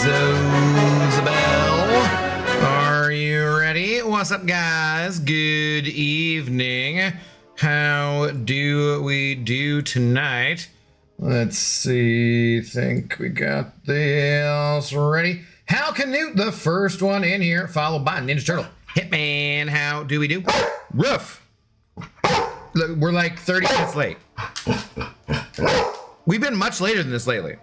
Zozabel. Are you ready? What's up, guys? Good evening. How do we do tonight? Let's see. Think we got this ready. Hal Canute, the first one in here, followed by Ninja Turtle. Hitman, how do we do? Roof. Look, we're like 30 minutes late. We've been much later than this lately.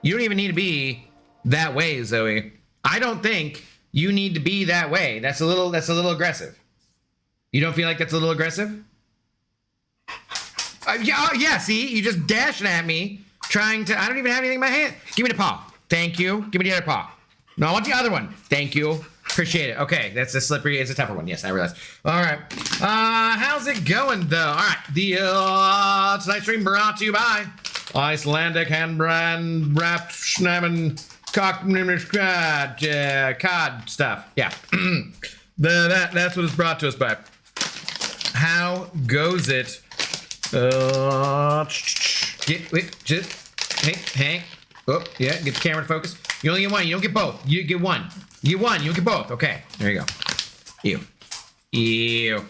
You don't even need to be that way, Zoe. I don't think you need to be that way. That's a little aggressive. You don't feel like that's a little aggressive? Yeah, see, you just dashing at me, trying to, I don't even have anything in my hand. Give me the paw. Thank you. Give me the other paw. No, I want the other one. Thank you. Appreciate it. Okay, that's a slippery, it's a tougher one. Yes, I realize. All right. How's it going, though? All right, the tonight's stream brought to you by Icelandic hand brand wrapped schnamen cock cod stuff. Yeah. That's what it's brought to us by. How goes it? Hang. Oh, yeah, get the camera to focus. You only get one, you don't get both. You get one. You get one, you don't get both. Okay, there you go. Ew.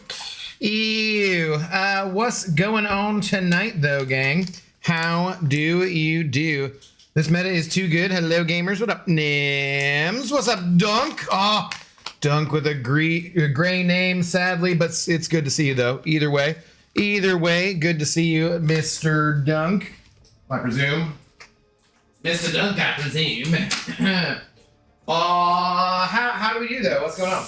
What's going on tonight, though, gang? How do you do? This meta is too good. Hello, gamers. What up, Nims? What's up, Dunk? Oh, Dunk with a gray name, sadly, but it's good to see you, though. Either way, good to see you, Mr. Dunk. I presume. Mr. Dunk, I presume. How do we do, though? What's going on?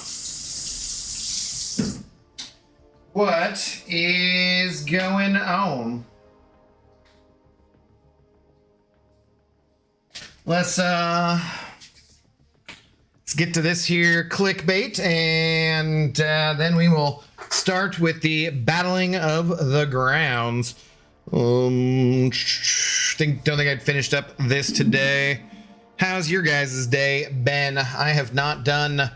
What is going on? Let's get to this here clickbait, and then we will start with the battling of the grounds. Don't think I'd finished up this today. How's your guys' day been? I have not done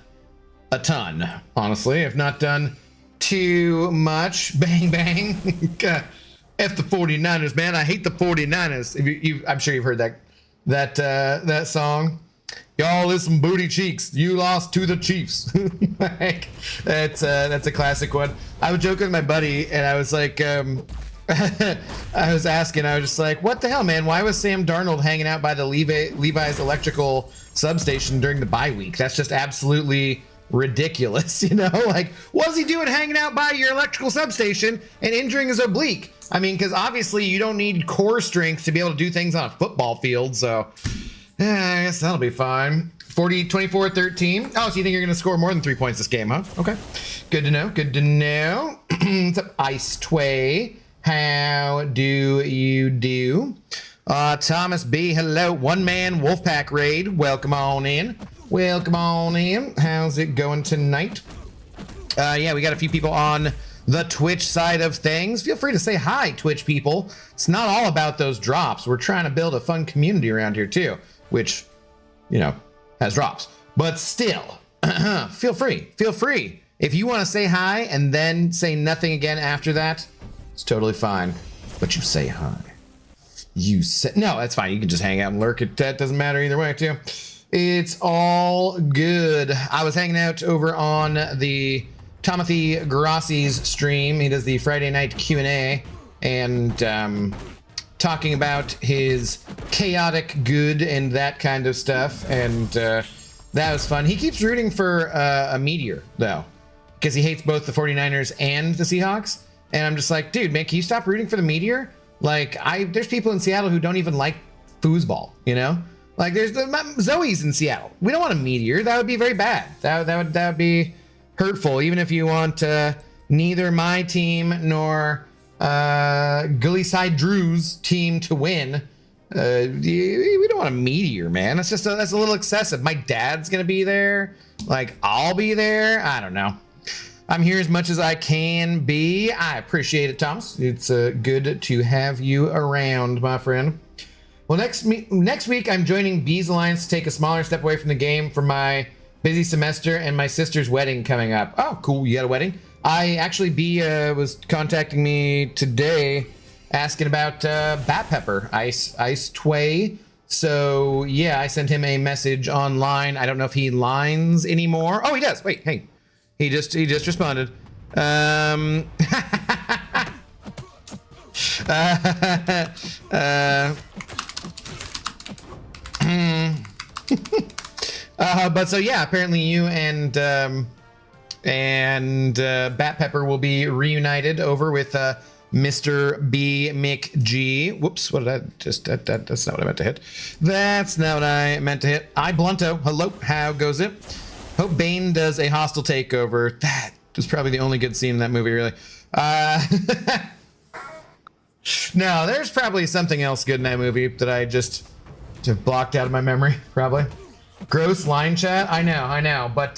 a ton, honestly. I've not done too much. Bang, bang. F the 49ers, man. I hate the 49ers. I'm sure you've heard that song. Y'all is some booty cheeks. You lost to the Chiefs. Like, that's a classic one. I was joking with my buddy, and I was like, I was just like, what the hell, man? Why was Sam Darnold hanging out by the Levi's electrical substation during the bye week? That's just absolutely ridiculous, you know? Like, what's he doing hanging out by your electrical substation and injuring his oblique? I mean, because obviously you don't need core strength to be able to do things on a football field, so I guess that'll be fine. 24-13. Oh, so you think you're going to score more than 3 points this game, huh? Okay. Good to know. What's up, Ice Tway? How do you do? Thomas B, hello. One man Wolfpack raid. Welcome on in. How's it going tonight? Yeah, we got a few people on the Twitch side of things. Feel free to say hi, Twitch people. It's not all about those drops. We're trying to build a fun community around here too, which, you know, has drops. But still, feel free. If you want to say hi and then say nothing again after that, it's totally fine. But you say hi. No, that's fine. You can just hang out and lurk. That doesn't matter either way too. It's all good. I was hanging out over on the Timothy Grassi's stream. He does the Friday night Q&A and talking about his chaotic good and that kind of stuff. And that was fun. He keeps rooting for a meteor, though, because he hates both the 49ers and the Seahawks. And I'm just like, dude, man, can you stop rooting for the meteor? Like, there's people in Seattle who don't even like foosball, you know? Like, there's Zoe's in Seattle. We don't want a meteor. That would be very bad. That would be hurtful. Even if you want neither my team nor Gullyside Drew's team to win, we don't want a meteor, man. That's a little excessive. My dad's gonna be there. Like, I'll be there. I don't know. I'm here as much as I can be. I appreciate it, Thomas. It's good to have you around, my friend. Well, next week, I'm joining Bees Alliance to take a smaller step away from the game for my busy semester and my sister's wedding coming up. Oh, cool. You got a wedding? Bee was contacting me today asking about Bat Pepper, Ice Tway. So yeah, I sent him a message online. I don't know if he lines anymore. Oh, he does. Wait, hey, he just responded. But so yeah, apparently you and Bat Pepper will be reunited over with Mr. B McG. Whoops, what did I just? That's not what I meant to hit. That's not what I meant to hit. I Blunto. Hello, how goes it? Hope Bane does a hostile takeover. That was probably the only good scene in that movie, really. No, there's probably something else good in that movie that I just have blocked out of my memory, probably. Gross line chat. I know. But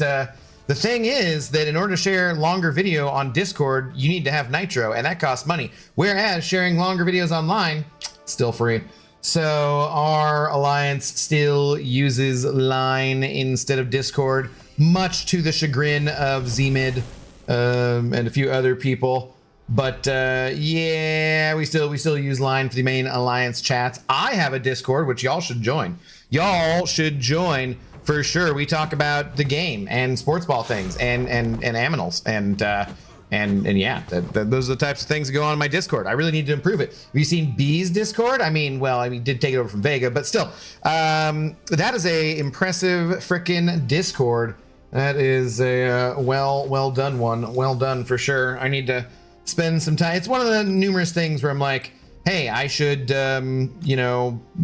the thing is that in order to share longer video on Discord, you need to have Nitro, and that costs money. Whereas sharing longer videos online, still free. So our alliance still uses Line instead of Discord, much to the chagrin of Zmid and a few other people. But yeah, we still use Line for the main alliance chats. I have a Discord, which y'all should join. Y'all should join for sure. We talk about the game and sports ball things and aminals and yeah, those are the types of things that go on in my Discord. I really need to improve it. Have you seen B's Discord? I mean, well, I did take it over from Vega, but still, that is a impressive frickin' Discord. That is a well done one. Well done for sure. I need to spend some time. It's one of the numerous things where I'm like, hey, I should,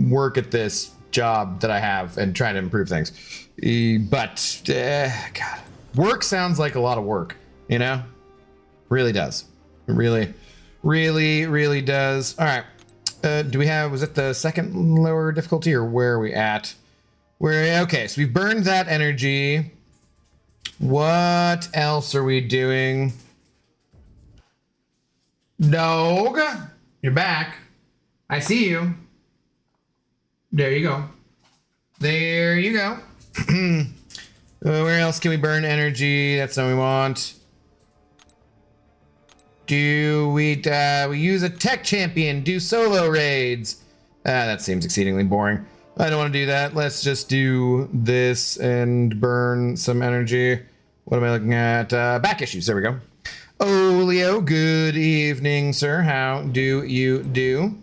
work at this job that I have and try to improve things. But God, work sounds like a lot of work, you know? Really does. It really does. All right. Was it the second lower difficulty or where are we at? Okay, so we've burned that energy. What else are we doing? Dog, you're back. I see you. There you go. There you go. Where else can we burn energy? That's what we want. Do we use a tech champion? Do solo raids? That seems exceedingly boring. I don't want to do that. Let's just do this and burn some energy. What am I looking at? Back issues. There we go. Oh, Leo, good evening, sir. How do you do?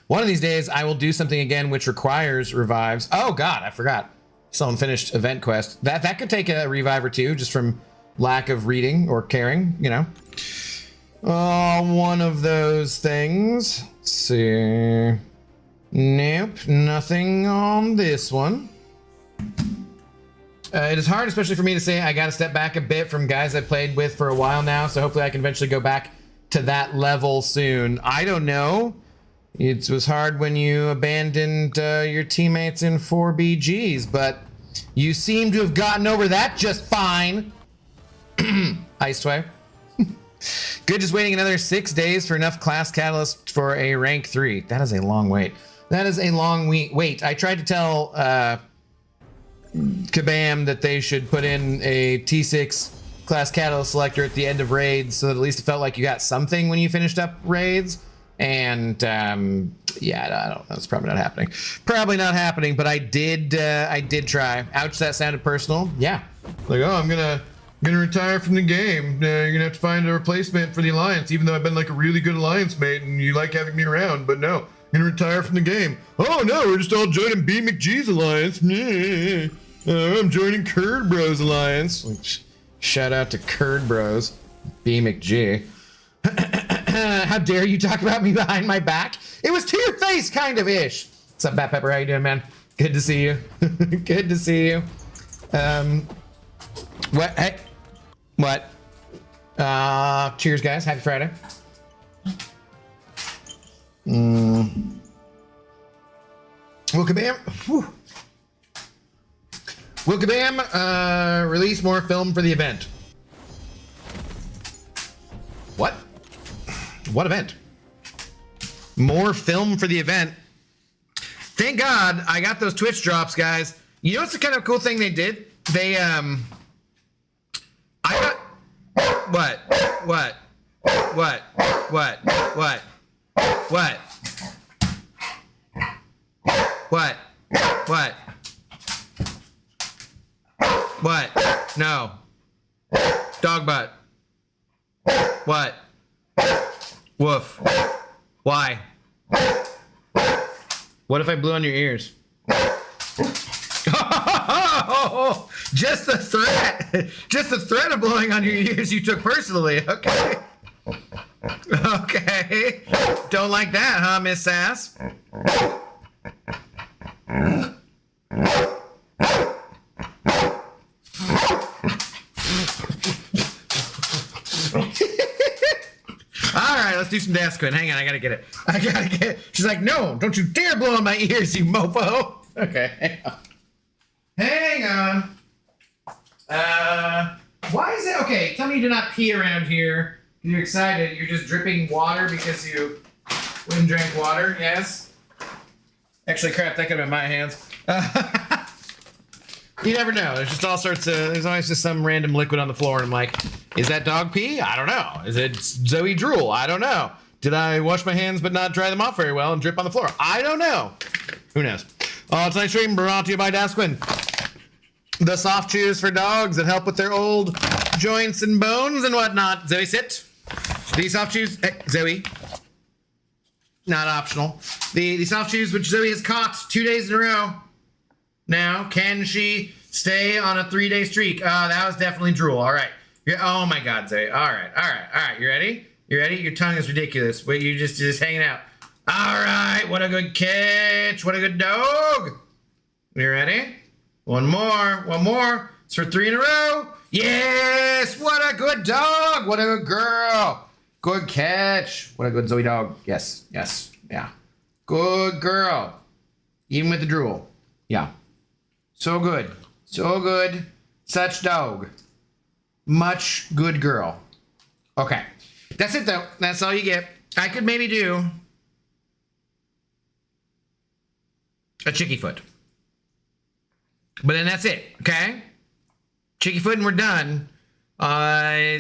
One of these days, I will do something again which requires revives. Oh, God, I forgot. Still unfinished event quest. That could take a revive or two just from lack of reading or caring, you know. One of those things. Let's see. Nope, nothing on this one. It is hard, especially for me to say I got to step back a bit from guys I've played with for a while now, so hopefully I can eventually go back to that level soon. I don't know. It was hard when you abandoned your teammates in 4BGs, but you seem to have gotten over that just fine. Ice Tway. Good, just waiting another 6 days for enough class catalyst for a rank 3. That is a long wait. That is a long wait. I tried to tell Kabam that they should put in a T6 class catalyst selector at the end of raids so that at least it felt like you got something when you finished up raids. And yeah, I don't know. That's probably not happening. Probably not happening, but I did try. Ouch, that sounded personal. Yeah. Like, oh, I'm gonna retire from the game. You're gonna have to find a replacement for the alliance, even though I've been like a really good alliance mate and you like having me around, but no. I'm gonna retire from the game. Oh no, we're just all joining B McG's alliance. I'm joining Curd Bros alliance. Shout out to Curd Bros, B McG. How dare you talk about me behind my back? It was to your face, kind of ish. What's up, Bat Pepper? How you doing, man? Good to see you. Good to see you. What? Hey, what? Cheers, guys. Happy Friday. Will Kabam release more film for the event? What? What event? More film for the event? Thank God I got those Twitch drops, guys. You know what's the kind of cool thing they did? They I got what? What? What? What? No. Dog butt. What? Woof. Why? What if I blew on your ears? Just the threat. Just the threat of blowing on your ears you took personally. Okay. Okay. Don't like that, huh, Miss Sass? Alright, let's do some dance quit. Hang on, I gotta get it. She's like, no, don't you dare blow on my ears, you mofo. Okay, hang on. Why is it, okay, tell me you did not pee around here. You're excited, you're just dripping water because you went and drank water, yes? Actually, crap, that could have been my hands. You never know. There's just all sorts of, there's always just some random liquid on the floor, and I'm like, is that dog pee? I don't know. Is it Zoe drool? I don't know. Did I wash my hands but not dry them off very well and drip on the floor? I don't know. Who knows? Tonight's stream brought to you by Dasquin. The soft chews for dogs that help with their old joints and bones and whatnot. Zoe, sit. These soft chews, hey, Zoe. Not optional. The soft chews which Zoe has caught 2 days in a row. Now, can she stay on a 3-day streak? That was definitely drool. All right. Oh my God, Zoe. All right. You ready? You ready? Your tongue is ridiculous. Wait, you're just hanging out. All right. What a good catch. What a good dog. You ready? One more. It's for 3 in a row. Yes. What a good dog. What a good girl. Good catch. What a good Zoe dog. Yes. Yeah. Good girl. Even with the drool. Yeah. So good. Such dog. Much good girl. Okay. That's it though. That's all you get. I could maybe do a chicky foot. But then that's it. Okay? Chicky foot and we're done.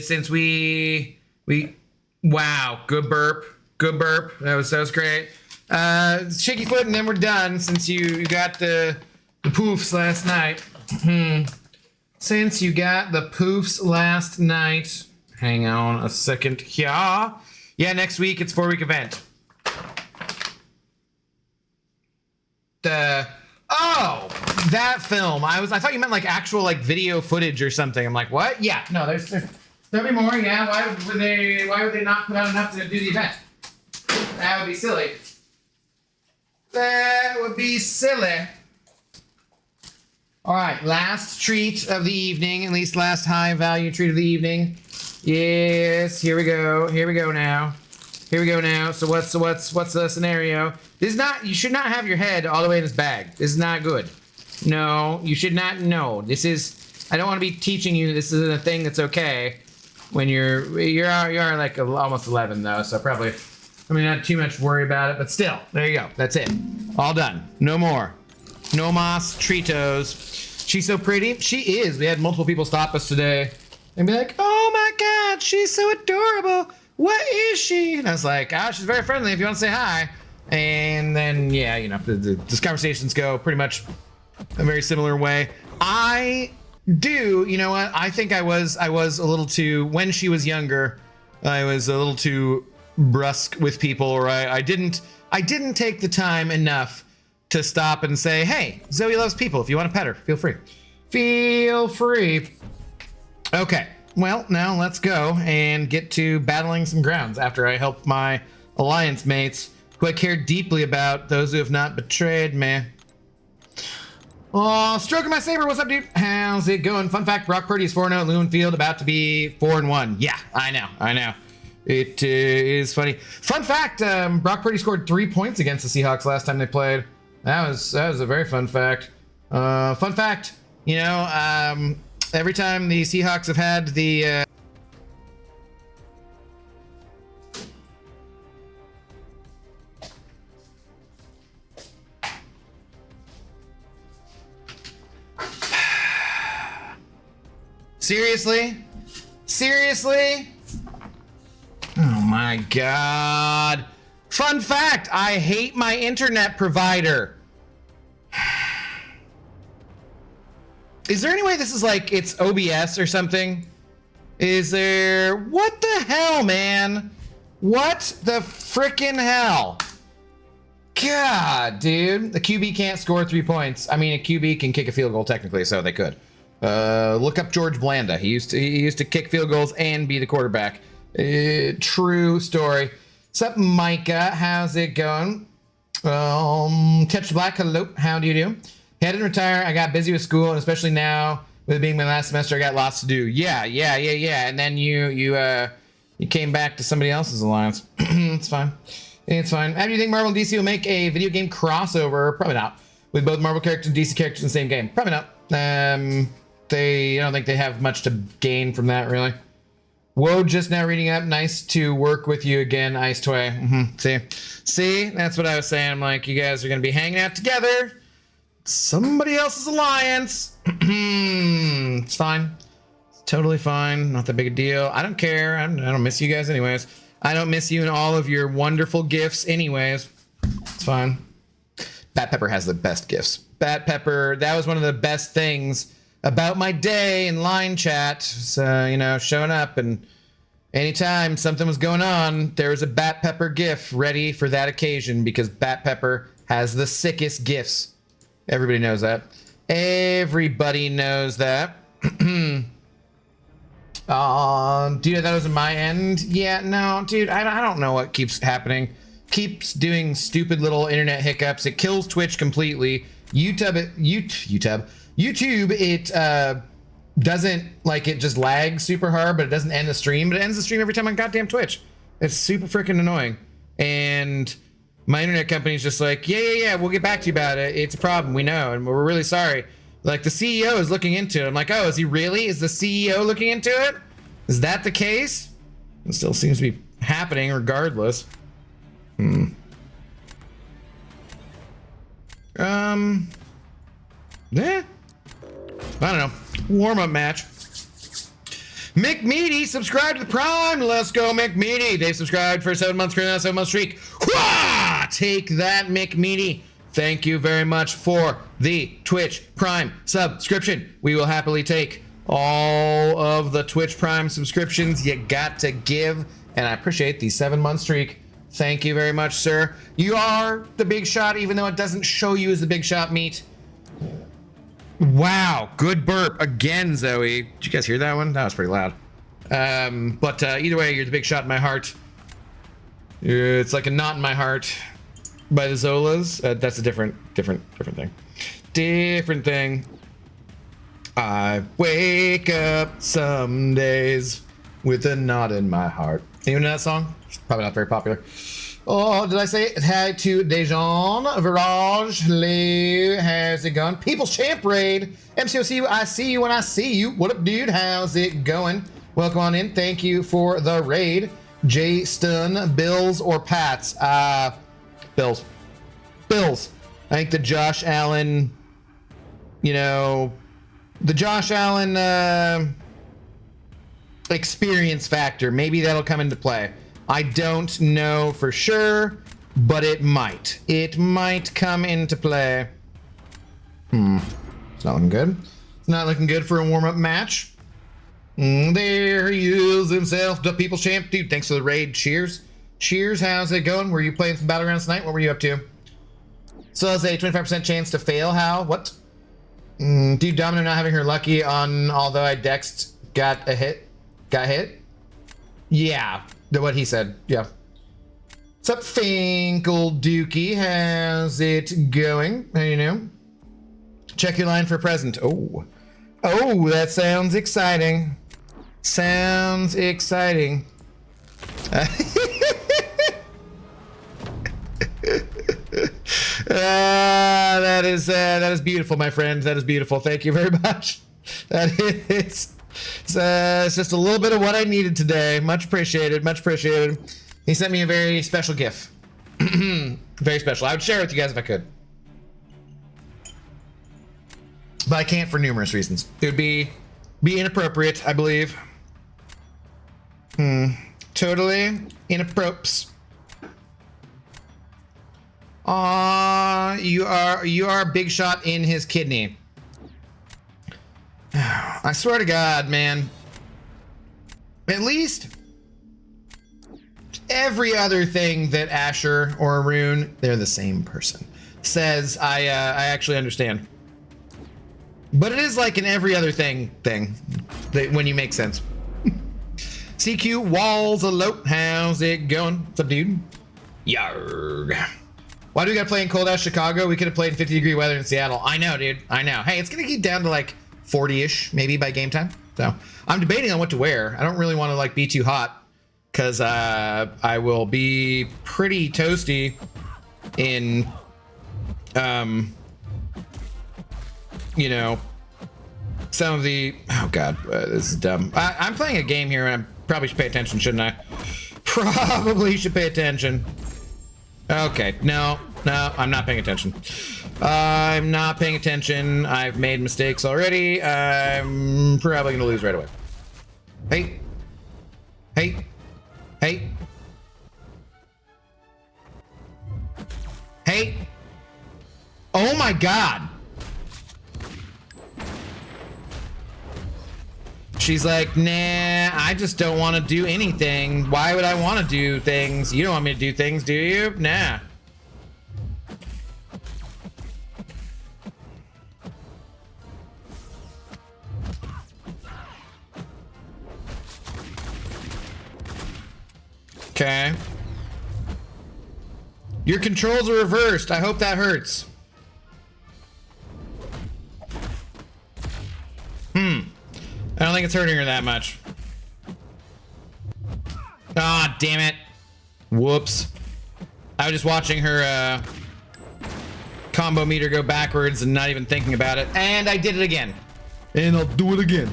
Since we wow, good burp. That was great. Chicky foot and then we're done since you got the poofs last night. Since you got the poofs last night. Hang on a second here. Yeah, next week it's 4-week event. That film. I thought you meant like actual like video footage or something. I'm like, what? Yeah, no, there'll be more. Yeah, why would they not put out enough to do the event? That would be silly. All right, last treat of the evening, at least last high value treat of the evening. Yes, here we go now. So what's the scenario? This is not, you should not have your head all the way in this bag. This is not good. No, you should not. No, this is, I don't want to be teaching you this is a thing that's okay when you are like almost 11 though, so probably, I mean, not too much worry about it, but still, there you go. That's it. All done. No more. No mas tritos. She's so pretty. She is. We had multiple people stop us today and be like, oh my God, she's so adorable. What is she? And I was like, she's very friendly if you want to say hi. And then, yeah, you know, these conversations go pretty much a very similar way. I do, you know what? I think I was a little too, when she was younger, I was a little too brusque with people, or I didn't take the time enough to stop and say, hey, Zoe loves people. If you want to pet her, feel free. Okay, well, now let's go and get to battling some grounds after I help my alliance mates who I care deeply about, those who have not betrayed me. Oh, stroking my saber, what's up, dude? How's it going? Fun fact, Brock Purdy is 4-0 at Lumenfield, about to be 4-1. Yeah, I know. It is funny. Fun fact, Brock Purdy scored 3 points against the Seahawks last time they played. That was a very fun fact. Fun fact, you know, every time the Seahawks have had the Seriously? Oh my God. Fun fact, I hate my internet provider. Is there any way this is like it's OBS or something? Is there? What the hell, man? What the frickin' hell? God, dude. The QB can't score 3 points. I mean, a QB can kick a field goal technically, so they could. Look up George Blanda. He used to kick field goals and be the quarterback. True story. What's up, Micah? How's it going? Catch the Black. Hello. How do you do? Hey, I didn't retire. I got busy with school, and especially now with it being my last semester, I got lots to do. Yeah. And then you came back to somebody else's alliance. It's fine. It's fine. How do you think Marvel and DC will make a video game crossover? Probably not. With both Marvel characters and DC characters in the same game. Probably not. I don't think they have much to gain from that, really. Whoa, just now reading up. Nice to work with you again, Ice Toy. See, that's what I was saying. I'm like, you guys are going to be hanging out together. Somebody else's alliance. It's fine. It's totally fine. Not that big a deal. I don't care. I don't miss you guys anyways. I don't miss you and all of your wonderful gifts anyways. It's fine. Bat Pepper has the best gifts. Bat Pepper, that was one of the best things about my day in line chat. So, you know, showing up, and anytime something was going on, there was a Bat Pepper gif ready for that occasion, because Bat Pepper has the sickest gifts. Everybody knows that. Everybody knows that. Dude, I thought it was in my end. Yeah, no, dude, I don't know what keeps happening. Keeps doing stupid little internet hiccups. It kills Twitch completely. YouTube, it doesn't, like, it just lags super hard, but it doesn't end the stream. But it ends the stream every time on goddamn Twitch. It's super freaking annoying. And my internet company's just like, yeah, we'll get back to you about it. It's a problem, we know, and we're really sorry. Like, the CEO is looking into it. I'm like, oh, is he really? Is the CEO looking into it? Is that the case? It still seems to be happening regardless. Yeah. I don't know. Warm-up match. McMeaty, subscribe to the Prime. Let's go, McMeaty. They've subscribed for 7 months, currently on a 7-month streak. Wah! Take that, McMeaty. Thank you very much for the Twitch Prime subscription. We will happily take all of the Twitch Prime subscriptions you got to give, and I appreciate the 7-month streak. Thank you very much, sir. You are the big shot, even though it doesn't show you as the big shot meat. Wow, good burp again, Zoe. Did you guys hear that one? That was pretty loud. But either way, you're the big shot in my heart. It's like a knot in my heart by the Zolas. That's a different thing. Different thing. I wake up some days with a knot in my heart. Anyone know that song? It's probably not very popular. Oh, did I say it? Hi to Dejan, Virage, Lou, how's it going? People's Champ Raid, MCOC, I see you when I see you. What up, dude? How's it going? Welcome on in. Thank you for the raid. Jay Stun, Bills or Pats? Bills. Bills. I think the Josh Allen, the Josh Allen experience factor, maybe that'll come into play. I don't know for sure, but it might. It might come into play. It's not looking good. It's not looking good for a warm-up match. There he is himself, the People's Champ. Dude, thanks for the raid. Cheers. Cheers, how's it going? Were you playing some Battlegrounds tonight? What were you up to? So has a 25% chance to fail, Hal. What? Dude, Domino not having her lucky on although I dexed got a hit. Got hit? Yeah. What he said, yeah. What's up, Finkel Dookie? How's it going? How you know? Check your line for a present. Oh, that sounds exciting. Sounds exciting. That is beautiful, my friend. That is beautiful. Thank you very much. That is. It's just a little bit of what I needed today. Much appreciated. Much appreciated. He sent me a very special gift. Very special. I would share it with you guys if I could. But I can't for numerous reasons. It would be inappropriate, I believe. Totally inappropriate. You are a big shot in his kidney. I swear to God, man. At least every other thing that Asher or Arun, they're the same person, says, I actually understand. But it is like in every other thing that when you make sense. CQ Walls Alope, how's it going? What's up, dude? Yarg. Why do we gotta play in cold ass Chicago? We could have played in 50-degree weather in Seattle. I know, dude. I know. Hey, it's gonna get down to like 40-ish maybe by game time. So I'm debating on what to wear. I don't really want to like be too hot because I will be pretty toasty in you know, some of the, oh God, this is dumb. I'm playing a game here and I probably should pay attention, shouldn't I? Probably should pay attention. Okay, no, I'm not paying attention. I'm not paying attention. I've made mistakes already. I'm probably gonna lose right away. Hey. Hey. Hey. Hey. Oh my God. She's like, nah, I just don't want to do anything. Why would I want to do things? You don't want me to do things, do you? Nah. Okay. Your controls are reversed. I hope that hurts. I don't think it's hurting her that much. Ah, damn it. Whoops. I was just watching her combo meter go backwards and not even thinking about it. And I did it again. And I'll do it again.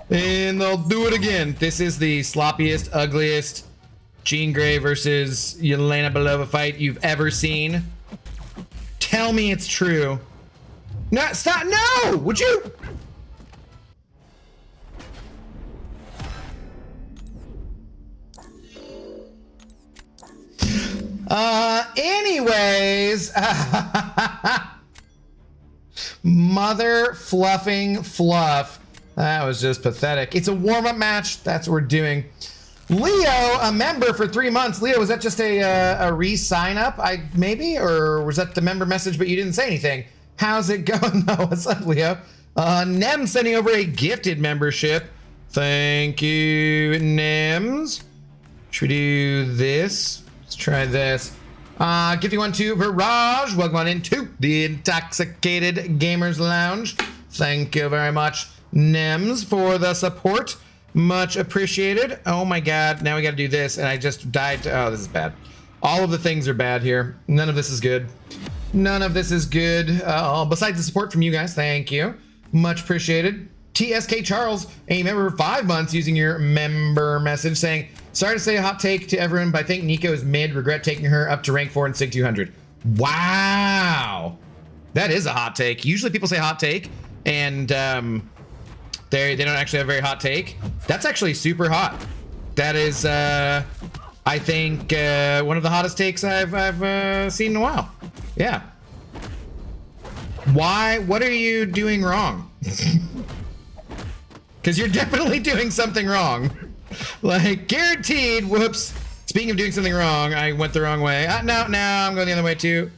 And I'll do it again. This is the sloppiest, ugliest Jean Grey versus Yelena Belova fight you've ever seen. Tell me it's true. No, stop. No! Would you? Anyways, mother fluffing fluff. That was just pathetic. It's a warm-up match. That's what we're doing. Leo, a member for 3 months. Leo, was that just a re-sign up? Maybe, or was that the member message, but you didn't say anything? How's it going? No, what's up, Leo? Nem sending over a gifted membership. Thank you, Nems. Should we do this? Let's try this. Gifty one to Viraj. Welcome on into the Intoxicated Gamers Lounge. Thank you very much, Nems, for the support. Much appreciated. Oh my God, now we gotta do this, and I just died to, oh, this is bad. All of the things are bad here. None of this is good. None of this is good. Besides the support from you guys, thank you. Much appreciated. TSK Charles, a member for 5 months, using your member message saying, sorry to say a hot take to everyone, but I think Nico is mid. Regret taking her up to rank 4 in SIG 200. Wow. That is a hot take. Usually people say hot take, and they don't actually have a very hot take. That's actually super hot. That is, I think, one of the hottest takes I've seen in a while. Yeah. Why? What are you doing wrong? Because you're definitely doing something wrong. Like, guaranteed. Whoops. Speaking of doing something wrong, I went the wrong way. No, I'm going the other way too.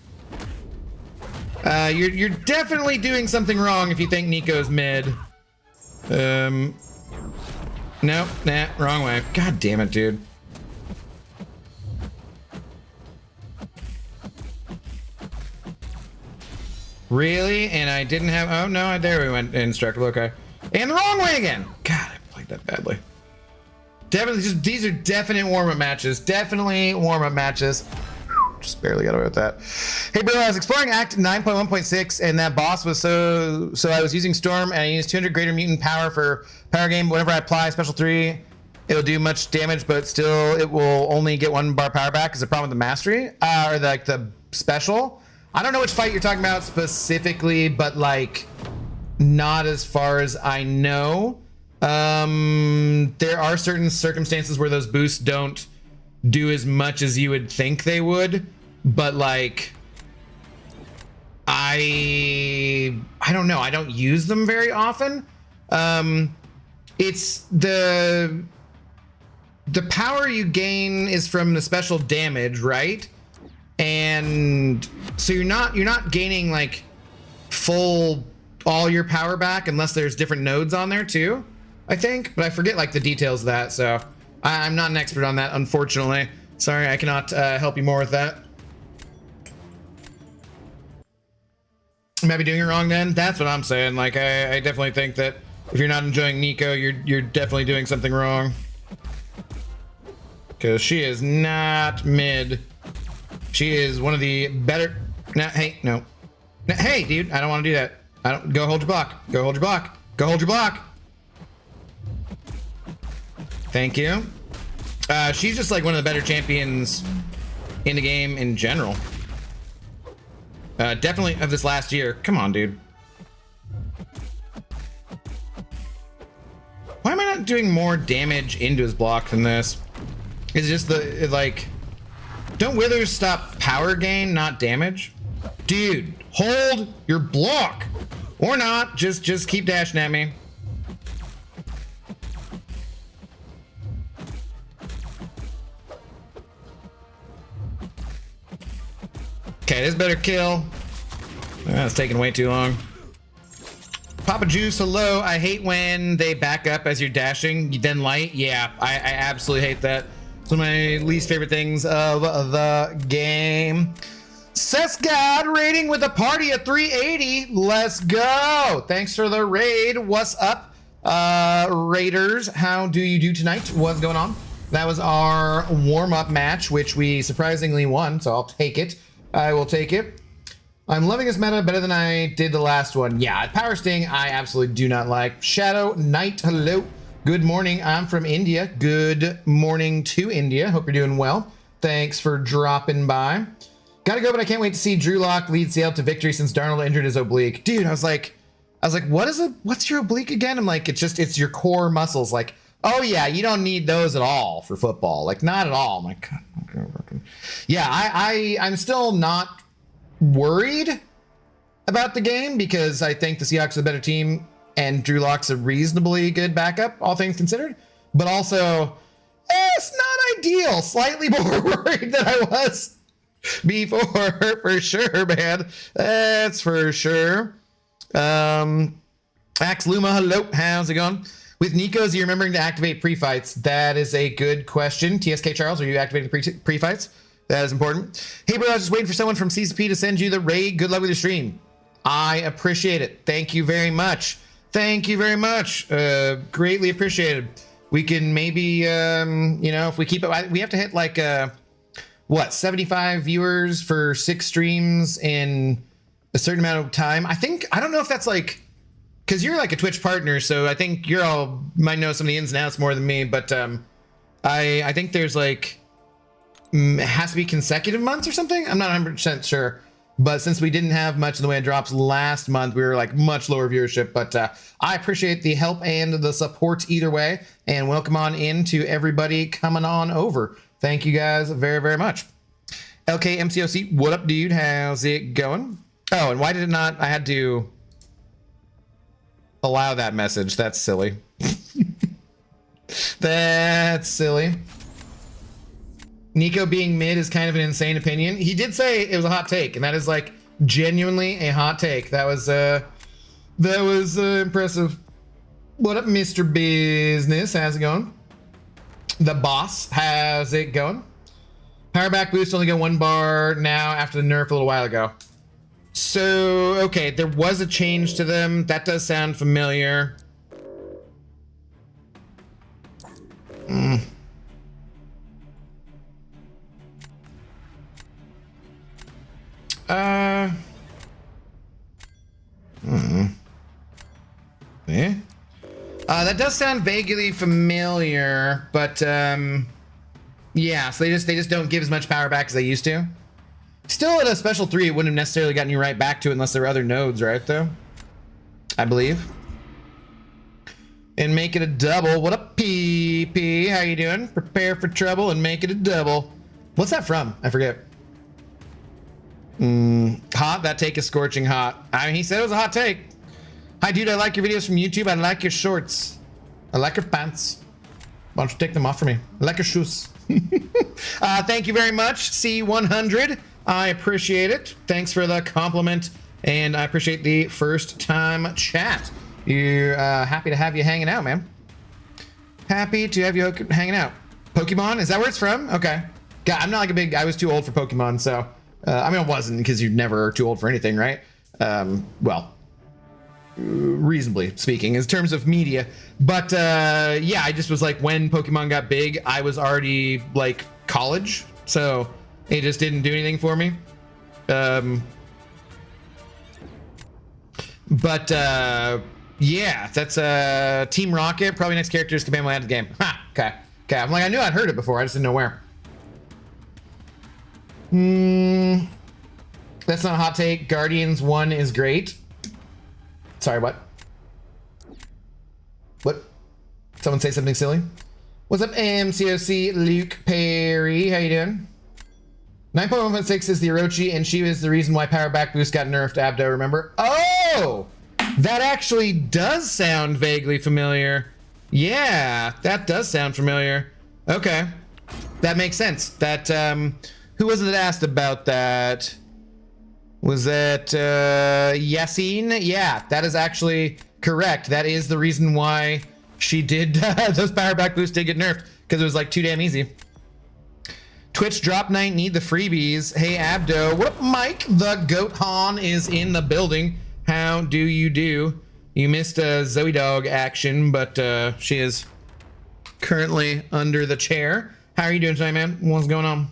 You're definitely doing something wrong if you think Nico's mid. No, wrong way. God damn it, dude. Really? And I didn't have, oh no, there we went, instructable, okay. And the wrong way again. God, I played that badly. Definitely, just, these are definite warm-up matches. Definitely warm-up matches. Just barely got away with that. Hey, bro, I was exploring Act 9.1.6, and that boss was so I was using Storm, and I used 200 greater mutant power for power game. Whenever I apply Special 3, it'll do much damage, but still, it will only get 1 bar power back. Is the problem with the mastery? Or the special? I don't know which fight you're talking about specifically, but like, not as far as I know. There are certain circumstances where those boosts don't do as much as you would think they would, but like, I don't know. I don't use them very often. it's the power you gain is from the special damage, right? And so you're not gaining like full all your power back unless there's different nodes on there too, I think, but I forget like the details of that, so I'm not an expert on that, unfortunately. Sorry, I cannot help you more with that. I might be doing it wrong then. That's what I'm saying. Like I definitely think that if you're not enjoying Neeko, you're definitely doing something wrong. Because she is not mid. She is one of the better. No, hey, no. No, hey, dude, I don't want to do that. I don't. Go hold your block. Go hold your block. Go hold your block. Thank you. She's just like one of the better champions in the game in general. Definitely of this last year. Come on, dude. Why am I not doing more damage into his block than this? Is it just the, like, don't withers stop power gain, not damage? Dude, hold your block. Or not, just keep dashing at me. Okay, this better kill. That's taking way too long. Papa Juice, hello. I hate when they back up as you're dashing, you then light. Yeah, I absolutely hate that. It's one of my least favorite things of the game. Sesgod rating with a party at 380. Let's go. Thanks for the raid. What's up, Raiders? How do you do tonight? What's going on? That was our warm-up match, which we surprisingly won, so I'll take it. I will take it. I'm loving this meta better than I did the last one. Yeah, Power Sting, I absolutely do not like. Shadow Knight, hello. Good morning. I'm from India. Good morning to India. Hope you're doing well. Thanks for dropping by. Gotta go, but I can't wait to see Drew Lock lead Seattle to victory since Darnold injured his oblique. Dude, I was like, what's your oblique again? I'm like, it's your core muscles. Like, oh yeah, you don't need those at all for football. Like, not at all. I'm like, God. Yeah, I'm still not worried about the game because I think the Seahawks are the better team and Drew Lock's a reasonably good backup, all things considered. But also, it's not ideal. Slightly more worried than I was before, for sure, man. That's for sure. Axe Luma, hello. How's it going? With Neeko's, are you remembering to activate pre-fights? That is a good question. TSK Charles, are you activating pre-fights? That is important. Hey, bro, I was just waiting for someone from CCP to send you the raid. Good luck with your stream. I appreciate it. Thank you very much. Thank you very much. Greatly appreciated. We can maybe, you know, if we keep it, we have to hit like, what, 75 viewers for 6 streams in a certain amount of time. I don't know if that's like, because you're like a Twitch partner, so I think you're all might know some of the ins and outs more than me, but I think there's like, it has to be consecutive months or something. I'm not 100% sure. But since we didn't have much in the way of drops last month, we were like much lower viewership. But I appreciate the help and the support either way. And welcome on in to everybody coming on over. Thank you guys very, very much. LKMCOC, what up, dude? How's it going? Oh, and why did it not? I had to allow that message. That's silly. That's silly. Neeko being mid is kind of an insane opinion. He did say it was a hot take, and that is like genuinely a hot take. That was impressive. What up, Mr. Business? How's it going? The boss, how's it going? Power back boost only got 1 bar now after the nerf a little while ago. So, okay, there was a change to them. That does sound familiar. Yeah. That does sound vaguely familiar, but yeah, so they just don't give as much power back as they used to. Still at a special 3, it wouldn't have necessarily gotten you right back to it unless there were other nodes, right, though? I believe. And make it a double. What up, PP? How you doing? Prepare for trouble and make it a double. What's that from? I forget. Hot? That take is scorching hot. I mean, he said it was a hot take. Hi, dude. I like your videos from YouTube. I like your shorts. I like your pants. Why don't you take them off for me? I like your shoes. Thank you very much, C100. I appreciate it. Thanks for the compliment, and I appreciate the first time chat. You're happy to have you hanging out, man. Happy to have you hanging out. Pokemon, is that where it's from? Okay. God, I'm not like a big, I was too old for Pokemon, so, I mean, I wasn't, because you're never too old for anything, right? Well, reasonably speaking, in terms of media. But, yeah, I just was like, when Pokemon got big, I was already, like, college, so it just didn't do anything for me. Yeah, that's Team Rocket. Probably next character is Kabam the game. Ha! Okay. Okay. I'm like, I knew I'd heard it before. I just didn't know where. That's not a hot take. Guardians 1 is great. Sorry, what? What? Someone say something silly? What's up, MCOC Luke Perry? How you doing? 9.1.6 is the Orochi, and she was the reason why Power Back Boost got nerfed, Abdo, remember? Oh! That actually does sound vaguely familiar. Yeah, that does sound familiar. Okay. That makes sense. That, who was it that asked about that? Was that, Yassine? Yeah, that is actually correct. That is the reason why she did, those Power Back Boosts did get nerfed, because it was, like, too damn easy. Twitch Drop Night need the freebies. Hey, Abdo. What up, Mike? The Goat Han is in the building. How do you do? You missed a Zoe Dog action, but she is currently under the chair. How are you doing tonight, man? What's going on?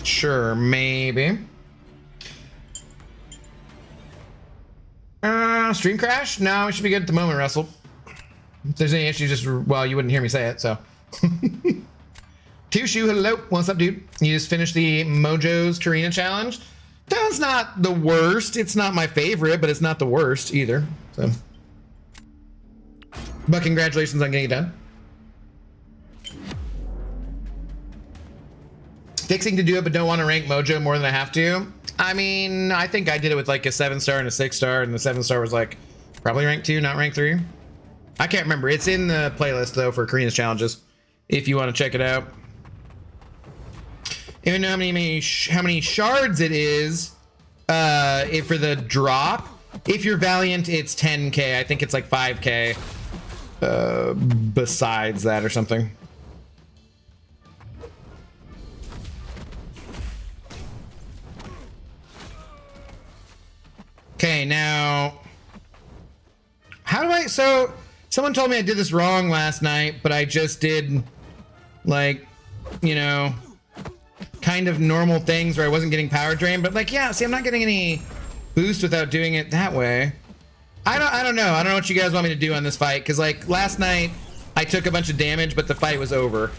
Sure, maybe. Stream crash? No, we should be good at the moment, Russell. If there's any issues, just, well, you wouldn't hear me say it, so. Tushu, hello. What's up, dude? You just finished the Mojo's Karina challenge. That's not the worst. It's not my favorite, but it's not the worst either. So, but congratulations on getting it done. Fixing to do it, but don't want to rank Mojo more than I have to. I mean, I think I did it with like a 7-star and a 6-star, and the 7-star was like probably rank 2, not rank 3. I can't remember. It's in the playlist though for Karina's challenges, if you want to check it out. Even know how many shards it is, if for the drop. If you're Valiant, it's 10k. I think it's like 5k. Besides that or something. Okay, now how do I? So someone told me I did this wrong last night, but I just did like, you know, kind of normal things where I wasn't getting power drain, but like, yeah, see, I'm not getting any boost without doing it that way. I don't know. I don't know what you guys want me to do on this fight, because like last night I took a bunch of damage, but the fight was over.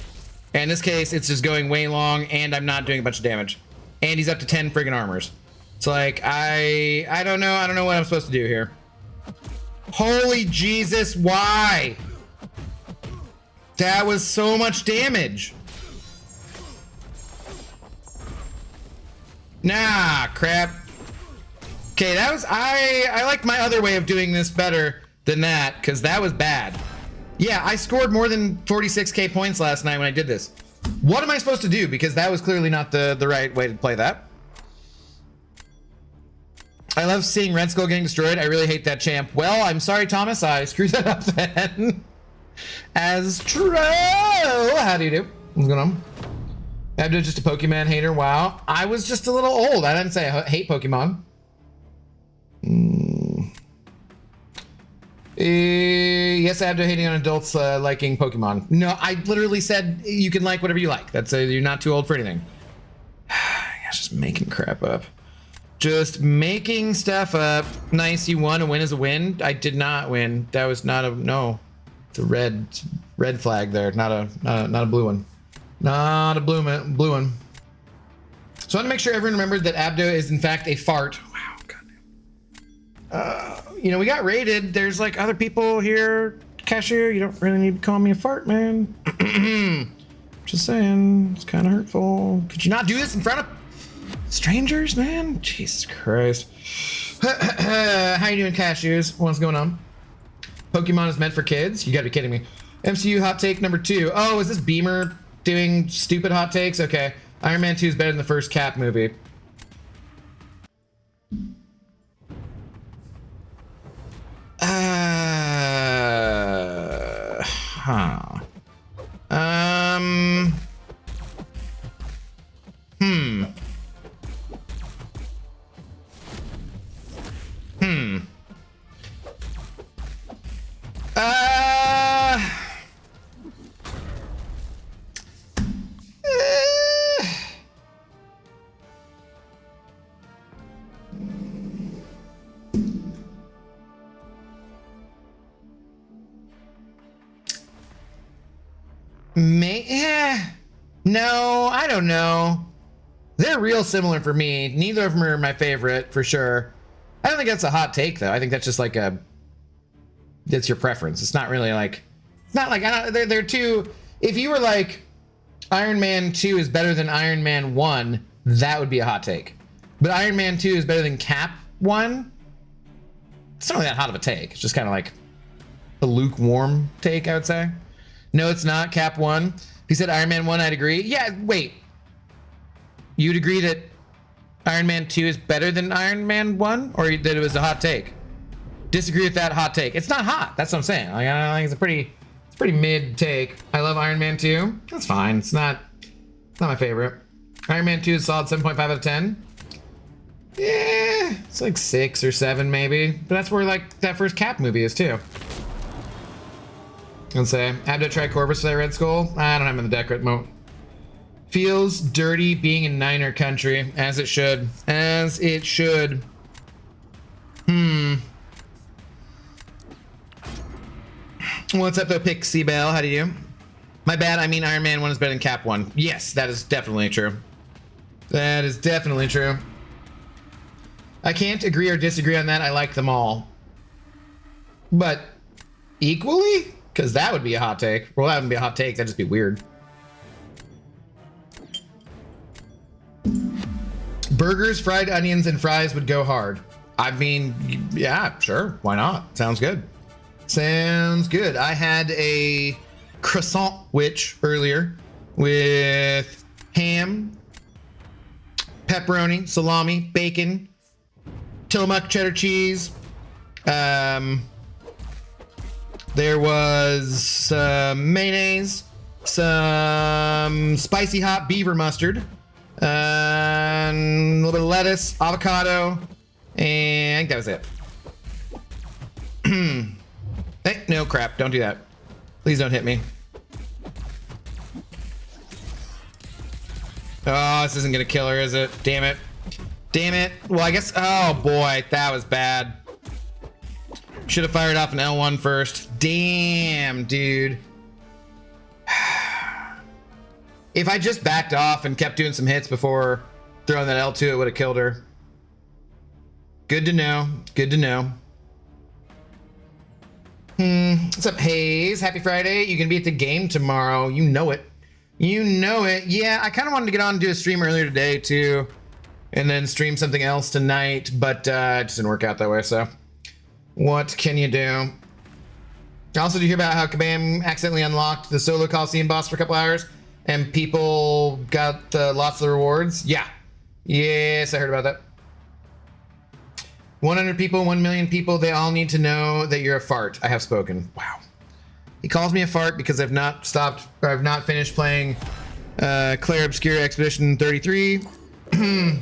And in this case, it's just going way long, and I'm not doing a bunch of damage. And he's up to 10 friggin' armors. It's like, I don't know. I don't know what I'm supposed to do here. Holy Jesus, why? That was so much damage. Nah, crap. Okay, that was, I like my other way of doing this better than that, because that was bad. Yeah, I scored more than 46k points last night when I did this. What am I supposed to do? Because that was clearly not the right way to play that. I love seeing Red Skull getting destroyed. I really hate that champ. Well, I'm sorry, Thomas. I screwed that up then. Astro! How do you do? What's going on? I'm just a Pokemon hater. Wow. I was just a little old. I didn't say I hate Pokemon. Yes, Abdo hating on adults liking Pokemon. No, I literally said you can like whatever you like. That's you're not too old for anything. Gosh, just making crap up. Just making stuff up. Nice, you won. A win is a win. I did not win. That was not a no. It's a red flag there. Not a blue one. Not a blue one. So I want to make sure everyone remembered that Abdo is in fact a fart. Wow, goddamn. You know, we got raided. There's like other people here. Cashier, you don't really need to call me a fart, man. Just saying, it's kind of hurtful. Could you not do this in front of strangers, man? Jesus Christ. How you doing, cashews? What's going on? Pokemon is meant for kids? You gotta be kidding me. MCU hot take number 2. Oh, is this Beamer doing stupid hot takes? Okay. Iron Man 2 is better than the first Cap movie. Huh. Hmm. No, I don't know. They're real similar for me. Neither of them are my favorite, for sure. I don't think that's a hot take, though. I think that's just like it's your preference. It's not really like, it's not like, they're two. If you were like, Iron Man 2 is better than Iron Man 1, that would be a hot take. But Iron Man 2 is better than Cap 1, it's not really that hot of a take. It's just kind of like a lukewarm take, I would say. No, it's not Cap 1. If you said Iron Man 1, I'd agree. Yeah, wait. You'd agree that Iron Man 2 is better than Iron Man 1? Or that it was a hot take? Disagree with that hot take. It's not hot. That's what I'm saying. Like, I think it's a pretty mid take. I love Iron Man 2. That's fine. It's not my favorite. Iron Man 2 is solid 7.5 out of 10. Yeah, it's like 6 or 7 maybe. But that's where like that first Cap movie is too. Let's say, Abdo tried Corvus for that Red Skull. I don't have him in the deck right at the moment. Feels dirty being in Niner country, as it should. As it should. What's up though, Pixie Bell? How do you? My bad, I mean Iron Man 1 is better than Cap 1. Yes, that is definitely true. That is definitely true. I can't agree or disagree on that. I like them all. But equally? Because that would be a hot take. Well, that wouldn't be a hot take. That'd just be weird. Burgers, fried onions, and fries would go hard. I mean, yeah, sure. Why not? Sounds good. Sounds good. I had a croissant witch earlier with ham, pepperoni, salami, bacon, Tillamook cheddar cheese. There was some mayonnaise, some spicy hot beaver mustard, a little bit of lettuce, avocado, and I think that was it. Hey, no crap, don't do that. Please don't hit me. Oh, this isn't gonna kill her, is it? Damn it. Damn it. Well, I guess, oh boy, that was bad. Should have fired off an L1 first. Damn, dude. If I just backed off and kept doing some hits before throwing that L2, it would have killed her. Good to know. Good to know. What's up, Hayes? Happy Friday. You can be at the game tomorrow. You know it. You know it. Yeah, I kind of wanted to get on and do a stream earlier today, too. And then stream something else tonight, but it just didn't work out that way, so. What can you do? Also, did you hear about how Kabam accidentally unlocked the solo Coliseum boss for a couple hours and people got lots of the rewards? Yeah. Yes, I heard about that. 100 people, 1 million people, they all need to know that you're a fart. I have spoken. Wow. He calls me a fart because I've not finished playing Clair Obscura Expedition 33. And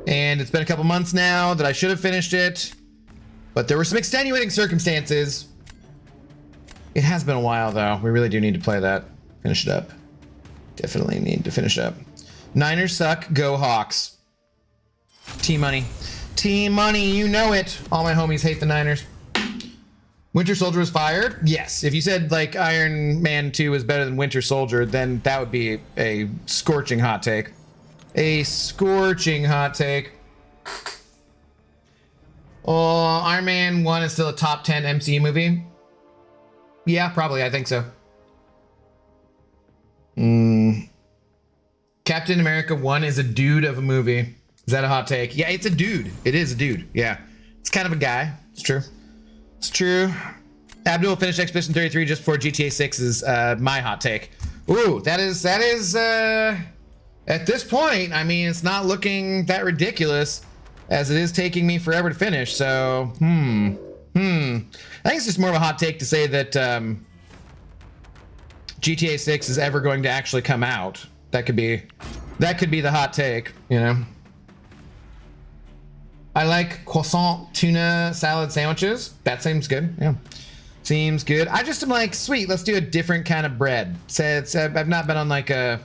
it's been a couple months now that I should have finished it. But there were some extenuating circumstances. It has been a while, though. We really do need to play that. Finish it up. Definitely need to finish up. Niners suck. Go Hawks. T-Money. T-Money, you know it. All my homies hate the Niners. Winter Soldier was fired? Yes. If you said, like, Iron Man 2 is better than Winter Soldier, then that would be a scorching hot take. A scorching hot take. Oh, Iron Man 1 is still a top 10 MCU movie? Yeah, probably. I think so. Captain America 1 is a dude of a movie. Is that a hot take? Yeah, it's a dude. It is a dude. Yeah. It's kind of a guy. It's true. It's true. Abdul finished Expedition 33 just before GTA 6 is my hot take. Ooh, that is at this point, I mean, it's not looking that ridiculous as it is taking me forever to finish. So, I think it's just more of a hot take to say that GTA 6 is ever going to actually come out. That could be the hot take, you know. I like croissant tuna salad sandwiches. That seems good. Yeah. Seems good. I just am like, sweet, let's do a different kind of bread. So I've not been on like a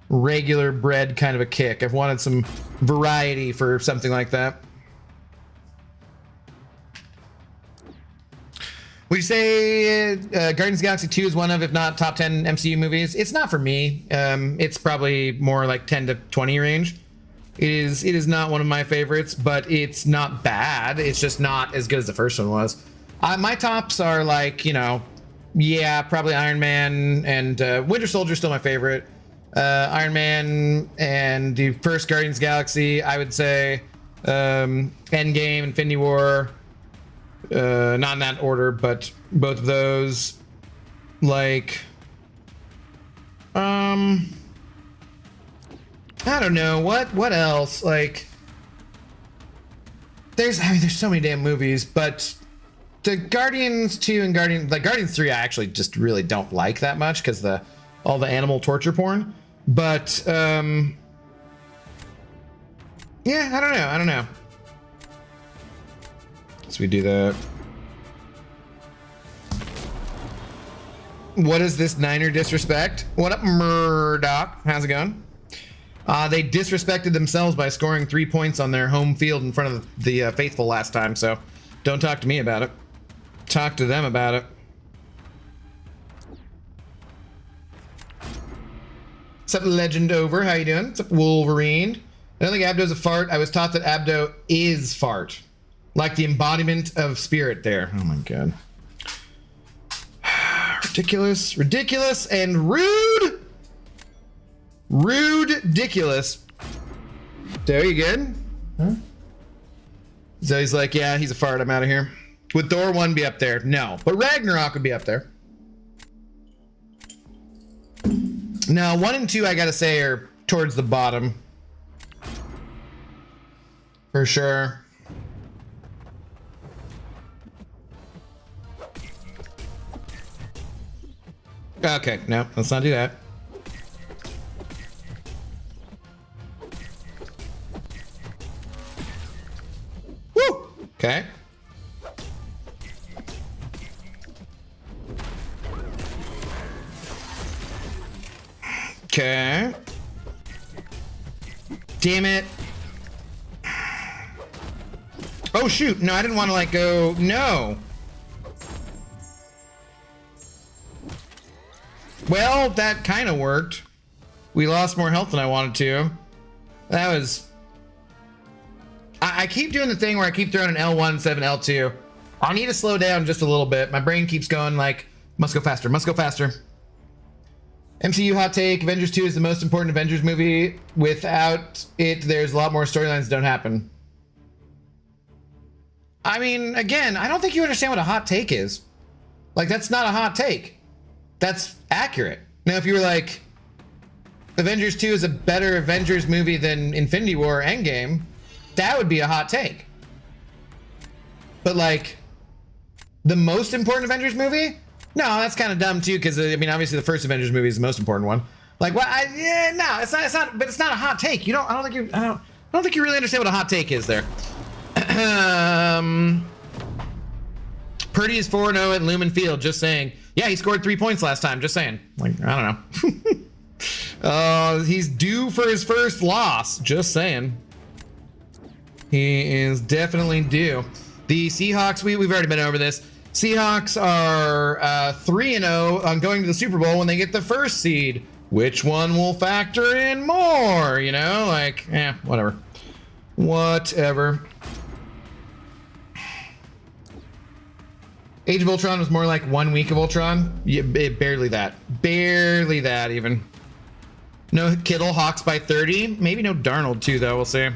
regular bread kind of a kick. I've wanted some variety for something like that. Would you say Guardians of the Galaxy 2 is one of, if not top 10 MCU movies? It's not for me. It's probably more like 10 to 20 range. It is not one of my favorites, but it's not bad. It's just not as good as the first one was. My tops are like, you know, yeah, probably Iron Man and Winter Soldier still my favorite. Iron Man and the first Guardians of the Galaxy, I would say Endgame, Infinity War, not in that order, but both of those. Like, I don't know, what else? Like, there's so many damn movies, but the Guardians 2 and Guardians 3 I actually just really don't like that much because all the animal torture porn. But yeah, I don't know. So we do the. What is this Niner disrespect? What up, Murdoch? How's it going? They disrespected themselves by scoring 3 points on their home field in front of the faithful last time, so don't talk to me about it. Talk to them about it. What's up, Legend Over? How you doing? What's up, Wolverine? I don't think Abdo's a fart. I was taught that Abdo is fart. Like the embodiment of spirit there. Oh my god. Ridiculous, ridiculous, and rude. Rude-diculous. So you good? Huh? So he's like, yeah, he's a fart. I'm out of here. Would Thor 1 be up there? No. But Ragnarok would be up there. No, 1 and 2, I gotta say, are towards the bottom. For sure. Okay, no, let's not do that. Woo! Okay. Okay. Damn it. Oh shoot, no, I didn't want to like go, no. Well, that kind of worked. We lost more health than I wanted to. That was... I keep doing the thing where I keep throwing an L1 instead of an L2. I need to slow down just a little bit. My brain keeps going like, must go faster, must go faster. MCU hot take, Avengers 2 is the most important Avengers movie. Without it, there's a lot more storylines that don't happen. I mean, again, I don't think you understand what a hot take is. Like, that's not a hot take. That's accurate. Now, if you were like, Avengers 2 is a better Avengers movie than Infinity War or Endgame, that would be a hot take. But like, the most important Avengers movie? No, that's kind of dumb too, because I mean, obviously the first Avengers movie is the most important one. Like, what? Yeah, no, it's not. But it's not a hot take. You don't. I don't think you really understand what a hot take is there. Purdy is 4-0 at Lumen Field. Just saying. Yeah, he scored 3 points last time. Just saying. Like, I don't know. He's due for his first loss. Just saying. He is definitely due. The Seahawks. We've already been over this. Seahawks are 3-0 on going to the Super Bowl when they get the first seed. Which one will factor in more? You know, like, whatever. Whatever. Age of Ultron was more like 1 week of Ultron. Yeah, barely that. Barely that, even. No Kittle, Hawks by 30. Maybe no Darnold, too, though. We'll see.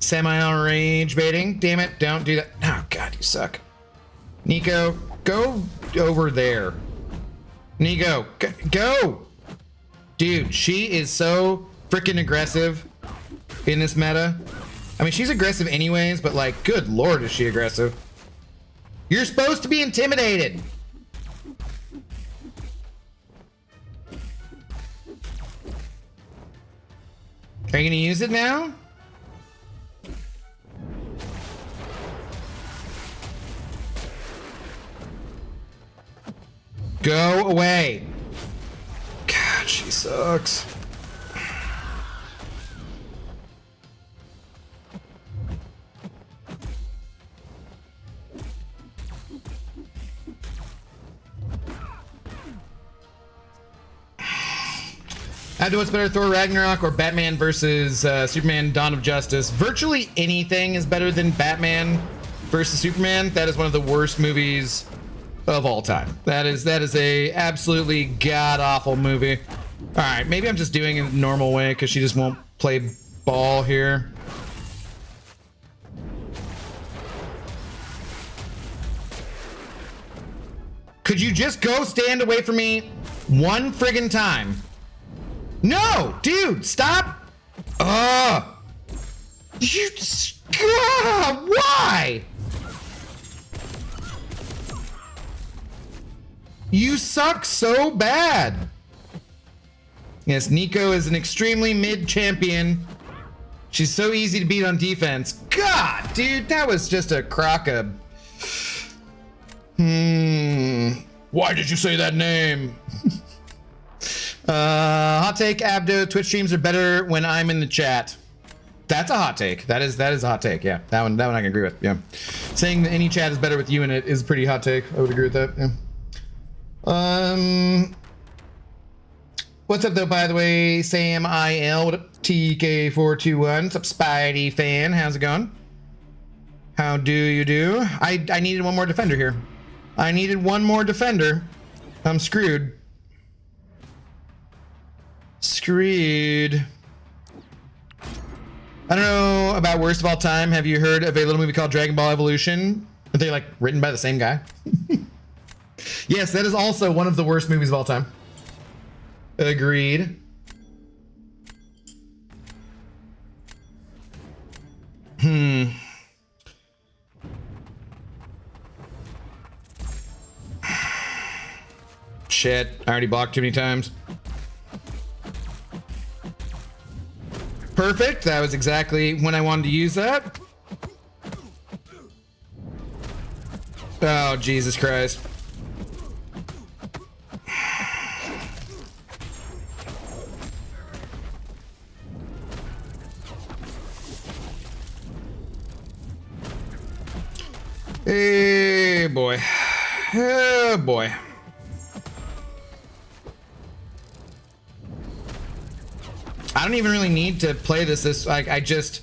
Semi rage baiting. Damn it, don't do that. Oh, God, you suck. Nico, go over there. Nico, go! Dude, she is so freaking aggressive in this meta. I mean, she's aggressive anyways, but like, good lord, is she aggressive. You're supposed to be intimidated. Are you gonna use it now? Go away. God, she sucks. Abdo, what's better, Thor Ragnarok or Batman versus Superman Dawn of Justice? Virtually anything is better than Batman versus Superman. That is one of the worst movies of all time. That is a absolutely god-awful movie. All right, maybe I'm just doing it the normal way because she just won't play ball here. Could you just go stand away from me one friggin' time? No, dude, stop. You why? You suck so bad. Yes, Nico is an extremely mid champion. She's so easy to beat on defense. God, dude, that was just a crock of... Why did you say that name? Hot take, Abdo, Twitch streams are better when I'm in the chat. That's a hot take. That is a hot take. Yeah, that one I can agree with. Yeah, saying that any chat is better with you in it is a pretty hot take. I would agree with that. Yeah. What's up though? By the way, Sam IL. What up, TK421? What's up, Spidey fan? How's it going? How do you do? I needed one more defender here. I needed one more defender. I'm screwed. Screwed. I don't know about worst of all time. Have you heard of a little movie called Dragon Ball Evolution? Are they like written by the same guy? Yes, that is also one of the worst movies of all time. Agreed. Shit, I already blocked too many times. Perfect, that was exactly when I wanted to use that. Oh, Jesus Christ. Hey, boy. Oh, boy. I don't even really need to play this. Like, I just...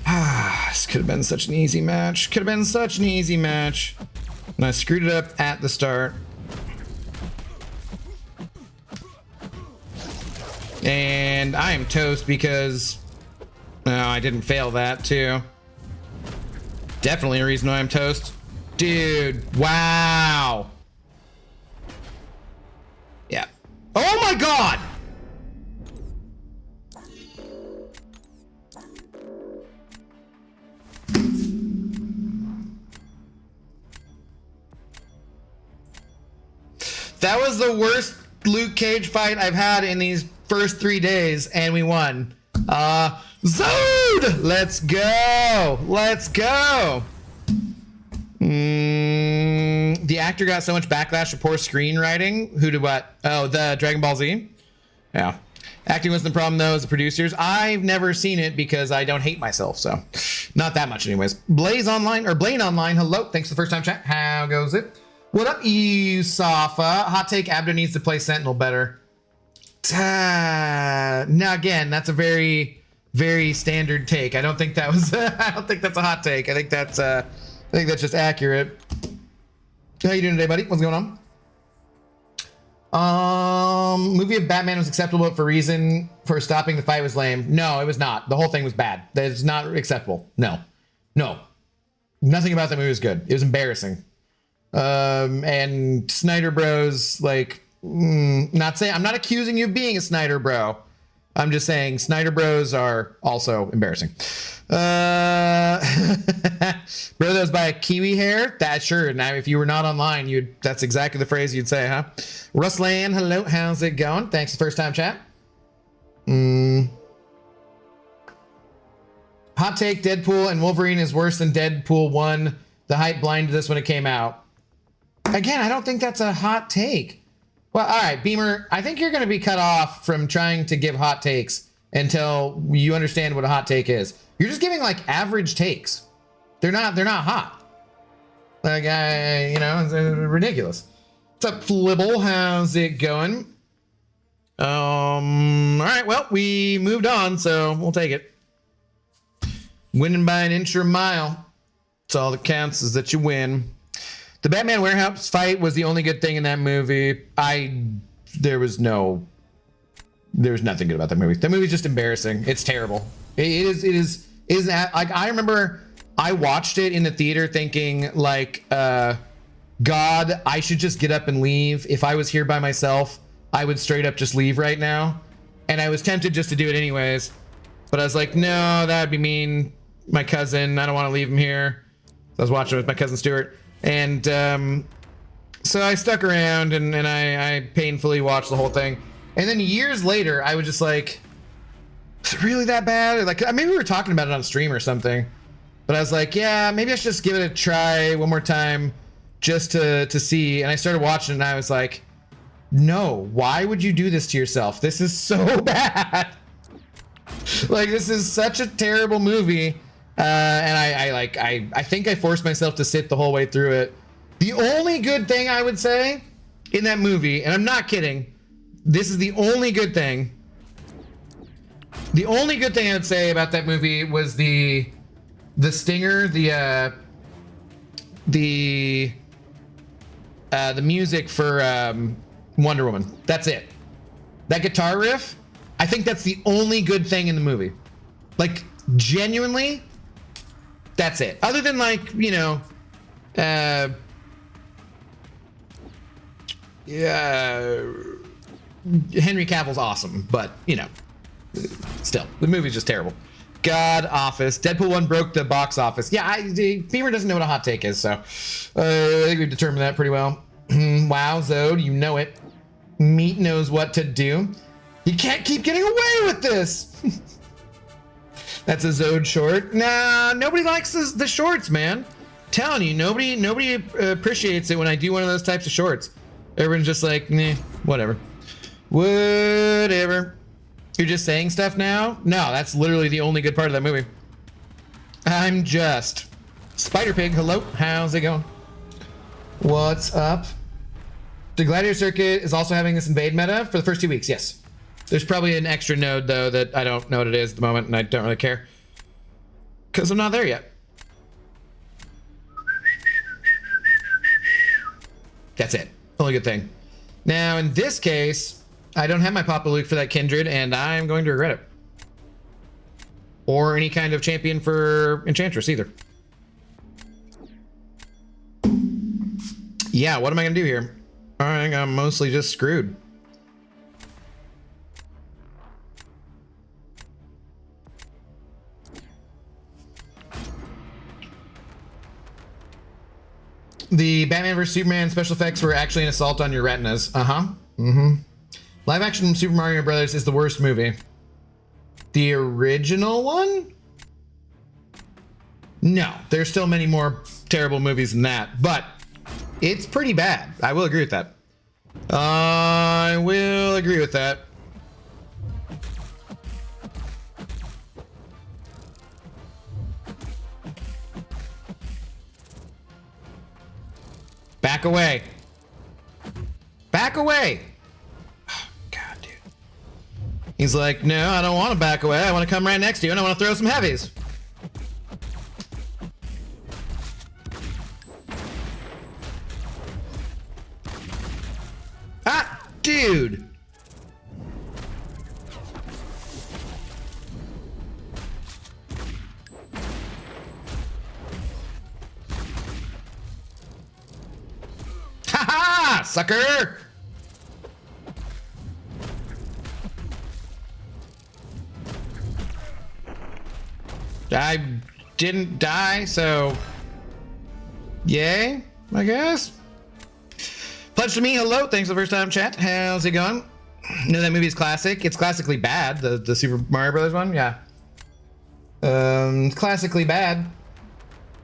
this could have been such an easy match. Could have been such an easy match. And I screwed it up at the start. And I am toast because... No, I didn't fail that, too. Definitely a reason why I'm toast. Dude, wow. Yeah. Oh my god! That was the worst Luke Cage fight I've had in these first 3 days, and we won. Zod! Let's go! Let's go! The actor got so much backlash for poor screenwriting. Who did what? Oh, the Dragon Ball Z? Yeah. Acting wasn't the problem, though, as the producers. I've never seen it because I don't hate myself, so not that much anyways. Blaze Online, or Blaine Online, hello. Thanks for the first time chat. How goes it? What up, Yusafa? Hot take, Abdo needs to play Sentinel better. Now, again, that's a very, very standard take. I don't think that was, I don't think that's a hot take. I think that's just accurate. How you doing today, buddy? What's going on? Movie of Batman was acceptable, but for reason for stopping the fight was lame. No, it was not. The whole thing was bad. That is not acceptable. No, no, nothing about that movie was good. It was embarrassing. And Snyder Bros, like, not saying, I'm not accusing you of being a Snyder Bro. I'm just saying Snyder Bros are also embarrassing. Bro, that was by a Kiwi hair. That sure. Now, if you were not online, that's exactly the phrase you'd say, huh? Russ Land, hello, how's it going? Thanks for the first time chat. Hot take: Deadpool and Wolverine is worse than Deadpool 1. The hype blinded us when it came out. Again, I don't think that's a hot take. Well, all right, Beamer, I think you're going to be cut off from trying to give hot takes until you understand what a hot take is. You're just giving like average takes. They're not hot. Like, it's ridiculous. What's up, Flibble? How's it going? All right, well, we moved on, so we'll take it. Winning by an inch or a mile. That's all that counts, is that you win. The Batman warehouse fight was the only good thing in that movie. There was nothing good about that movie. That movie's just embarrassing. It's terrible. It is like, I remember I watched it in the theater thinking like, God, I should just get up and leave. If I was here by myself, I would straight up just leave right now. And I was tempted just to do it anyways. But I was like, no, that would be mean. My cousin, I don't want to leave him here. So I was watching with my cousin Stuart. And so I stuck around and I painfully watched the whole thing. And then years later, I was just like, is it really that bad? Like, maybe we were talking about it on stream or something. But I was like, yeah, maybe I should just give it a try one more time just to see. And I started watching it and I was like, no, why would you do this to yourself? This is so bad. Like, this is such a terrible movie. And I think I forced myself to sit the whole way through it. The only good thing I would say in that movie, and I'm not kidding, this is the only good thing. The only good thing I would say about that movie was the stinger, the music for Wonder Woman. That's it. That guitar riff, I think that's the only good thing in the movie. Like, genuinely, that's it. Other than, like, Henry Cavill's awesome, but, still, the movie's just terrible. God Office. Deadpool 1 broke the box office. Yeah, Beamer doesn't know what a hot take is, so I think we've determined that pretty well. Wow, Zode, you know it. Meat knows what to do. You can't keep getting away with this. That's a Zode short. Nah, nobody likes the shorts, man. Telling you, nobody appreciates it when I do one of those types of shorts. Everyone's just like, nah, whatever. Whatever. You're just saying stuff now? No, that's literally the only good part of that movie. I'm just. Spider Pig, hello, how's it going? What's up? The Gladiator Circuit is also having this invade meta for the first 2 weeks, yes. There's probably an extra node, though, that I don't know what it is at the moment, and I don't really care. Because I'm not there yet. That's it. Only good thing. Now, in this case, I don't have my Papa Luke for that Kindred, and I'm going to regret it. Or any kind of champion for Enchantress, either. Yeah, what am I going to do here? I think I'm mostly just screwed. The Batman vs Superman special effects were actually an assault on your retinas. Live action Super Mario Brothers is the worst movie. The original one? No, there's still many more terrible movies than that, but it's pretty bad. I will agree with that. I will agree with that. Back away. Back away. Oh, God, dude. He's like, no, I don't want to back away. I want to come right next to you and I want to throw some heavies. Ah, dude. Ha ha, sucker. I didn't die, so yay, I guess. Pledge to me, hello, thanks for the first time chat. How's it going? No, that movie is classic. It's classically bad, the Super Mario Brothers one, yeah. Classically bad.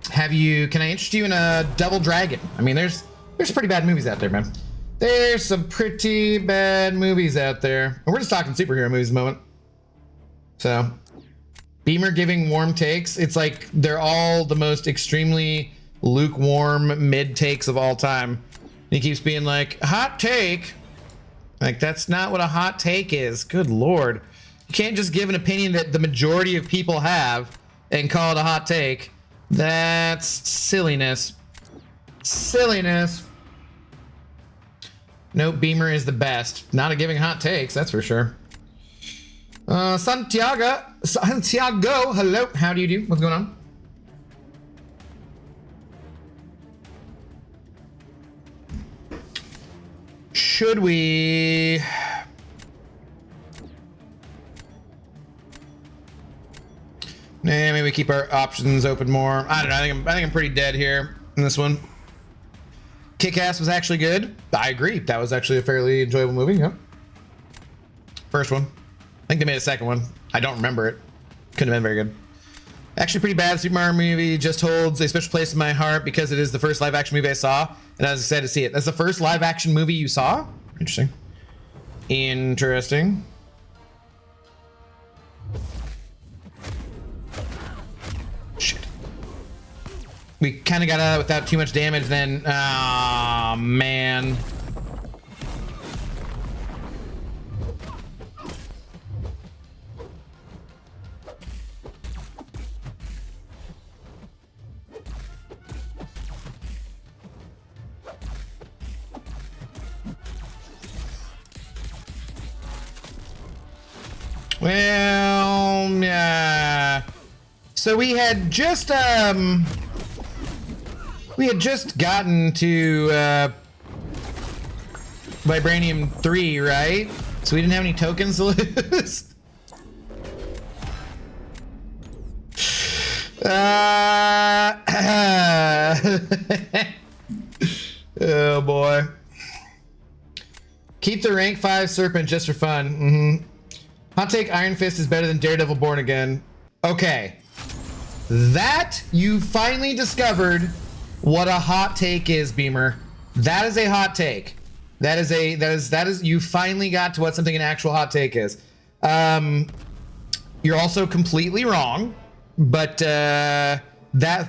Can I interest you in a Double Dragon? I mean, there's pretty bad movies out there, man. There's some pretty bad movies out there. And we're just talking superhero movies at the moment. So Beamer giving warm takes. It's like they're all the most extremely lukewarm mid takes of all time. And he keeps being like, hot take. Like, that's not what a hot take is. Good Lord. You can't just give an opinion that the majority of people have and call it a hot take. That's silliness. Silliness. Nope, Beamer is the best. Not at giving hot takes, that's for sure. Santiago, hello, how do you do? What's going on? Should we? Nah, maybe we keep our options open more. I don't know. I think I'm pretty dead here in this one. Kick-Ass was actually good. I agree. That was actually a fairly enjoyable movie. Yep. First one. I think they made a second one. I don't remember it. Couldn't have been very good. Actually pretty bad. Super Mario movie just holds a special place in my heart because it is the first live action movie I saw, and I was excited to see it. That's the first live action movie you saw? Interesting. Interesting. Shit. We kind of got out without too much damage then. Ah, man. Well, yeah. So we had just gotten to Vibranium 3, right? So we didn't have any tokens to lose. Oh boy. Keep the rank 5 serpent just for fun. Mm-hmm. Hot take, Iron Fist is better than Daredevil Born Again. Okay. That, you finally discovered what a hot take is, Beamer. That is a hot take. That is, you finally got to what something an actual hot take is. You're also completely wrong, but that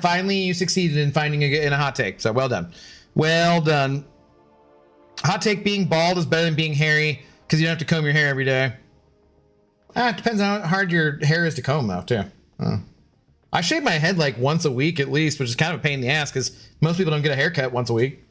finally you succeeded in finding in a hot take. So well done. Well done. Hot take, being bald is better than being hairy because you don't have to comb your hair every day. It depends on how hard your hair is to comb, though, too. I shave my head like once a week at least, which is kind of a pain in the ass because most people don't get a haircut once a week.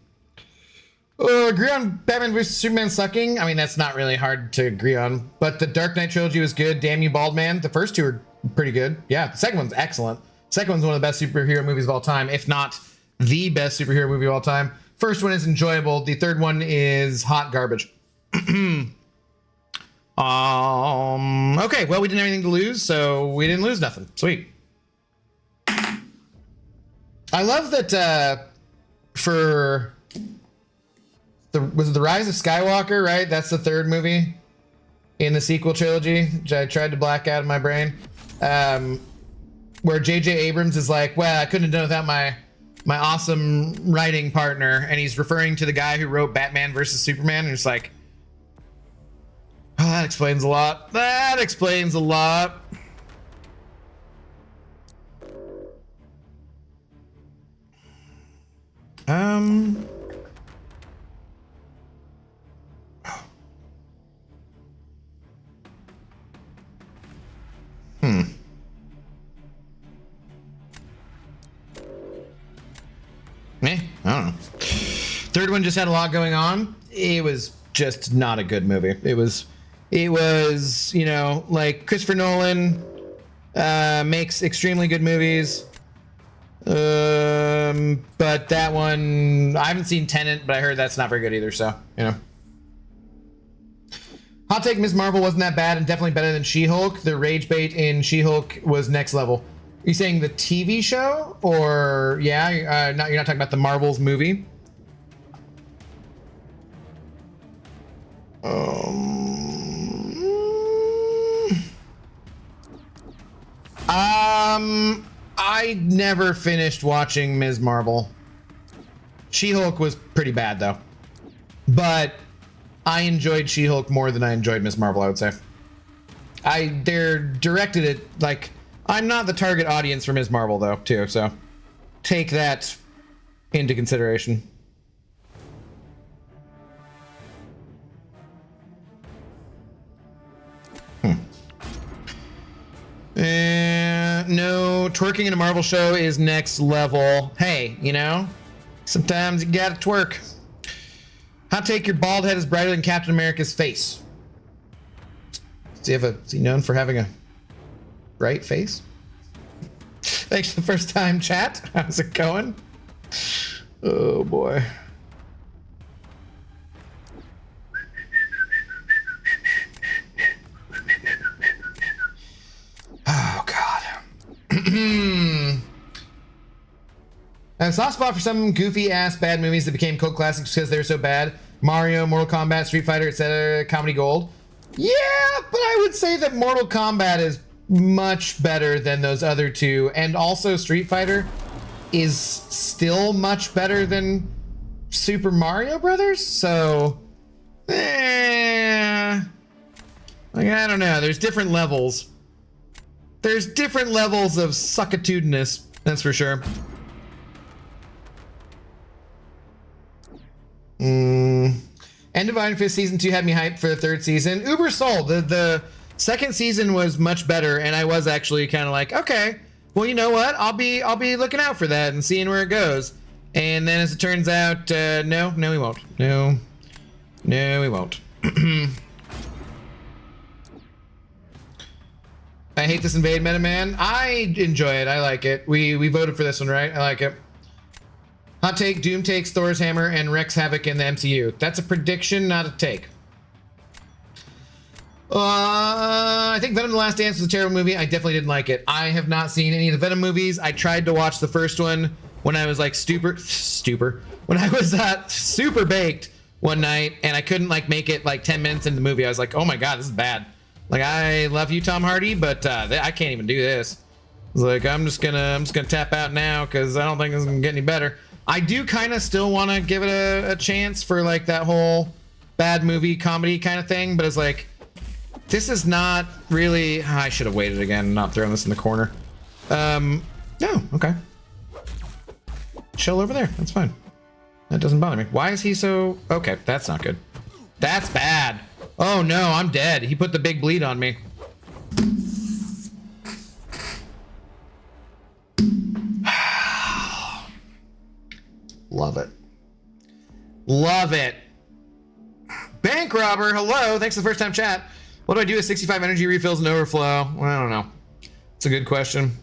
Agree on Batman vs Superman sucking? I mean, that's not really hard to agree on. But the Dark Knight trilogy was good. Damn you, Bald Man. The first two are pretty good. Yeah, the second one's excellent. Second one's one of the best superhero movies of all time, if not the best superhero movie of all time. First one is enjoyable. The third one is hot garbage. Okay, well, we didn't have anything to lose, so we didn't lose nothing. Sweet. I love that for was it The Rise of Skywalker, right? That's the third movie in the sequel trilogy, which I tried to black out of my brain. Where J.J. Abrams is like, well, I couldn't have done it without my awesome writing partner, and he's referring to the guy who wrote Batman versus Superman, and it's like, oh, that explains a lot. That explains a lot. I don't know. Third one just had a lot going on. It was just not a good movie. It was, you know, like Christopher Nolan makes extremely good movies. But that one, I haven't seen Tenet, but I heard that's not very good either. So, you know. Hot take, Ms. Marvel wasn't that bad and definitely better than She-Hulk. The rage bait in She-Hulk was next level. Are you saying the TV show? Or, yeah, you're not talking about the Marvels movie? I never finished watching Ms. Marvel. She-Hulk was pretty bad, though. But I enjoyed She-Hulk more than I enjoyed Ms. Marvel, I would say. They're directed at, like, I'm not the target audience for Ms. Marvel, though, too, so take that into consideration. No, twerking in a Marvel show is next level. Hey, you know, sometimes you gotta twerk. Hot take, your bald head is brighter than Captain America's face. Is he known for having a bright face? Thanks for the first time, chat. How's it going? Oh boy. Oh god. I have a soft spot for some goofy ass bad movies that became cult classics because they're so bad. Mario, Mortal Kombat, Street Fighter, etc. Comedy gold. Yeah, but I would say that Mortal Kombat is much better than those other two, and also Street Fighter is still much better than Super Mario Brothers. So, like, I don't know. There's different levels. There's different levels of suckatudinous, that's for sure. End of Iron Fist season 2 had me hyped for the third season. Uber sold. The second season was much better, and I was actually kind of like, okay, well, you know what? I'll be looking out for that and seeing where it goes. And then, as it turns out, no, we won't. No, we won't. I hate this invade meta, man. I enjoy it. I like it. We voted for this one, right? I like it. Hot take, Doom takes Thor's hammer and wreaks havoc in the MCU. That's a prediction, not a take. I think Venom: The Last Dance was a terrible movie. I definitely didn't like it. I have not seen any of the Venom movies. I tried to watch the first one when I was like when I was super baked one night, and I couldn't like make it like 10 minutes into the movie. I was like, oh my god, this is bad. Like, I love you, Tom Hardy, but I can't even do this. I was like, I'm just gonna tap out now because I don't think this is gonna get any better. I do kind of still want to give it a chance for like that whole bad movie comedy kind of thing, but it's like, this is not really. I should have waited again, not throwing this in the corner. No, okay. Chill over there. That's fine. That doesn't bother me. Why is he so? Okay, that's not good. That's bad. Oh no, I'm dead. He put the big bleed on me. Love it. Love it. Bank robber, hello. Thanks for the first time chat. What do I do with 65 energy refills and overflow? Well, I don't know. It's a good question.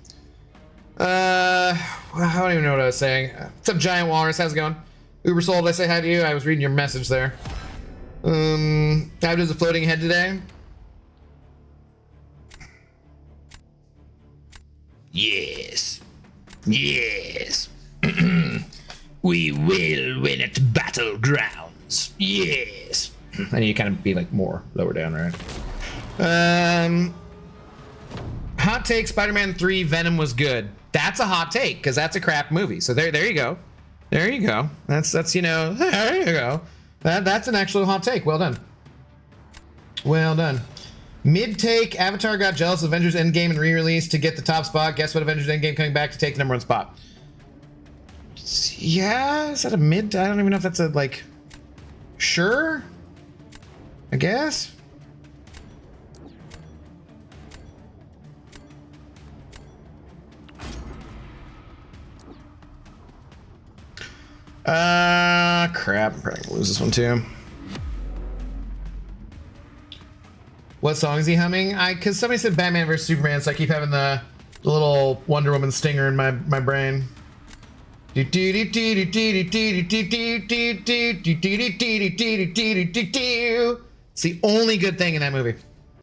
I don't even know what I was saying. What's up, Giant Walrus? How's it going? Uber sold, I say hi to you. I was reading your message there. How does the floating head today? Yes. Yes. We will win at Battlegrounds. Yes. I need to kind of be like more lower down, right? Hot take, Spider-Man 3 Venom was good. That's a hot take because that's a crap movie. So there you go. There you go. That's you know, there you go. That's an actual hot take. Well done. Well done. Mid take, Avatar got jealous of Avengers Endgame and re-release to get the top spot. Guess what? Avengers Endgame coming back to take the #1 spot. Yeah, is that a mid? I don't even know if that's a like. Sure. I guess. Crap. I'm probably gonna lose this one too. What song is he humming? Because somebody said Batman vs Superman, so I keep having the little Wonder Woman stinger in my brain. It's the only good thing in that movie.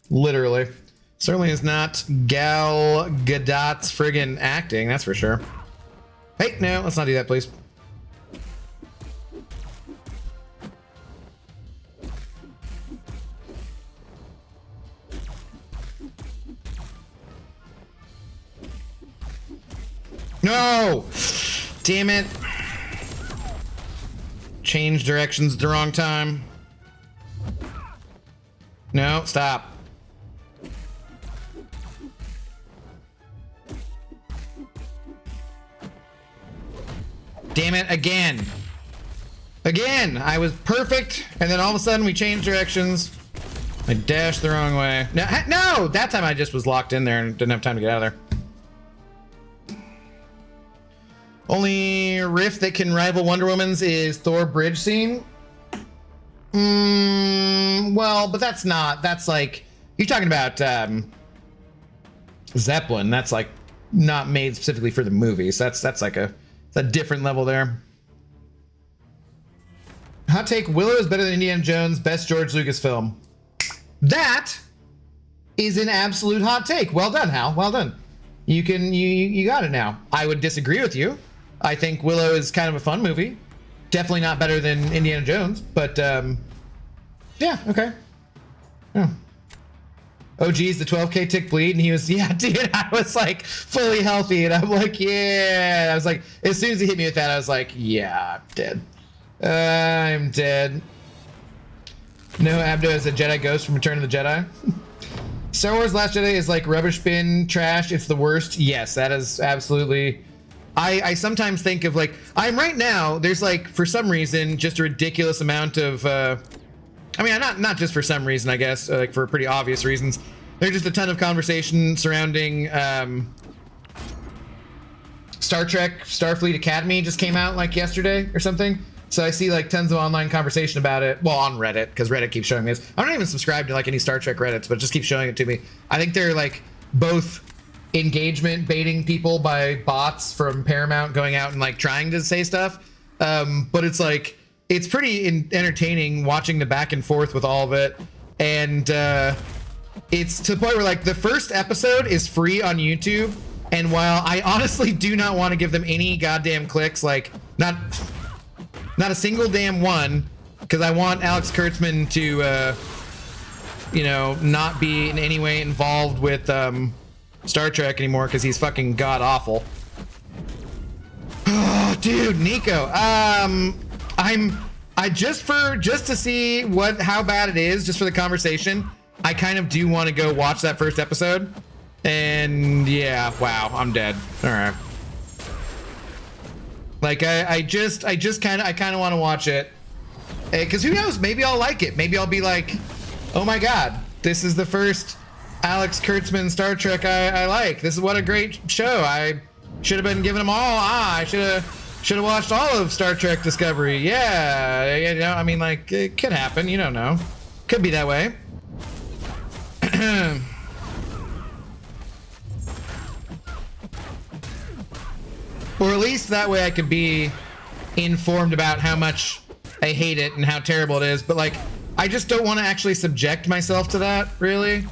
Literally. Certainly is not Gal Gadot's friggin' acting, that's for sure. Hey, no, let's not do that, please. No! Damn it. Change directions at the wrong time. No, stop. Damn it, again. Again, I was perfect, and then all of a sudden we changed directions. I dashed the wrong way. No, that time I just was locked in there and didn't have time to get out of there. Only riff that can rival Wonder Woman's is Thor bridge scene. Well, but that's like, you're talking about Zeppelin. That's like not made specifically for the movie. So that's like a different level there. Hot take, Willow is better than Indiana Jones, best George Lucas film. That is an absolute hot take. Well done, Hal. Well done. You got it now. I would disagree with you. I think Willow is kind of a fun movie. Definitely not better than Indiana Jones, but yeah, okay. Yeah. Oh geez, the 12K tick bleed, and he was, yeah, dude, I was like fully healthy, and I'm like, yeah. I was like, as soon as he hit me with that, I was like, yeah, I'm dead. I'm dead. No, Abdo is a Jedi ghost from Return of the Jedi. Star Wars Last Jedi is like rubbish bin trash. It's the worst. Yes, that is absolutely. I sometimes think of like, I'm right now, there's like, for some reason, just a ridiculous amount of, I mean, not just for some reason, I guess, like for pretty obvious reasons. There's just a ton of conversation surrounding Star Trek Starfleet Academy just came out like yesterday or something. So I see like tons of online conversation about it. Well, on Reddit, because Reddit keeps showing me this. I don't even subscribe to like any Star Trek Reddits, but it just keeps showing it to me. I think they're like both engagement baiting people by bots from Paramount going out and like trying to say stuff. But it's like, it's pretty entertaining watching the back and forth with all of it. And it's to the point where like the first episode is free on YouTube. And while I honestly do not want to give them any goddamn clicks, like not a single damn one, because I want Alex Kurtzman to, you know, not be in any way involved with Star Trek anymore, because he's fucking god awful. Oh, dude, Nico. Just to see how bad it is, just for the conversation, I kind of do want to go watch that first episode. And yeah, wow, I'm dead. All right. Like I kind of want to watch it, because who knows? Maybe I'll like it. Maybe I'll be like, oh my god, this is the first Alex Kurtzman Star Trek I like. This is what a great show. I should have been giving them all. I should have watched all of Star Trek Discovery. Yeah, you know, I mean, like, it could happen. You don't know. Could be that way. Or at least that way I could be informed about how much I hate it and how terrible it is. But like, I just don't want to actually subject myself to that, really.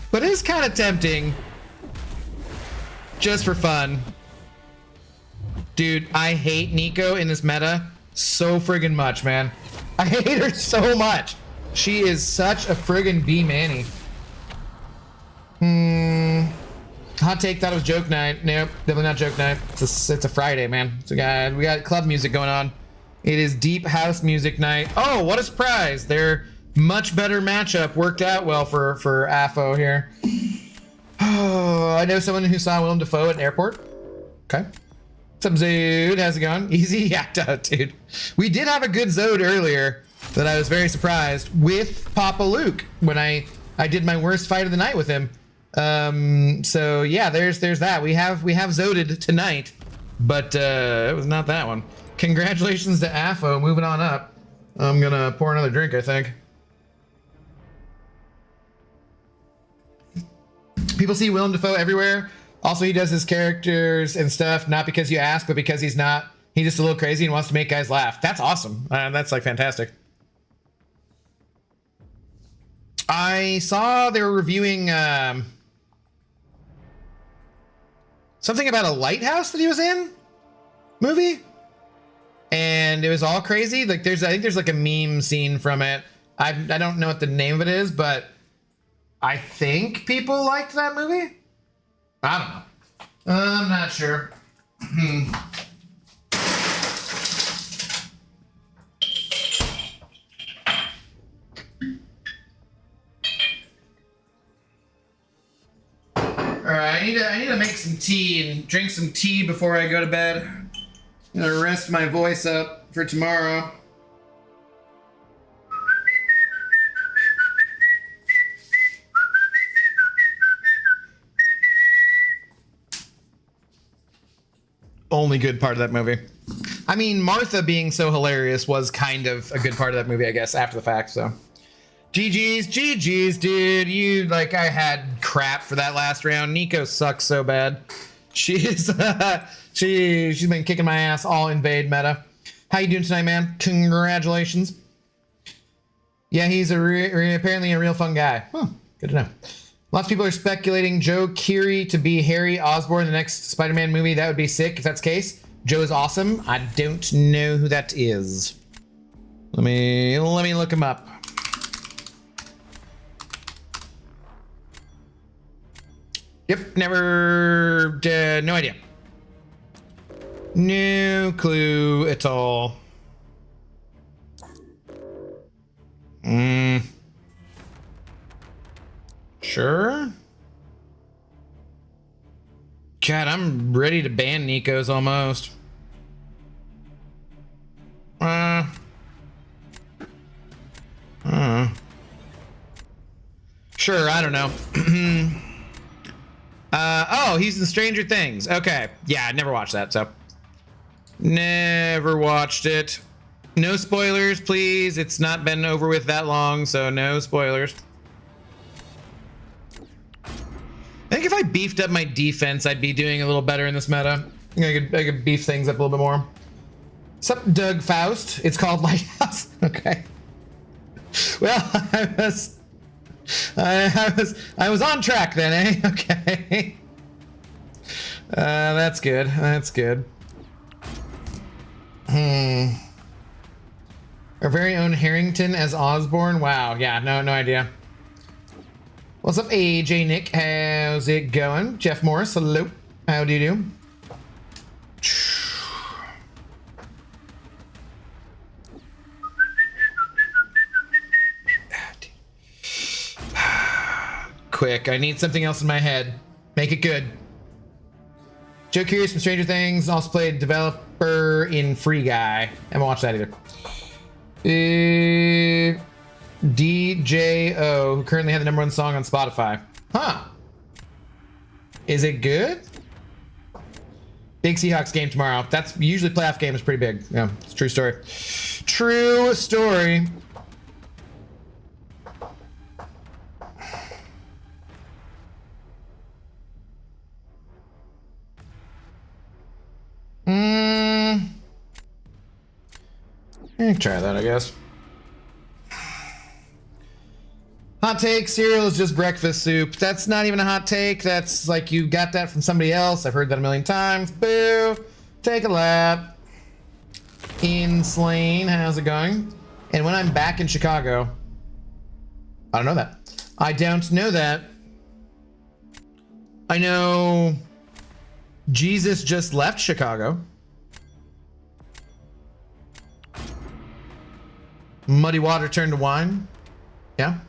But it is kind of tempting. Just for fun. Dude, I hate Nico in this meta so friggin' much, man. I hate her so much. She is such a friggin' B-Manny. Hot take, thought it was joke night. Nope, definitely not joke night. It's a Friday, man. So we got club music going on. It is deep house music night. Oh, what a surprise. Their much better matchup worked out well for AFO here. Oh, I know someone who saw Willem Dafoe at an airport. Okay. What's up, Zode? How's it going? Easy? Yeah, dude. We did have a good Zode earlier that I was very surprised with Papa Luke when I did my worst fight of the night with him. So yeah, there's that. We have Zoded tonight, but it was not that one. Congratulations to AFO, moving on up. I'm gonna pour another drink, I think. People see Willem Dafoe everywhere. Also, he does his characters and stuff, not because you ask, but because he's just a little crazy and wants to make guys laugh. That's awesome. That's like fantastic. I saw they were reviewing something about a lighthouse that he was in movie, and it was all crazy. Like I think there's like a meme scene from it. I don't know what the name of it is, but I think people liked that movie. I don't know. I'm not sure. All right, I need to make some tea and drink some tea before I go to bed. I'm gonna rest my voice up for tomorrow. Only good part of that movie. I mean, Martha being so hilarious was kind of a good part of that movie, I guess, after the fact, so. GG's, dude. I had crap for that last round. Nico sucks so bad. She's been kicking my ass all invade meta. How you doing tonight, man? Congratulations. Yeah, he's apparently a real fun guy. Huh, good to know. Lots of people are speculating Joe Keery to be Harry Osborn in the next Spider-Man movie. That would be sick if that's the case. Joe is awesome. I don't know who that is. Let me look him up. Yep, never, no idea. No clue at all. Sure. God, I'm ready to ban Nico's almost. Sure, I don't know. Oh, he's in Stranger Things. Okay. Yeah, I never watched that, so. Never watched it. No spoilers, please. It's not been over with that long, so no spoilers. I think if I beefed up my defense, I'd be doing a little better in this meta. I think I could beef things up a little bit more. What's up, Doug Faust? It's called Lighthouse. Okay. Well, I was on track then, eh? Okay. That's good. That's good. Our very own Harrington as Osborn. Wow. Yeah. No idea. What's up, AJ Nick? How's it going? Jeff Morris. Hello. How do you do? Quick, I need something else in my head. Make it good. Joe Curious from Stranger Things, also played developer in Free Guy. I haven't watched that either. DJO, who currently had the #1 song on Spotify. Huh. Is it good? Big Seahawks game tomorrow. That's usually playoff game is pretty big. Yeah, it's a true story. True story. Try that, I guess. Hot take, cereal is just breakfast soup. That's not even a hot take. That's like you got that from somebody else. I've heard that a million times. Boo. Take a lap. Inslane, how's it going? And when I'm back in Chicago, I don't know that. I don't know that. I know Jesus just left Chicago. Muddy water turned to wine. Yeah.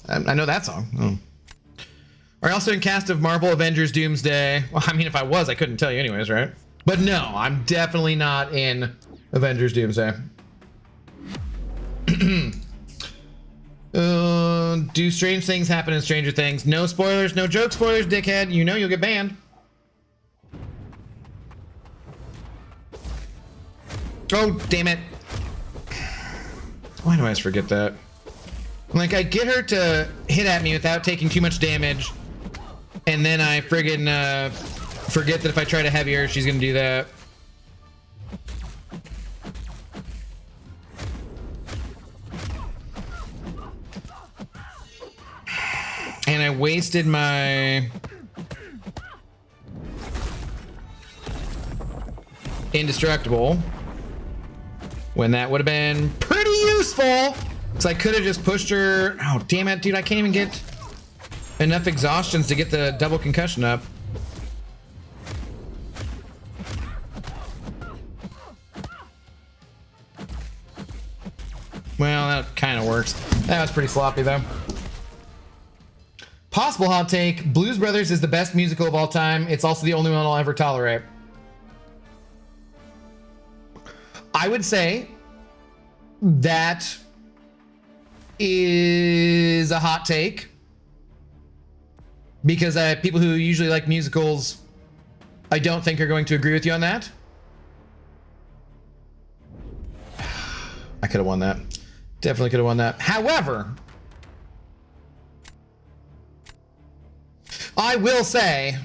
I know that song. Oh. Are you also in cast of Marvel Avengers Doomsday? Well, I mean, if I was, I couldn't tell you anyways, right? But no, I'm definitely not in Avengers Doomsday. Do strange things happen in Stranger Things? No spoilers, no joke spoilers, dickhead. You know you'll get banned. Oh, damn it. Why do I always forget that? Like, I get her to hit at me without taking too much damage, And then I friggin' forget that if I try to heavy her, she's gonna do that. And I wasted my indestructible when that would have been pretty useful. So I could have just pushed her. Oh, damn it, dude. I can't even get enough exhaustions to get the double concussion up. Well, that kind of works. That was pretty sloppy, though. Possible hot take. Blues Brothers is the best musical of all time. It's also the only one I'll ever tolerate. I would say that is a hot take. Because people who usually like musicals, I don't think are going to agree with you on that. I could have won that. Definitely could have won that. However, I will say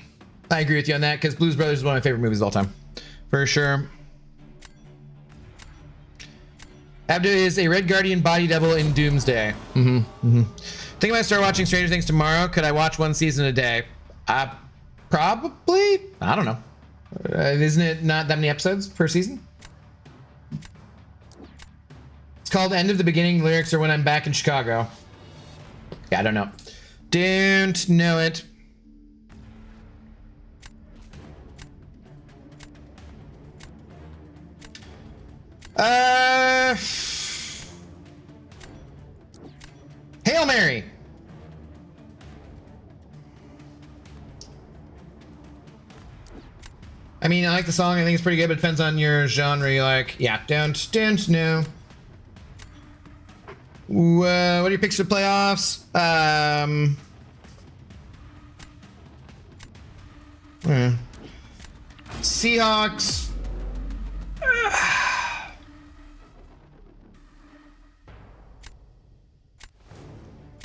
I agree with you on that because Blues Brothers is one of my favorite movies of all time. For sure. Abdu is a Red Guardian body double in Doomsday. Think I might start watching Stranger Things tomorrow. Could I watch one season a day? Probably. I don't know. Isn't it not that many episodes per season? It's called End of the Beginning. Lyrics are When I'm Back in Chicago. Yeah, I don't know. Don't know it. Hail Mary. I mean, I like the song. I think it's pretty good, but it depends on your genre you like. Yeah, don't know. What are your picks for playoffs? Seahawks.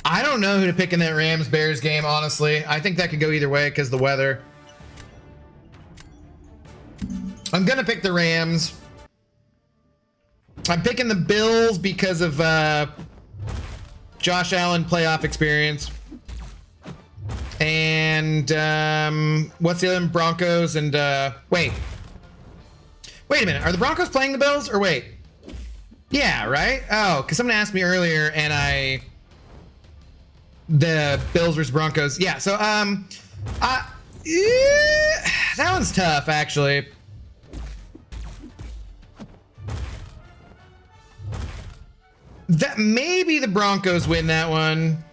I don't know who to pick in that Rams-Bears game, honestly. I think that could go either way because of the weather. I'm gonna pick the Rams. I'm picking the Bills because of Josh Allen playoff experience. And what's the other one? Broncos and wait a minute. Are the Broncos playing the Bills or wait? Yeah, right? Oh, because someone asked me earlier and the Bills versus Broncos. Yeah, so that one's tough actually. That maybe the Broncos win that one.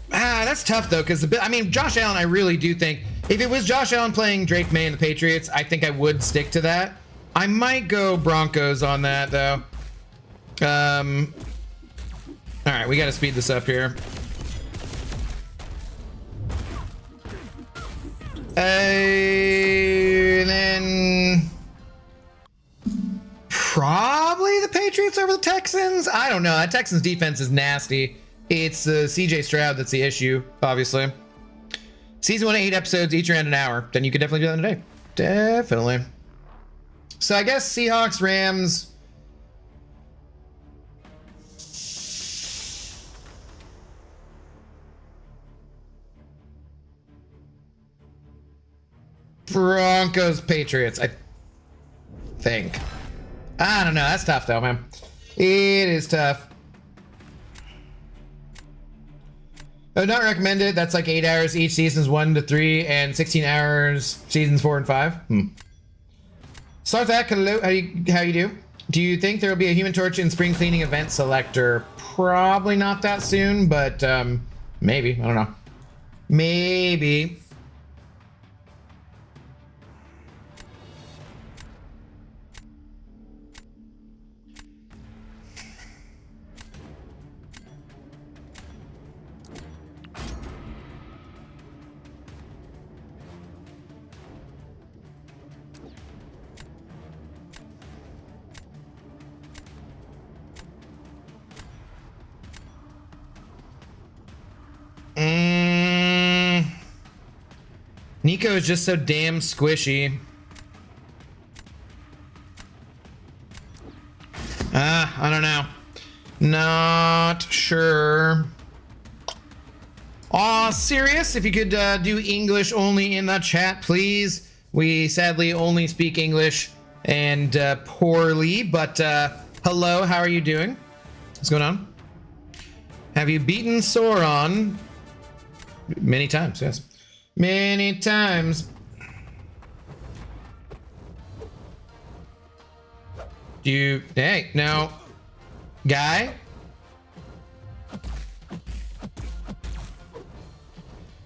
That's tough though, because I mean, Josh Allen, I really do think if it was Josh Allen playing Drake May and the Patriots, I think I would stick to that. I might go Broncos on that though. All right, we got to speed this up here. And then probably the Patriots over the Texans. I don't know. That Texans defense is nasty. It's CJ Stroud that's the issue, obviously. Season 1, 8 episodes, each around an hour. Then you could definitely do that in a day. Definitely. So I guess Seahawks, Rams. Broncos, Patriots, I think. I don't know. That's tough, though, man. It is tough. I would not recommend it. That's like 8 hours each. Seasons 1 to 3 and 16 hours seasons 4 and 5. Sarthak, hello. How you do? Do you think there will be a Human Torch in spring cleaning event selector? Probably not that soon, but maybe. I don't know. Maybe. Nico is just so damn squishy. I don't know. Not sure. Serious? If you could do English only in the chat, please. We sadly only speak English and poorly, but hello, how are you doing? What's going on? Have you beaten Sauron? Many times, yes. Many times. Hey, no. Guy?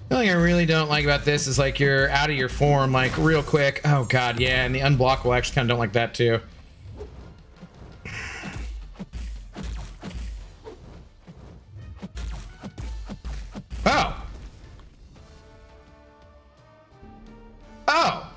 The thing I really don't like about this is like you're out of your form like real quick. Oh god, yeah, and the unblockable I actually kind of don't like that too. Oh. Oh.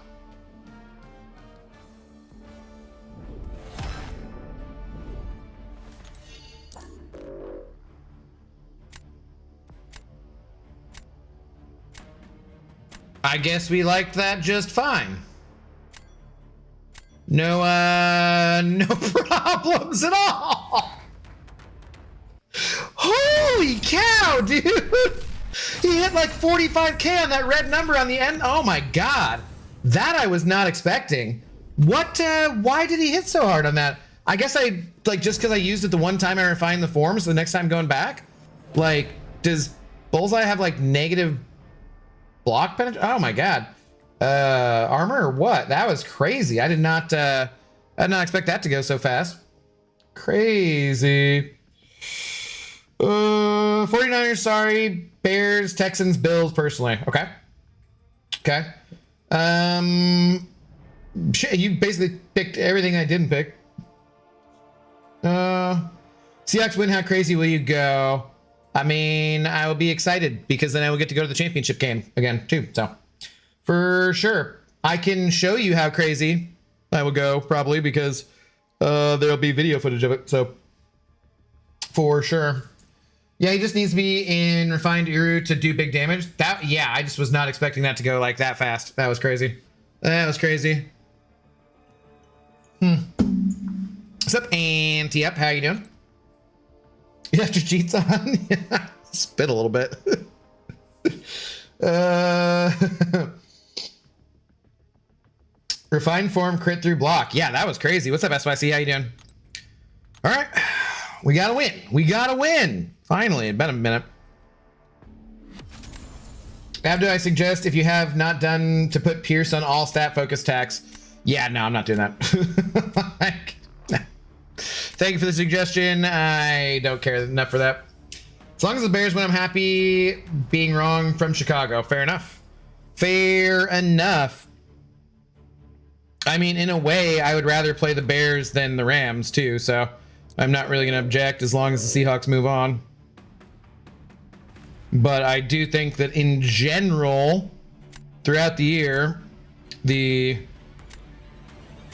I guess we liked that just fine. No, no problems at all. Holy cow, dude. He hit like 45K on that red number on the end. Oh my god. That I was not expecting. What, why did he hit so hard on that? I guess I, like, just because I used it the one time I refined the form, so the next time going back? Like, does Bullseye have, like, negative block penetration? Oh my god. Armor or what? That was crazy. I did not expect that to go so fast. Crazy. 49ers, sorry. Bears, Texans, Bills, personally. Okay. Okay. Shit, you basically picked everything I didn't pick. Seahawks win, how crazy will you go? I mean, I will be excited because then I will get to go to the championship game again too. So for sure, I can show you how crazy I will go probably because there'll be video footage of it. So for sure. Yeah, he just needs to be in Refined Uru to do big damage. That, yeah, I just was not expecting that to go like that fast. That was crazy. That was crazy. What's up, Auntie Up? How you doing? You left your cheats on? Yeah, spit a little bit. Refined form crit through block. Yeah, that was crazy. What's up, SYC? How you doing? All right. We gotta win. We gotta win. Finally, it's been a minute. Abdo, I suggest if you have not done to put Pierce on all stat focus attacks. Yeah, no, I'm not doing that. Like, no. Thank you for the suggestion. I don't care enough for that. As long as the Bears win, I'm happy being wrong from Chicago. Fair enough. Fair enough. I mean, in a way, I would rather play the Bears than the Rams, too, so I'm not really going to object as long as the Seahawks move on. But I do think that in general, throughout the year, the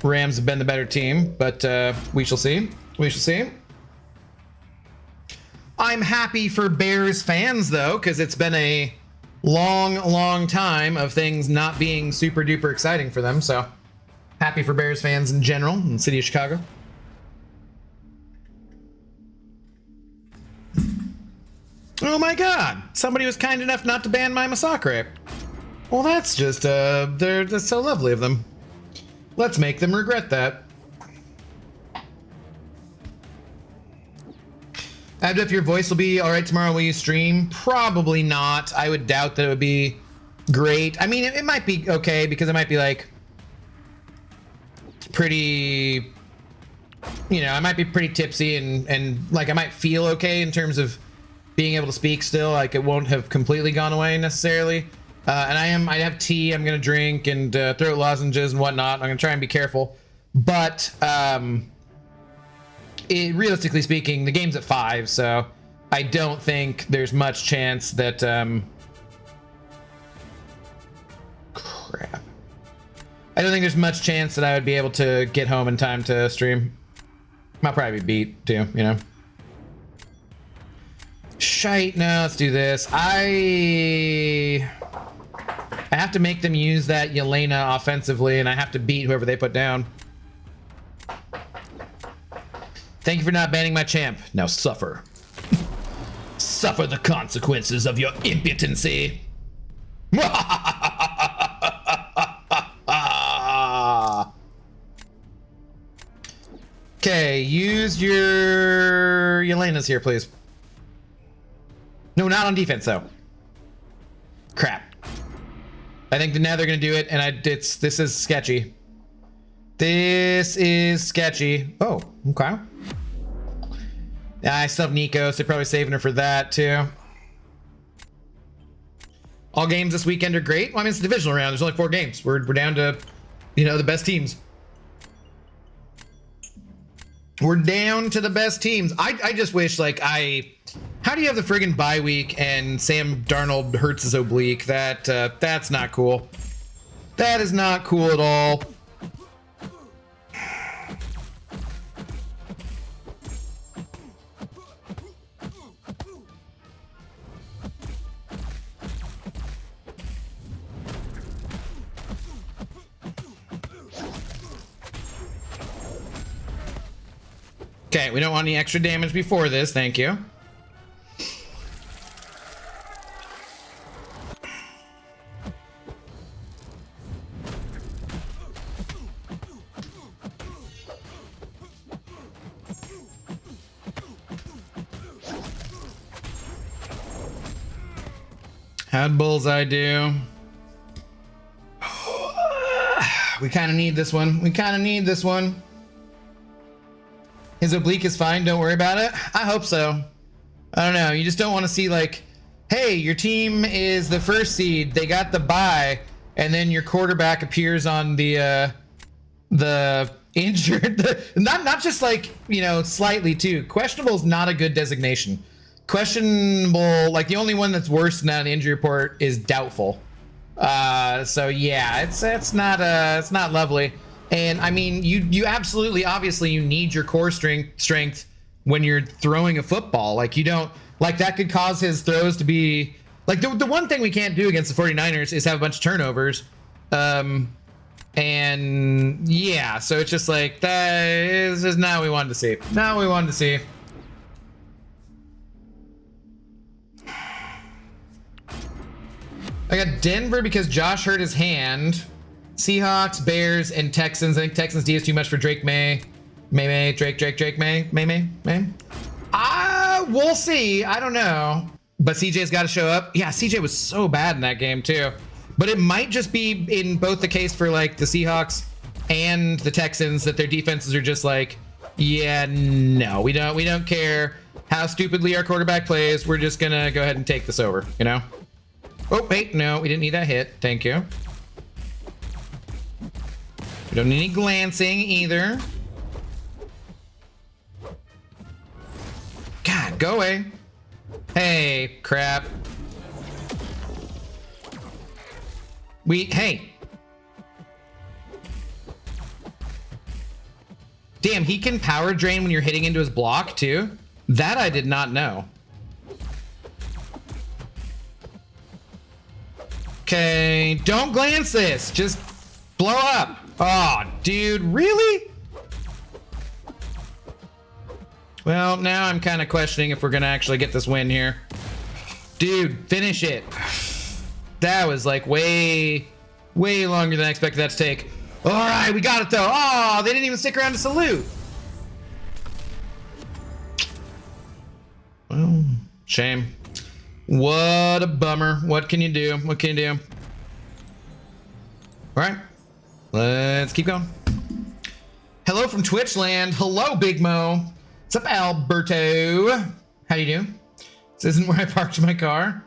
Rams have been the better team, but we shall see. We shall see. I'm happy for Bears fans, though, because it's been a long, long time of things not being super duper exciting for them. So happy for Bears fans in general in the city of Chicago. Oh my god, somebody was kind enough not to ban my massacre. Well, that's just, that's so lovely of them. Let's make them regret that. Abdo, if your voice will be all right tomorrow, will you stream? Probably not. I would doubt that it would be great. I mean, it might be okay because it might be like pretty, you know, I might be pretty tipsy and like I might feel okay in terms of being able to speak still. Like it won't have completely gone away necessarily. And I have tea I'm gonna drink and throat lozenges and whatnot. I'm gonna try and be careful, but realistically speaking, the game's at 5, so I don't think there's much chance that crap. I don't think there's much chance that I would be able to get home in time to stream. I'll probably be beat too, you know. Shite, no, let's do this. I I have to make them use that Yelena offensively, and I have to beat whoever they put down. Thank you for not banning my champ. Now suffer. Suffer the consequences of your impotency. Okay, use your Yelena's here, please. No, not on defense, though. Crap. I think now they're gonna do it, and this is sketchy. This is sketchy. Oh, okay. I still have Nico, so they're probably saving her for that too. All games this weekend are great. Well, I mean, it's a divisional round. There's only 4 games. We're down to, you know, the best teams. We're down to the best teams. I just wish, like, how do you have the friggin' bye week and Sam Darnold hurts his oblique? That's not cool. That is not cool at all. Okay, we don't want any extra damage before this, thank you. How'd Bullseye do? We kind of need this one. We kind of need this one. His oblique is fine, don't worry about it. I hope so. I don't know, you just don't want to see, like, hey, your team is the first seed, they got the bye, and then your quarterback appears on the injured, not just, like, you know, slightly too. Questionable is not a good designation. Questionable, like, the only one that's worse than that injury report is doubtful. So yeah, it's not lovely. And I mean, you absolutely, obviously, you need your core strength when you're throwing a football. Like, you don't, like, that could cause his throws to be, like, the one thing we can't do against the 49ers is have a bunch of turnovers. And yeah, so it's just like, that is just not what we wanted to see. Not what we wanted to see. I got Denver because Josh hurt his hand. Seahawks, Bears, and Texans. I think Texans D is too much for Drake May. Drake May. We'll see. I don't know. But CJ's got to show up. Yeah, CJ was so bad in that game too. But it might just be in both the case for, like, the Seahawks and the Texans that their defenses are just like, yeah, no, we don't care how stupidly our quarterback plays. We're just gonna go ahead and take this over, you know? Oh, wait, no, we didn't need that hit. Thank you. We don't need any glancing either. God, go away. Hey, crap. Hey. Damn, he can power drain when you're hitting into his block too? That I did not know. Okay, don't glance this. Just blow up. Oh, dude, really? Well, now I'm kind of questioning if we're going to actually get this win here. Dude, finish it. That was like way longer than I expected that to take. All right, we got it though. Oh, they didn't even stick around to salute. Well, shame. What a bummer. What can you do? What can you do? All right, let's keep going. Hello from Twitch land. Hello, Big Mo. What's up, Alberto? How you doing? This isn't where I parked my car.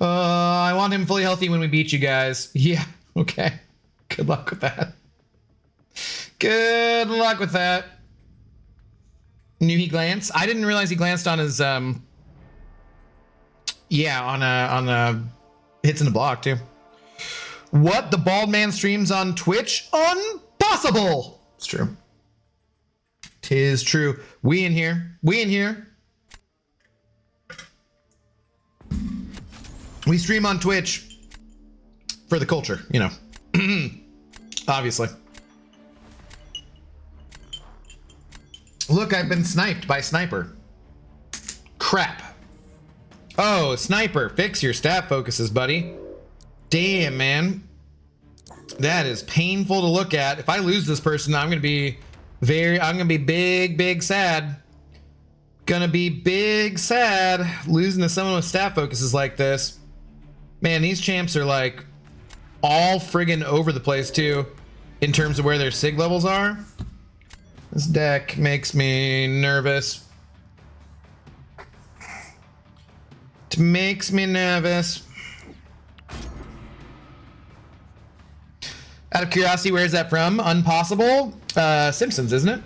I want him fully healthy when we beat you guys. Yeah, okay. Good luck with that. Good luck with that. Knew he glanced? I didn't realize he glanced on his, yeah, on the hits in the block, too. What? The bald man streams on Twitch? Impossible! It's true. 'Tis true. We in here. We in here. We stream on Twitch. for the culture, you know. Obviously. Look, I've been sniped by Sniper. Crap. Oh, Sniper, fix your stat focuses, buddy. Damn, man. That is painful to look at. If I lose this person, I'm gonna be big sad. Gonna be big sad losing to someone with stat focuses like this. Man, these champs are like all friggin' over the place too, in terms of where their sig levels are. This deck makes me nervous. It makes me nervous. Out of curiosity, where is that from? Unpossible? Simpsons, isn't it?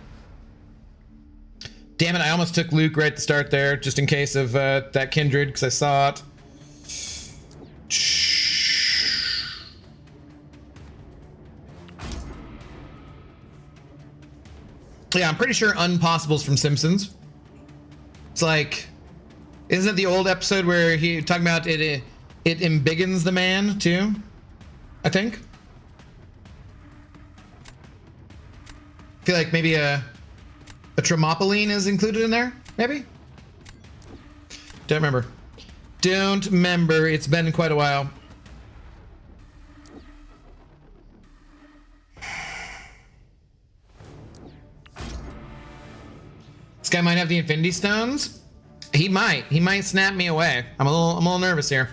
Damn it, I almost took Luke right at the start there, just in case of that Kindred, because I saw it. Yeah, I'm pretty sure Unpossible's from Simpsons. It's like, isn't it the old episode where he talking about it embiggens the man too? I think. I feel like maybe a Tremopoline is included in there, maybe? Don't remember. Don't remember. It's been quite a while. This guy might have the Infinity Stones. He might. He might snap me away. I'm a little nervous here.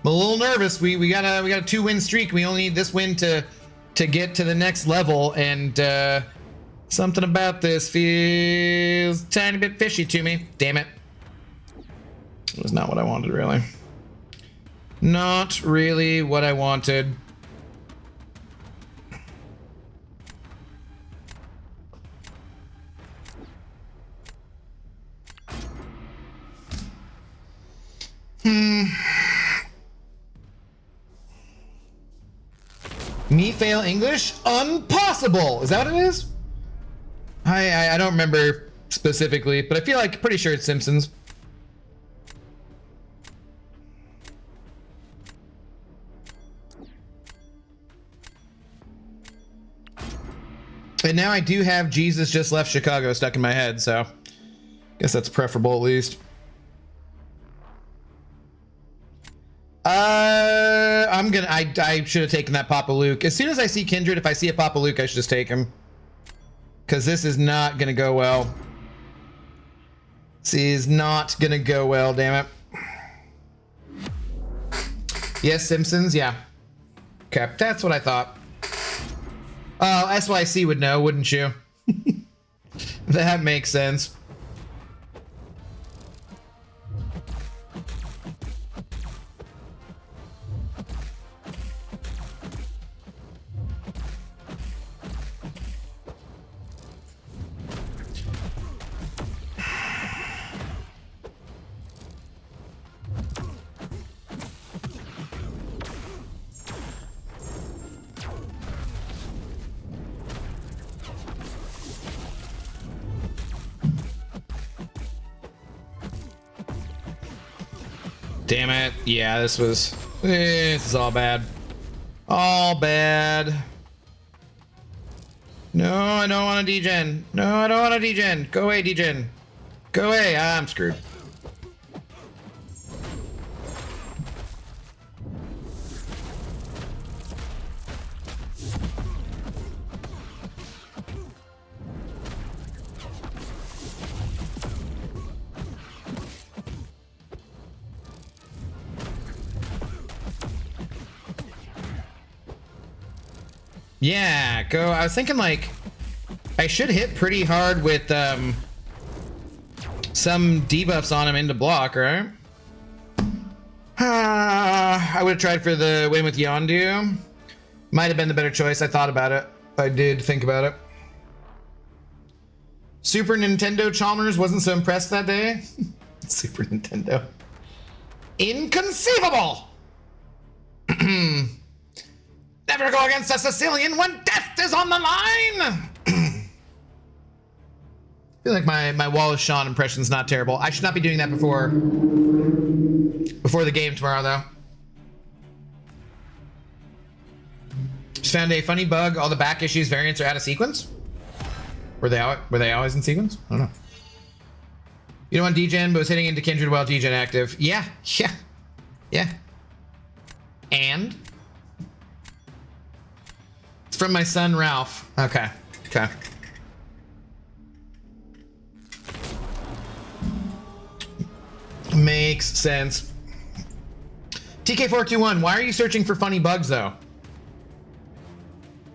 I'm a little nervous. We got a 2-win streak. We only need this win to get to the next level, and something about this feels a tiny bit fishy to me. Damn it. It was not what I wanted, really. Not really what I wanted. Me fail English? Unpossible! Is that what it is? I don't remember specifically, but I feel like pretty sure it's Simpsons. And now I do have Jesus Just Left Chicago stuck in my head, so guess that's preferable at least. I should have taken that Papa Luke. As soon as I see Kindred, if I see a Papa Luke, I should just take him. Because this is not gonna go well. This is not gonna go well, damn it. Yes, Simpsons, yeah. Okay, that's what I thought. Oh, SYC would know, wouldn't you? That makes sense. Damn it. Yeah, this is all bad. All bad. No, I don't want a degen. No, I don't want a degen. Go away, degen. Go away. I'm screwed. Yeah, go. I was thinking like I should hit pretty hard with some debuffs on him into block, right? I would have tried for the win with Yondu. Might have been the better choice. I thought about it. I did think about it. Super Nintendo Chalmers wasn't so impressed that day. Super Nintendo. Inconceivable! Never go against a Sicilian when death is on the line! I feel like my Wallace Shawn impression's not terrible. I should not be doing that before the game tomorrow, though. Just found a funny bug. All the back issues variants are out of sequence. Were they always in sequence? I don't know. You don't want degen, but was hitting into Kindred while degen active. Yeah. And it's from my son Ralph. Okay. Makes sense. TK421, why are you searching for funny bugs though?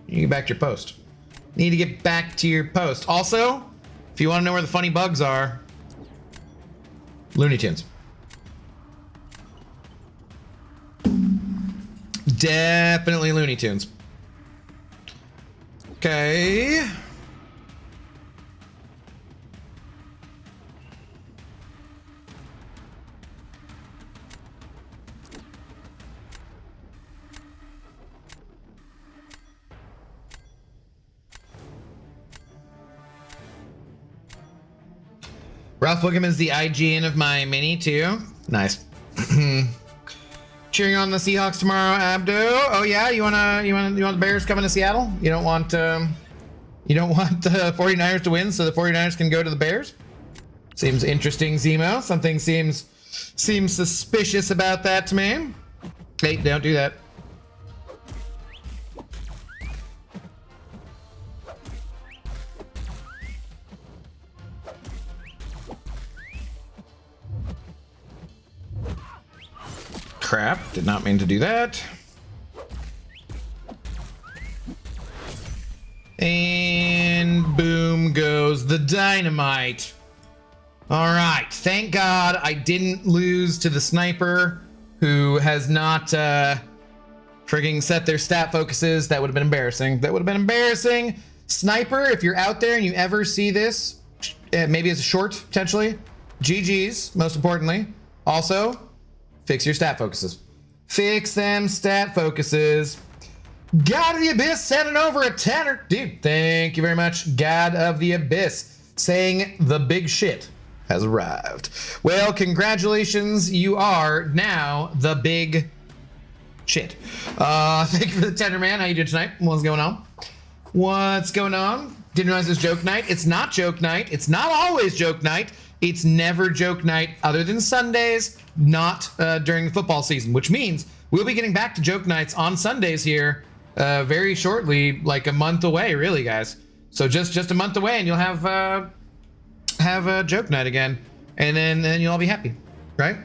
You get back to your post. Need to get back to your post. Also, if you want to know where the funny bugs are, Looney Tunes. Definitely Looney Tunes. Okay. Ralph Wiggum is the IGN of my mini too. Nice. Cheering on the Seahawks tomorrow, Abdo. Oh yeah, you want the Bears coming to Seattle? You don't want the 49ers to win so the 49ers can go to the Bears? Seems interesting, Zemo. Something seems suspicious about that to me. Hey, don't do that. Crap, did not mean to do that. And boom goes the dynamite. All right, thank God I didn't lose to the sniper who has not frigging set their stat focuses. That would have been embarrassing. Sniper, if you're out there and you ever see this, maybe as a short, potentially, GG's, most importantly. Also, fix your stat focuses. Fix them stat focuses. God of the Abyss sending over a tenner. Dude, thank you very much. God of the Abyss saying the big shit has arrived. Well, congratulations. You are now the big shit. Thank you for the tenner, man. How you doing tonight? What's going on? Didn't realize it was joke night. It's not joke night. It's not always joke night. It's never joke night other than Sundays, not during the football season, which means we'll be getting back to joke nights on Sundays here very shortly, like a month away, really, guys. So just a month away and you'll have a joke night again, and then you'll all be happy, right?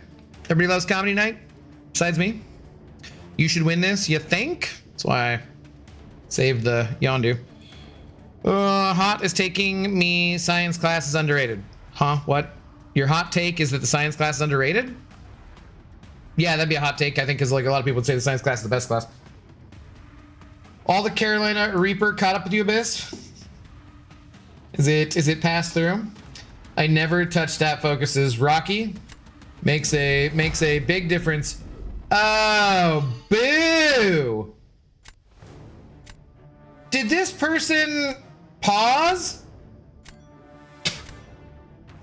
Everybody loves comedy night, besides me. You should win this, you think? That's why I saved the Yondu. Hot is taking me science class is underrated. Huh? What? Your hot take is that the science class is underrated? Yeah, that'd be a hot take, I think, because like a lot of people would say the science class is the best class. All the Carolina Reaper caught up with you, Abyss? Is it passed through? I never touch stat focuses. Rocky makes a big difference. Oh, boo! Did this person pause?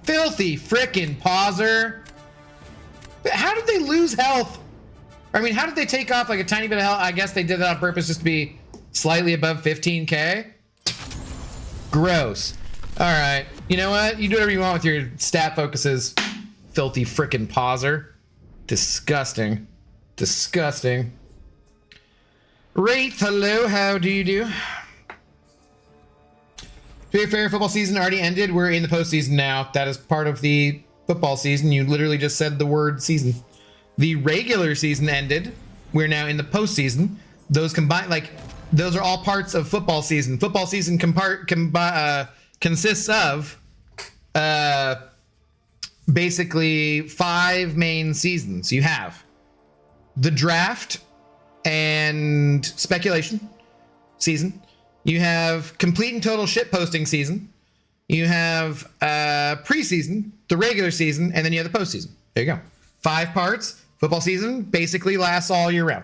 Filthy frickin' pauser. How did they lose health? I mean, how did they take off like a tiny bit of health? I guess they did that on purpose just to be slightly above 15k. Gross. All right. You know what? You do whatever you want with your stat focuses. Filthy frickin' pauser. Disgusting. Disgusting. Wraith, hello. How do you do? To be fair, football season already ended. We're in the postseason now. That is part of the football season. You literally just said the word season. The regular season ended. We're now in the postseason. Those combine, like, those are all parts of football season. Football season consists of basically 5 main seasons. You have the draft and speculation season. You have complete and total shit posting season. You have preseason, the regular season, and then you have the postseason. There you go. 5 parts. Football season basically lasts all year round.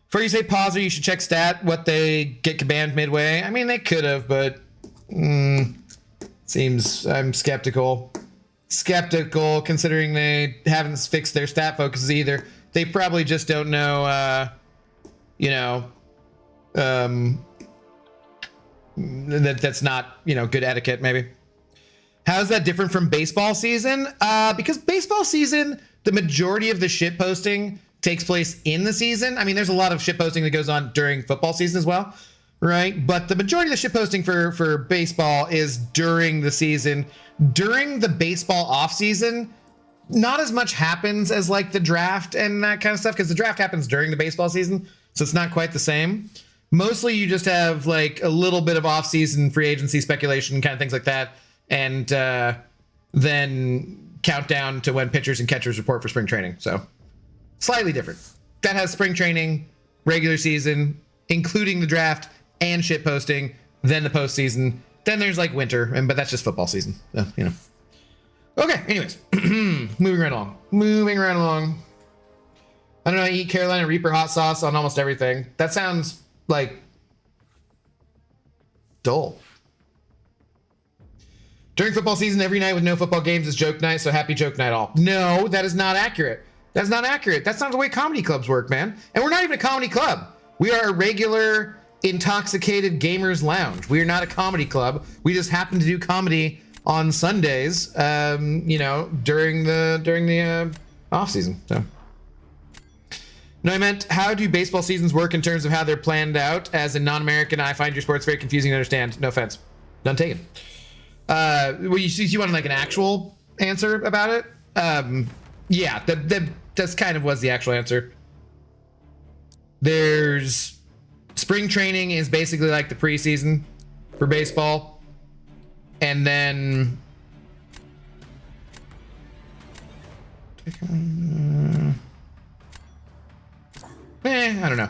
Before you say pause, or you should check stat what they get banned midway. I mean, they could have, but seems I'm skeptical. Skeptical considering they haven't fixed their stat focuses either. They probably just don't know, you know, That's not, you know, good etiquette, maybe. How is that different from baseball season? Because baseball season, the majority of the shit posting takes place in the season. I mean, there's a lot of shit posting that goes on during football season as well, right? But the majority of the shit posting for baseball is during the season. During the baseball off season, not as much happens as like the draft and that kind of stuff, because the draft happens during the baseball season, so it's not quite the same. Mostly you just have like a little bit of off season free agency speculation, kind of things like that. And then countdown to when pitchers and catchers report for spring training. So slightly different. That has spring training, regular season, including the draft and shit posting, then the postseason. Then there's like winter, but that's just football season. So, you know. Okay, anyways, moving right along. I don't know, I eat Carolina Reaper hot sauce on almost everything. That sounds like dull. During football season, every night with no football games is joke night, so happy joke night all. No, that is not accurate. That's not accurate. That's not the way comedy clubs work, man. And we're not even a comedy club. We are a regular intoxicated gamers lounge. We are not a comedy club. We just happen to do comedy on Sundays, you know, during the off season. So. No, I meant, how do baseball seasons work in terms of how they're planned out? As a non-American, I find your sports very confusing to understand. No offense. None taken. Well, you wanted like an actual answer about it? Yeah, that's kind of was the actual answer. There's spring training is basically like the preseason for baseball, and then I don't know.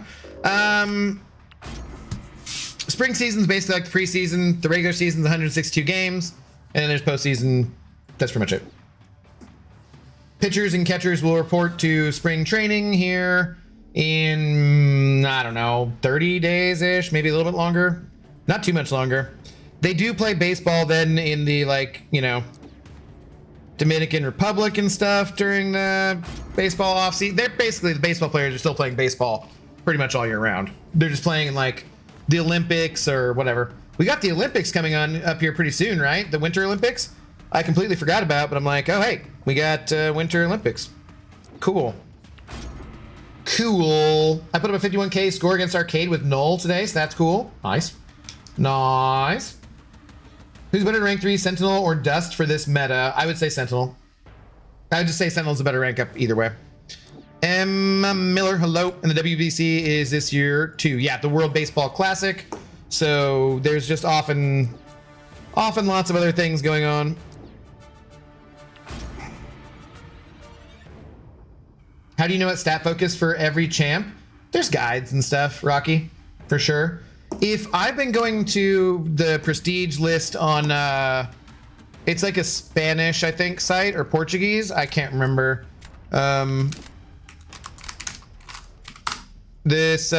Spring season's basically like the preseason. The regular season's 162 games, and then there's postseason. That's pretty much it. Pitchers and catchers will report to spring training here in, I don't know, 30 days-ish, maybe a little bit longer. Not too much longer. They do play baseball then in the, like, you know, Dominican Republic and stuff during the baseball offseason. They're basically, the baseball players are still playing baseball pretty much all year round. They're just playing in, like, the Olympics or whatever. We got the Olympics coming on up here pretty soon, right? The Winter Olympics. I completely forgot about, but I'm like, oh, hey, we got Winter Olympics. Cool. Cool. I put up a 51K score against Arcade with Null today, so that's cool. Nice. Nice. Who's better to rank 3, Sentinel or Dust for this meta? I would say Sentinel. I would just say Sentinel's a better rank up either way. Emma Miller, hello. And the WBC is this year too. Yeah, the World Baseball Classic. So there's just often lots of other things going on. How do you know what stat focus for every champ? There's guides and stuff, Rocky, for sure. If I've been going to the prestige list on, it's like a Spanish, I think, site, or Portuguese. I can't remember. This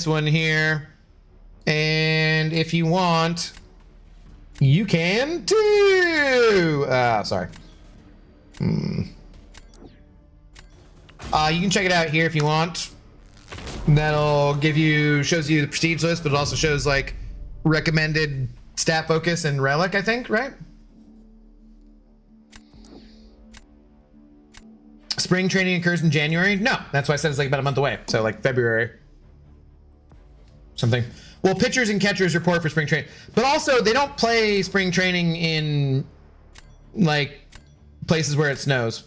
one here. And if you want, you can too. Sorry. You can check it out here if you want. That'll shows you the prestige list, but it also shows like recommended stat focus and relic, I think, right? Spring training occurs in January? No, that's why I said it's like about a month away. So like February. Something. Well, pitchers and catchers report for spring training, but also they don't play spring training in like places where it snows.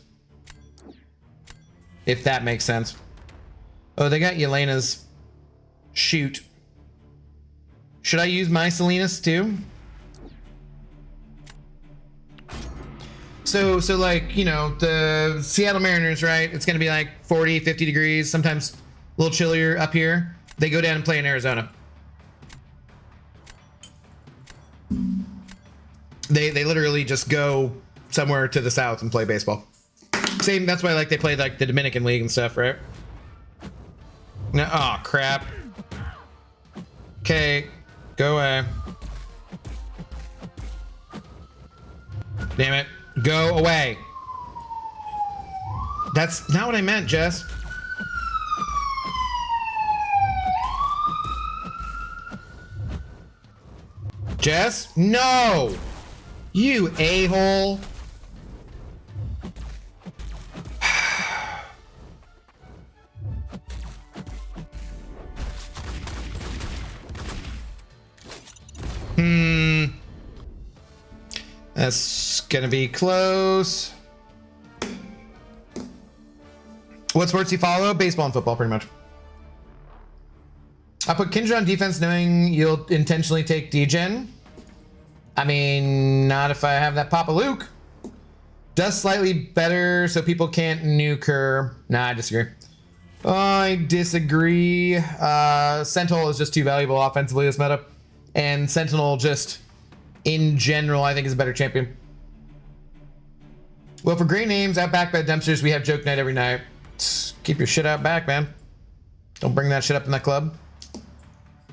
If that makes sense. Oh, they got Yelena's. Shoot. Should I use my Salinas too? So like, you know, the Seattle Mariners, right? It's going to be like 40, 50 degrees, sometimes a little chillier up here. They go down and play in Arizona. They literally just go somewhere to the south and play baseball. Same, that's why like they play like the Dominican League and stuff, right? No, oh crap. Okay, go away. Damn it, go away. That's not what I meant, Jess. Jess? No! You a-hole. That's gonna be close. What sports do you follow? Baseball and football, pretty much. I put Kindred on defense knowing you'll intentionally take degen. I mean, not if I have that Papa Luke. Does slightly better so people can't nuke her. Nah, I disagree. I disagree. Sentinel is just too valuable offensively this meta. And Sentinel just, in general, I think is a better champion. Well, for great names, out back by the dumpsters, we have Joke Night every night. Keep your shit out back, man. Don't bring that shit up in the club.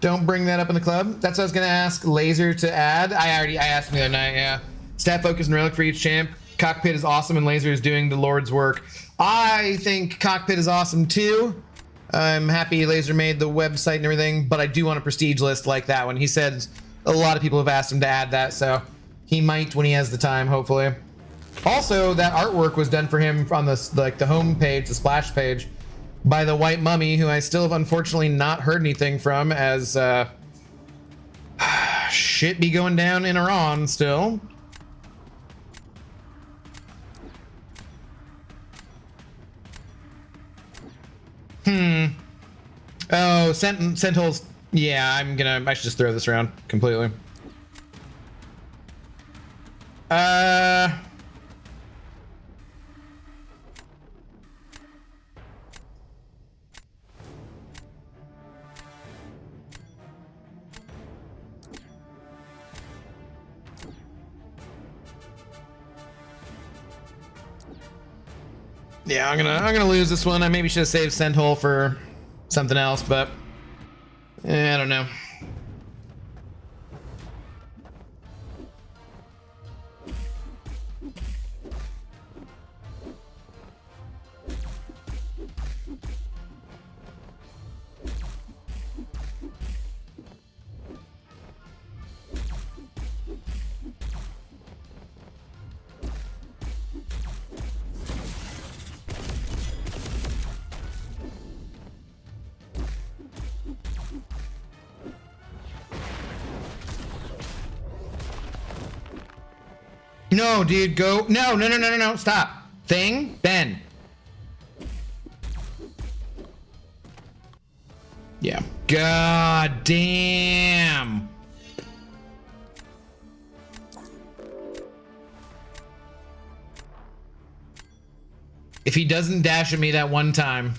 Don't bring that up in the club. That's what I was gonna ask Laser to add. I asked him the other night, yeah. Stat focus and relic for each champ. Cockpit is awesome and Laser is doing the Lord's work. I think Cockpit is awesome too. I'm happy Laser made the website and everything, but I do want a prestige list like that one. He said a lot of people have asked him to add that, so he might when he has the time, hopefully. Also, that artwork was done for him on the home page, the splash page, by the White Mummy, who I still have unfortunately not heard anything from, as shit be going down in Iran still. Oh, Sentinels. Yeah, I should just throw this around completely. Yeah, I'm gonna lose this one. I maybe should have saved Sentinel for something else, but I don't know. No, dude, go. No, stop. Thing, Ben. Yeah. God damn. If he doesn't dash at me that one time,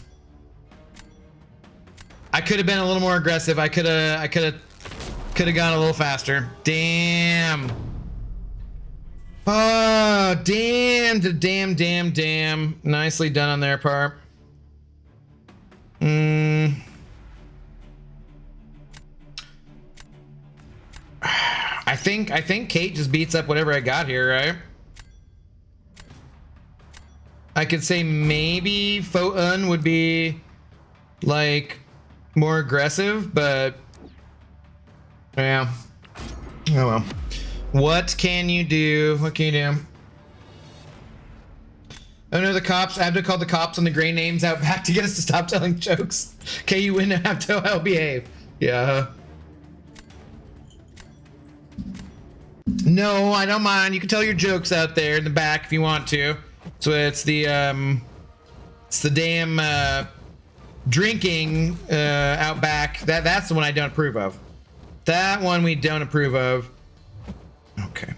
I could have been a little more aggressive. I could have gone a little faster. Damn. Oh, damn. Nicely done on their part. I think Kate just beats up whatever I got here, right? I could say maybe Photon would be like more aggressive, but yeah. Oh well. What can you do? What can you do? Oh no, the cops. Abdo called the cops on the gray names out back to get us to stop telling jokes. Okay, you win, Abdo. I'll behave. Yeah. No, I don't mind. You can tell your jokes out there in the back if you want to. So it's the damn drinking out back. That's the one I don't approve of. That one we don't approve of. Okay.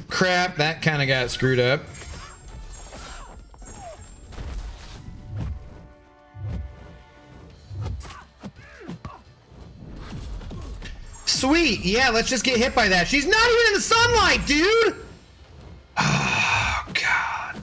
Crap, that kind of got screwed up. Sweet, yeah, let's just get hit by that. She's not even in the sunlight, dude! Oh, God.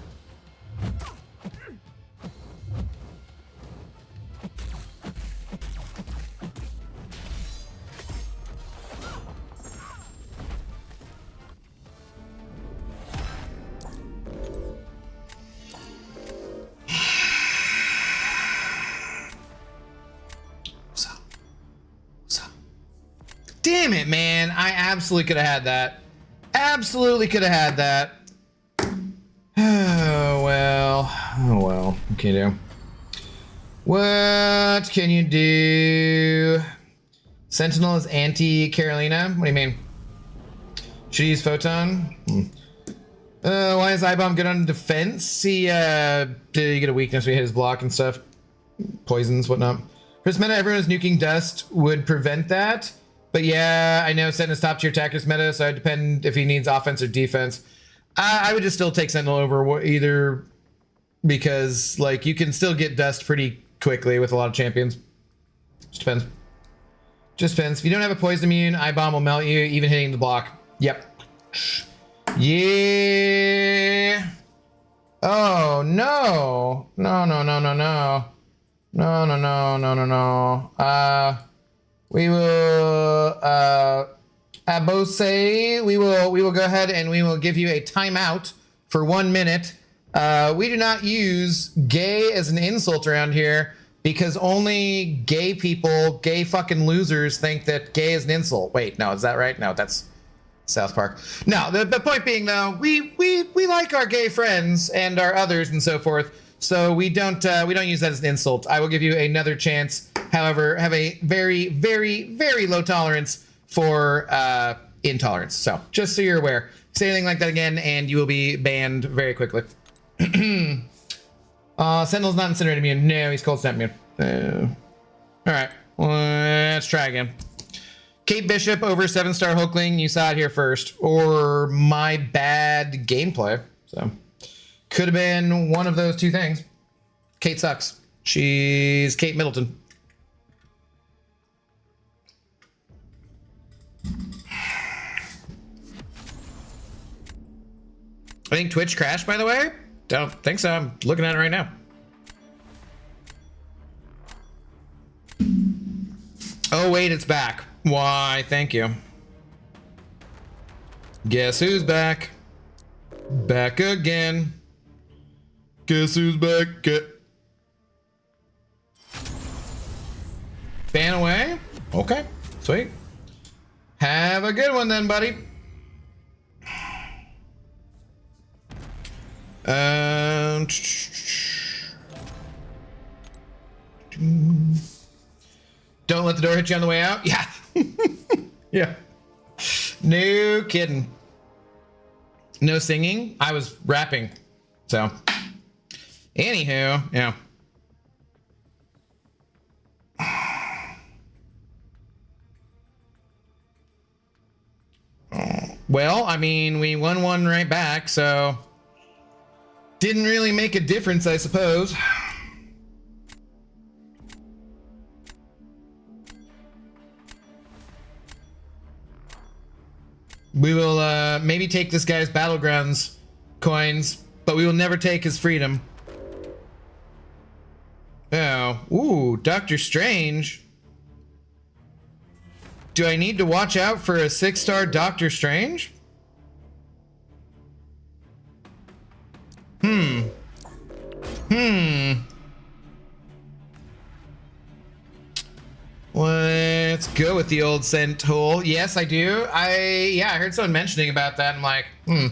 Damn it, man. I absolutely could have had that. Absolutely could have had that. Oh, well. Oh, well. What can you do? What can you do? Sentinel is anti-Carolina? What do you mean? Should he use Photon? Why is Ibomb good on defense? He, did he get a weakness when he hit his block and stuff? Poisons, whatnot. For this meta, everyone is nuking Dust would prevent that. But yeah, I know Sentinel's top tier attackers meta, so it depends if he needs offense or defense. I would just still take Sentinel over either because, like, you can still get Dust pretty quickly with a lot of champions. Just depends. Just depends. If you don't have a poison immune, Ibomb will melt you, even hitting the block. Yep. Yeah. Oh, no. No, no, no, no, no. No, no, no, no, no, no. We will, Abose, we will go ahead and we will give you a timeout for 1 minute. We do not use gay as an insult around here because only gay people, gay fucking losers think that gay is an insult. Wait, no, is that right? No, that's South Park. No, the point being though, we like our gay friends and our others and so forth. So we don't use that as an insult. I will give you another chance. However, have a very, very, very low tolerance for intolerance. So just so you're aware, say anything like that again, and you will be banned very quickly. Sentinel's not incinerate immune. No, he's cold snap immune. All right, let's try again. Kate Bishop over 7-star Hulkling. You saw it here first, or my bad gameplay. So. Could have been one of those two things. Kate sucks. She's Kate Middleton. I think Twitch crashed, by the way. Don't think so. I'm looking at it right now. Oh, wait, it's back. Why, thank you. Guess who's back? Back again. Guess who's back? Ban away? Okay, sweet. Have a good one then, buddy. Don't let the door hit you on the way out? Yeah. Yeah. No kidding. No singing? I was rapping. So. Anywho, yeah. Well, I mean, we won one right back, so didn't really make a difference, I suppose. We will maybe take this guy's Battlegrounds coins, but we will never take his freedom. Oh, ooh, Doctor Strange. Do I need to watch out for a 6-star Doctor Strange? Let's go with the old scent hole. Yes, I do. I heard someone mentioning about that. I'm like, I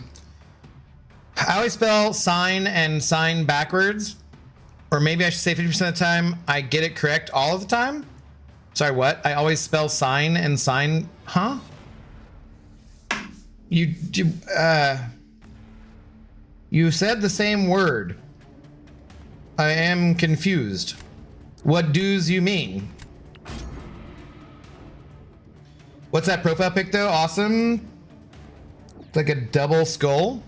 always spell sign and sign backwards. Or maybe I should say 50% of the time I get it correct all of the time. Sorry, what? I always spell sign and sign, huh? You said the same word. I am confused. What do's you mean? What's that profile pic though? Awesome. It's like a double skull.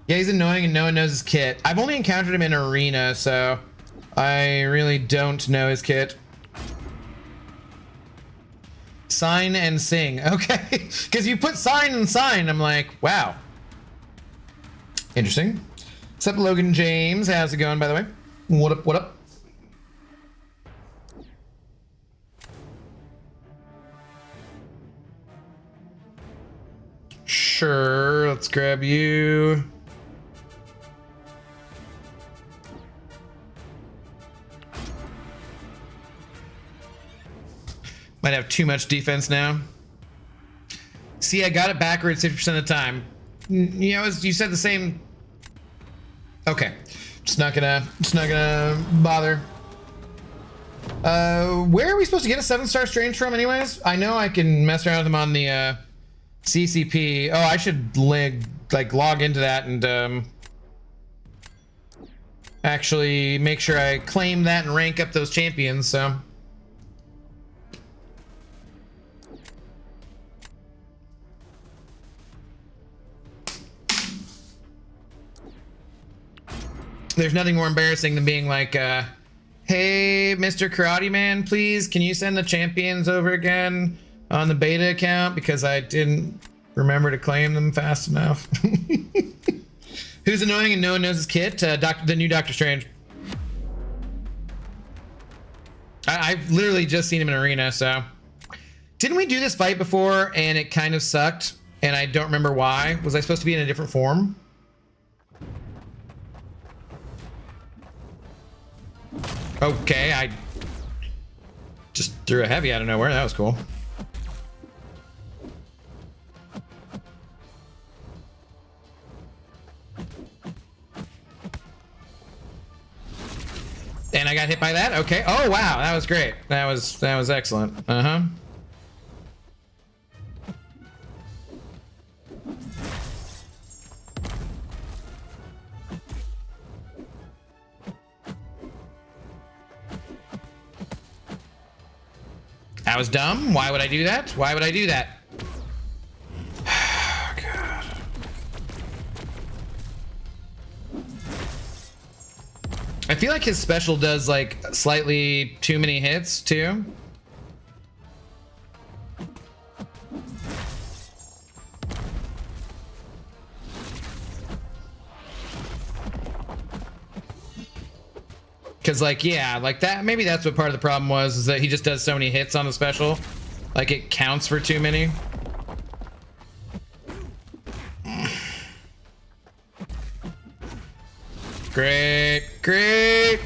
Yeah, he's annoying and no one knows his kit. I've only encountered him in arena, so I really don't know his kit. Sign and sing. Okay, because you put sign and sign. I'm like, wow. Interesting. What's up, Logan James? How's it going, by the way? What up, what up? Sure, let's grab you. Might have too much defense now. See, I got it backwards 50% of the time. You know, you said the same. Okay, just not gonna bother. Where are we supposed to get a 7-star strange from, anyways? I know I can mess around with them on the CCP. Oh, I should log into that and actually make sure I claim that and rank up those champions. So. There's nothing more embarrassing than being like, hey, Mr. Karate Man, please, can you send the champions over again on the beta account? Because I didn't remember to claim them fast enough. Who's annoying and no one knows his kit? The new Doctor Strange. I've literally just seen him in Arena, so. Didn't we do this fight before and it kind of sucked? And I don't remember why. Was I supposed to be in a different form? Okay, I just threw a heavy out of nowhere. That was cool. And I got hit by that? Okay. Oh, wow. That was great. That was excellent. Uh-huh. That was dumb. Why would I do that? Why would I do that? God. I feel like his special does like slightly too many hits too. Cause like, yeah, like that, maybe that's what part of the problem was, is that he just does so many hits on the special. Like it counts for too many. Great, great.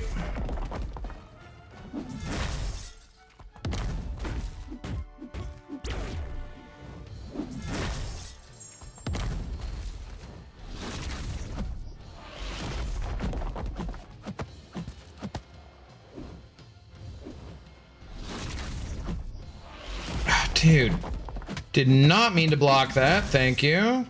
Dude, did not mean to block that. Thank you. All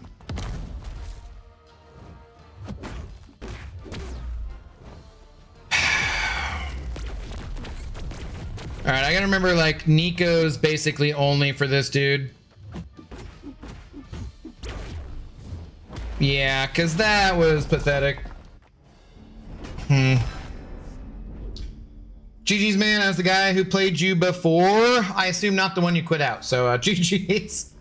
right, I gotta remember like Nico's basically only for this dude. Yeah, because that was pathetic. GG's, man. I was the guy who played you before. I assume not the one you quit out. So GG's.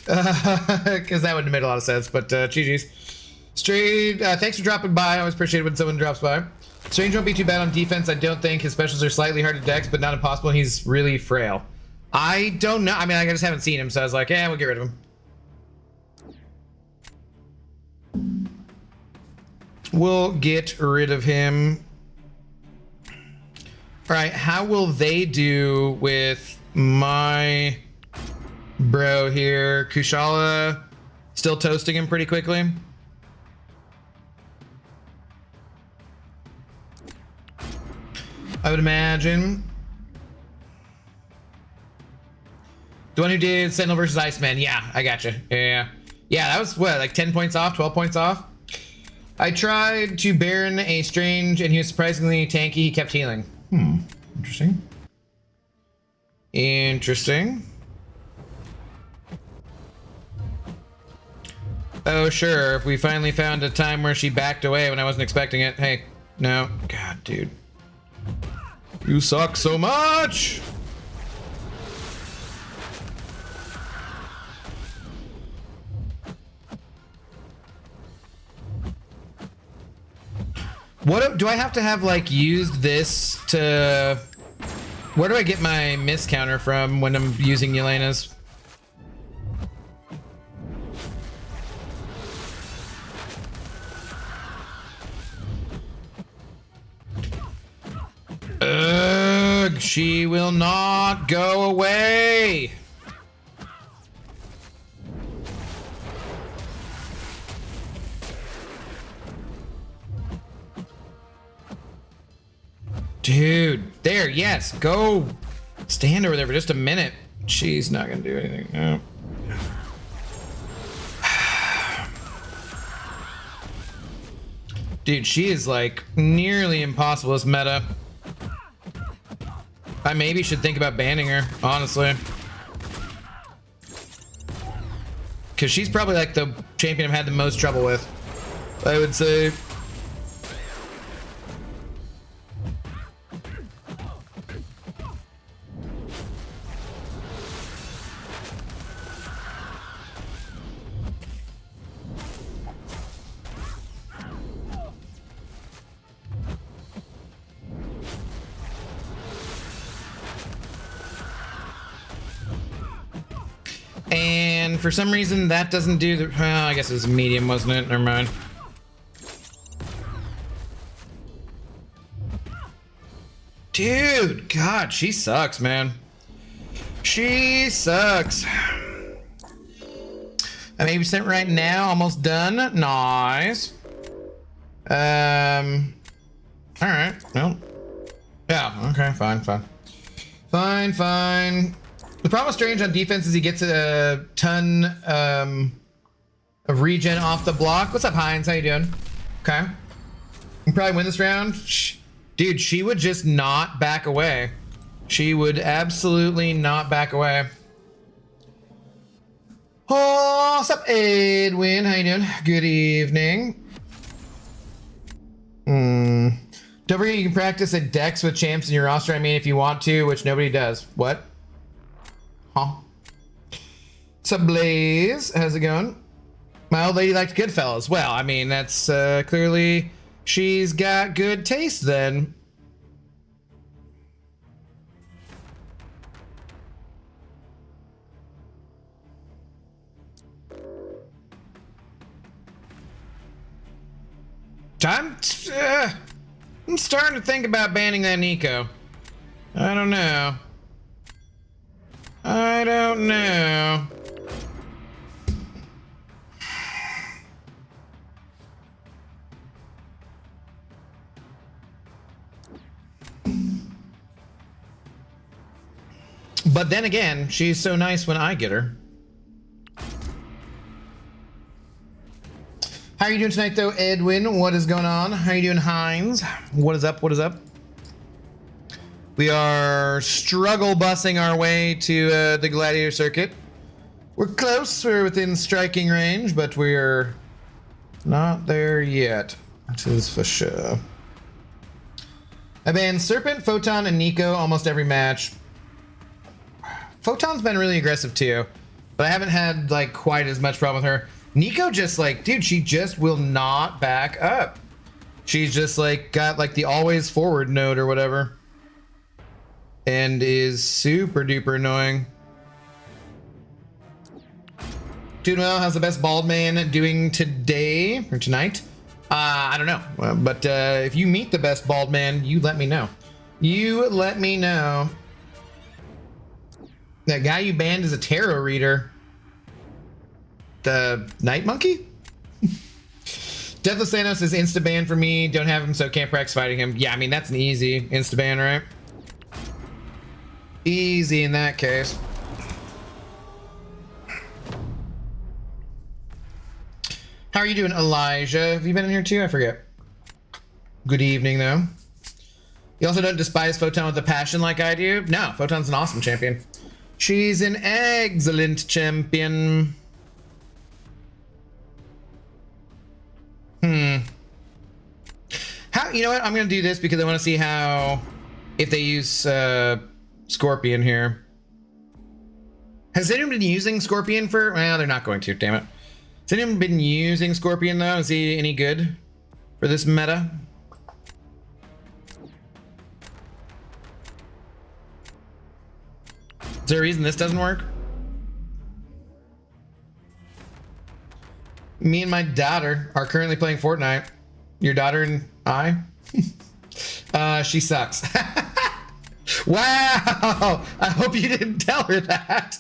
Because that wouldn't have made a lot of sense. But GG's. Straight. Thanks for dropping by. I always appreciate it when someone drops by. Strange won't be too bad on defense. I don't think his specials are slightly hard to dex, but not impossible. He's really frail. I don't know. I mean, I just haven't seen him, so I was like, yeah, we'll get rid of him. We'll get rid of him. All right, how will they do with my bro here? Kushala still toasting him pretty quickly. I would imagine. The one who did Sentinel versus Iceman. Yeah, I gotcha. Yeah. Yeah, that was what, like 10 points off, 12 points off? I tried to Baron a Strange and he was surprisingly tanky. He kept healing. Interesting. Interesting. Oh, sure. If we finally found a time where she backed away when I wasn't expecting it. Hey, no. God, dude. You suck so much! What do I have to have like used this to? Where do I get my miss counter from when I'm using Yelena's? Ugh. She will not go away. Dude, there, yes, go stand over there for just a minute. She's not gonna do anything. No. Dude, she is like nearly impossible as meta. I maybe should think about banning her, honestly. Because she's probably like the champion I've had the most trouble with, I would say. And for some reason that doesn't do the, well, I guess it was medium, wasn't it? Never mind. Dude, God, she sucks, man. She sucks. I'm 80% right now, almost done. Nice. All right, well. Yeah, okay, fine. The problem with Strange on defense is he gets a ton of regen off the block. What's up, Hines? How you doing? Okay. You can probably win this round. Dude, she would just not back away. She would absolutely not back away. Oh, what's up, Edwin? How you doing? Good evening. Don't forget you can practice at Dex with champs in your roster. I mean, if you want to, which nobody does. What? Huh? What's up, Blaze? How's it going? My old lady liked Goodfellas. Well, I mean, that's clearly she's got good taste then. I'm starting to think about banning that Nico. I don't know. But then again, she's so nice when I get her. How are you doing tonight, though, Edwin? What is going on? How are you doing, Hines? What is up? What is up? We are struggle bussing our way to the Gladiator Circuit. We're close. We're within striking range, but we're not there yet. That is for sure. I banned Serpent, Photon, and Nico almost every match. Photon's been really aggressive too, but I haven't had like quite as much problem with her. Nico just like, dude, she just will not back up. She's just like got like the always forward node or whatever, and is super duper annoying. Doing well. How's the best bald man doing today or tonight? I don't know, but if you meet the best bald man, you let me know. You let me know. That guy you banned is a tarot reader. The Night Monkey? Deathless Thanos is insta-ban for me. Don't have him, so can't practice fighting him. Yeah, I mean, that's an easy insta-ban, right? Easy in that case. How are you doing, Elijah? Have you been in here too? I forget. Good evening, though. You also don't despise Photon with a passion like I do? No, Photon's an awesome champion. She's an excellent champion. How, you know what? I'm gonna do this because I want to see how, if they use Scorpion here. Has anyone been using Scorpion for? Well, they're not going to. Damn it. Has anyone been using Scorpion though? Is he any good for this meta? Is there a reason this doesn't work? Me and my daughter are currently playing Fortnite. Your daughter and I? She sucks. Wow! I hope you didn't tell her that.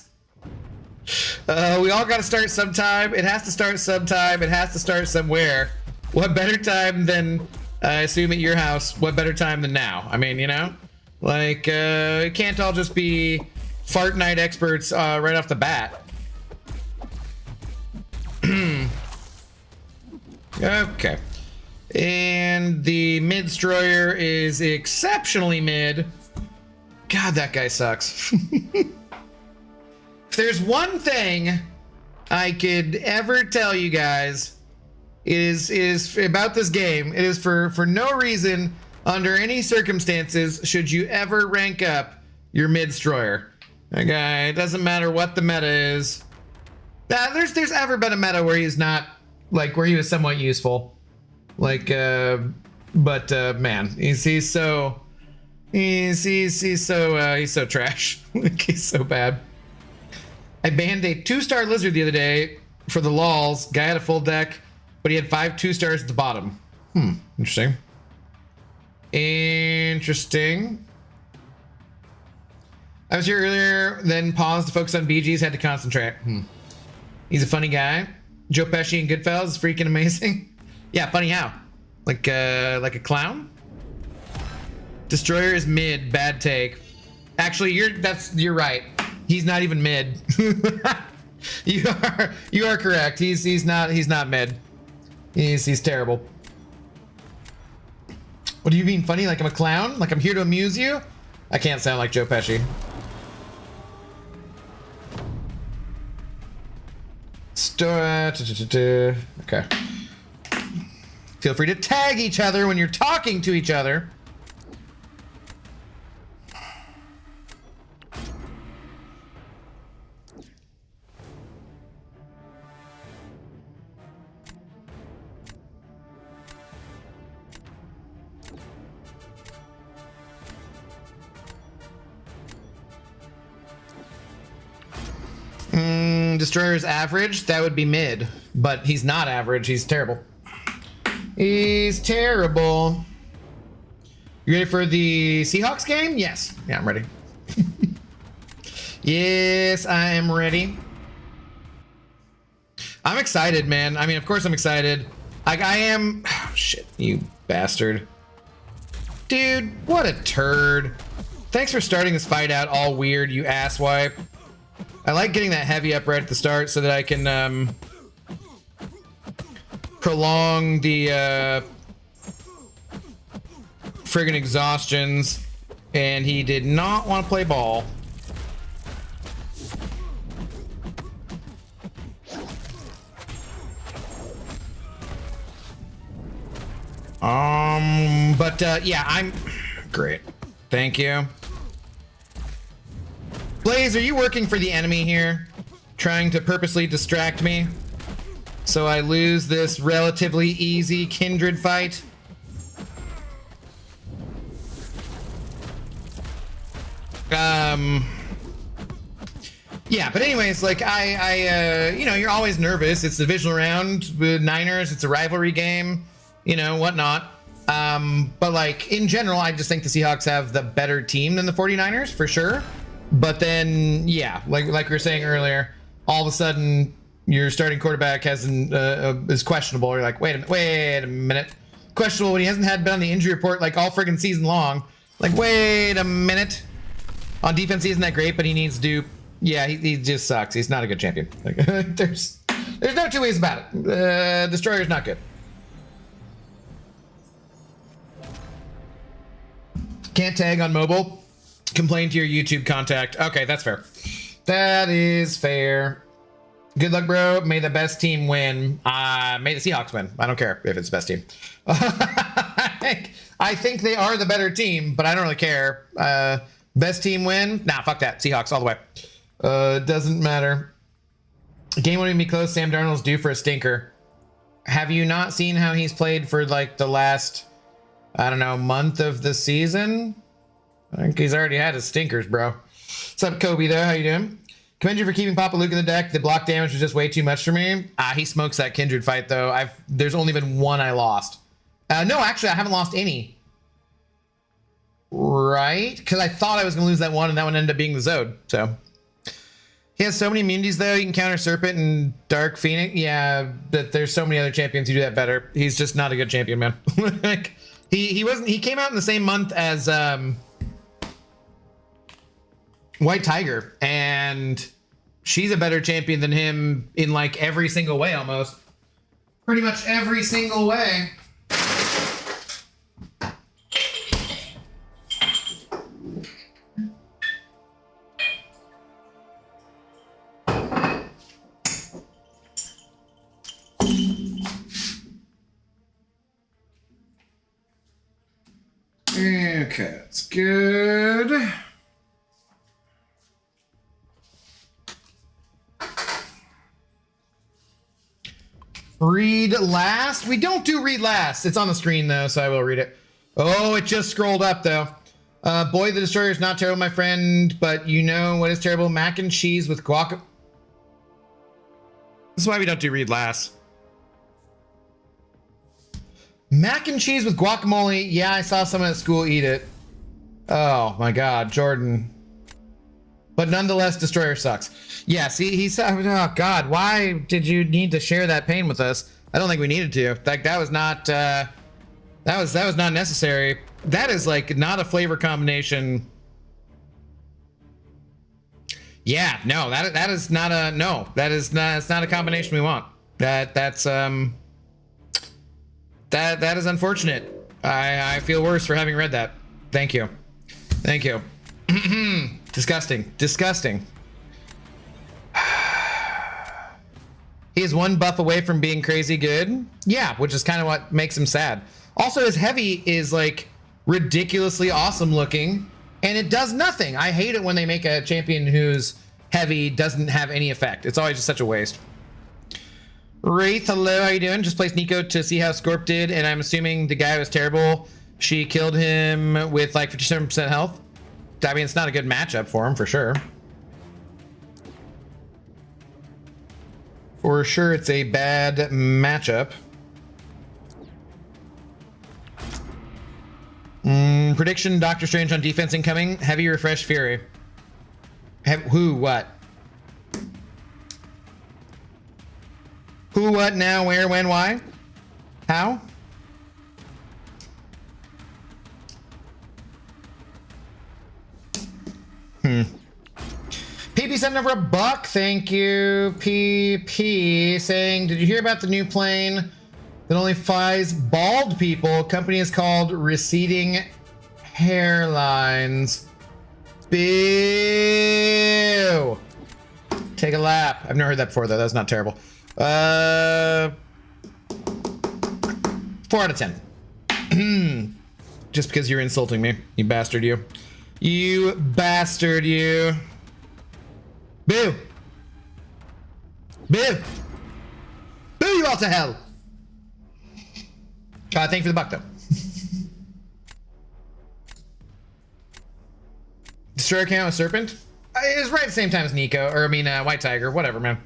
We all got to start sometime. It has to start sometime. It has to start somewhere. What better time than, I assume at your house, what better time than now? I mean, you know? Like, it can't all just be fart night experts right off the bat. Okay. And the mid-stroyer is exceptionally mid. God, that guy sucks. If there's one thing I could ever tell you guys is about this game, it is for no reason, under any circumstances, should you ever rank up your mid-stroyer. Okay, it doesn't matter what the meta is. There's ever been a meta where he's not, like, where he was somewhat useful. Like, but man, he's so trash. Like, he's so bad. I banned a 2-star lizard the other day for the lols. Guy had a full deck, but he had 5 2-stars at the bottom. Interesting. Interesting. I was here earlier, then paused to focus on BGs, had to concentrate. He's a funny guy. Joe Pesci in Goodfellas is freaking amazing. Yeah, funny how? Like a clown? Destroyer is mid, bad take. Actually, you're right. He's not even mid. you are correct. He's not mid. He's terrible. What do you mean funny? Like I'm a clown? Like I'm here to amuse you? I can't sound like Joe Pesci. Okay. Feel free to tag each other when you're talking to each other. Destroyer's average, that would be mid, but he's not average. He's terrible. He's terrible. You ready for the Seahawks game? Yes. Yeah, I'm ready. Yes, I am ready. I'm excited, man. I mean, of course I'm excited. Like, I am... Oh, shit, you bastard. Dude, what a turd. Thanks for starting this fight out all weird, you asswipe. I like getting that heavy up right at the start so that I can prolong the friggin' exhaustions. And he did not want to play ball. Yeah, I'm great. Thank you. Blaze, are you working for the enemy here? Trying to purposely distract me so I lose this relatively easy Kindred fight? Yeah, but anyways, like you know, you're always nervous. It's the divisional round with Niners. It's a rivalry game, you know, whatnot. But like in general, I just think the Seahawks have the better team than the 49ers for sure. But then, yeah, like we were saying earlier, all of a sudden your starting quarterback is questionable. You're like, wait a minute, questionable when he hasn't been on the injury report like all friggin' season long. Like, wait a minute. On defense, he isn't that great, but he needs to. Yeah, he just sucks. He's not a good champion. Like, there's no two ways about it. Destroyer's not good. Can't tag on mobile. Complain to your YouTube contact. Okay, that's fair. That is fair. Good luck, bro. May the best team win. May the Seahawks win. I don't care if it's the best team. I think they are the better team, but I don't really care. Best team win? Nah, fuck that. Seahawks all the way. Doesn't matter. Game won't even be close. Sam Darnold's due for a stinker. Have you not seen how he's played for like the last, I don't know, month of the season? I think he's already had his stinkers, bro. What's up, Kobe, though? How you doing? Commend you for keeping Papa Luke in the deck. The block damage was just way too much for me. He smokes that Kindred fight, though. There's only been one I lost. No, actually, I haven't lost any. right? Because I thought I was going to lose that one, and that one ended up being the Zode. So he has so many immunities, though. You can counter Serpent and Dark Phoenix. Yeah, but there's so many other champions who do that better. He's just not a good champion, man. Like he wasn't. He came out in the same month as White Tiger, and she's a better champion than him in like every single way, almost. Pretty much every single way. Okay, that's good. Read last. We don't do read last. It's on the screen though, so I will read it. Oh, it just scrolled up though. Boy the Destroyer is not terrible, my friend, but you know what is terrible? Mac and cheese with guac. This is why we don't do read last. Mac and cheese with guacamole. Yeah, I saw someone at school eat it. Oh my God, Jordan. But nonetheless, Destroyer sucks. Yeah, see, he said, oh God, why did you need to share that pain with us? I don't think we needed to. Like that was not, that was not necessary. That is like not a flavor combination. Yeah, no, that is not a, no, that is not, it's not a combination we want. That's that is unfortunate. I feel worse for having read that. Thank you. Thank you. Disgusting. Disgusting. He is one buff away from being crazy good. Yeah, which is kind of what makes him sad. Also, his heavy is like ridiculously awesome looking, and it does nothing. I hate it when they make a champion whose heavy doesn't have any effect. It's always just such a waste. Wraith, hello, how you doing? Just placed Nico to see how Scorp did, and I'm assuming the guy was terrible. She killed him with like 57% health. I mean, it's not a good matchup for him, for sure. For sure, it's a bad matchup. Prediction, Doctor Strange on defense incoming. Heavy refresh Fury. Who, what? Who, what, now, where, when, why? How? PP sent over $1. Thank you, PP. Saying, did you hear about the new plane that only flies bald people? Company is called Receding Hairlines. Boo! Take a lap. I've never heard that before, though. That's not terrible. 4 out of 10. Just because you're insulting me, you bastard, you. You bastard, you. Boo! Boo! Boo you all to hell! Thank you for the buck, though. Destroyer count with Serpent? It was right at the same time as Nico, or I mean, White Tiger, whatever, man.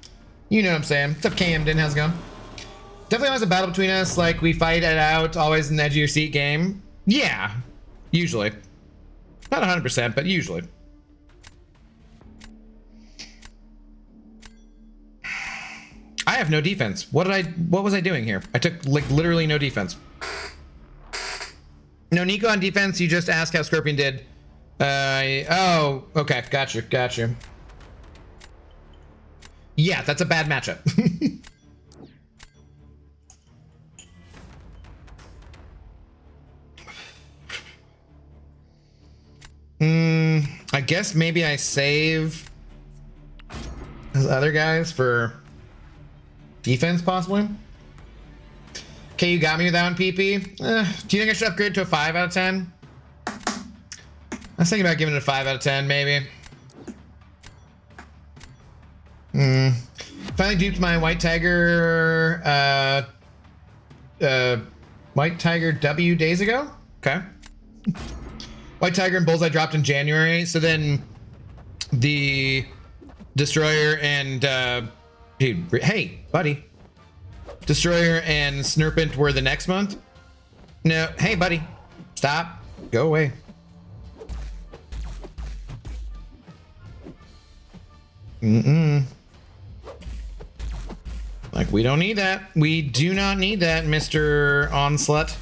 You know what I'm saying. What's up, Camden? How's it going? Definitely always a battle between us, like we fight it out, always an edge of your seat game. Yeah, usually. Not 100%, but usually. I have no defense. What was I doing here? I took like literally no defense. No Nico on defense, you just ask how Scorpion did. Oh, okay, got you. Yeah, that's a bad matchup. I guess maybe I save those other guys for defense, possibly. Okay, you got me with that one, PP. Do you think I should upgrade to a 5 out of 10? I was thinking about giving it a 5 out of 10, maybe. Finally duped my White Tiger, White Tiger W days ago. Okay. White Tiger and Bullseye dropped in January, so then the Destroyer and dude, hey, buddy. Destroyer and Snurpent were the next month. No, hey, buddy, stop, go away. Like, we don't need that. We do not need that, Mr. Onslaught.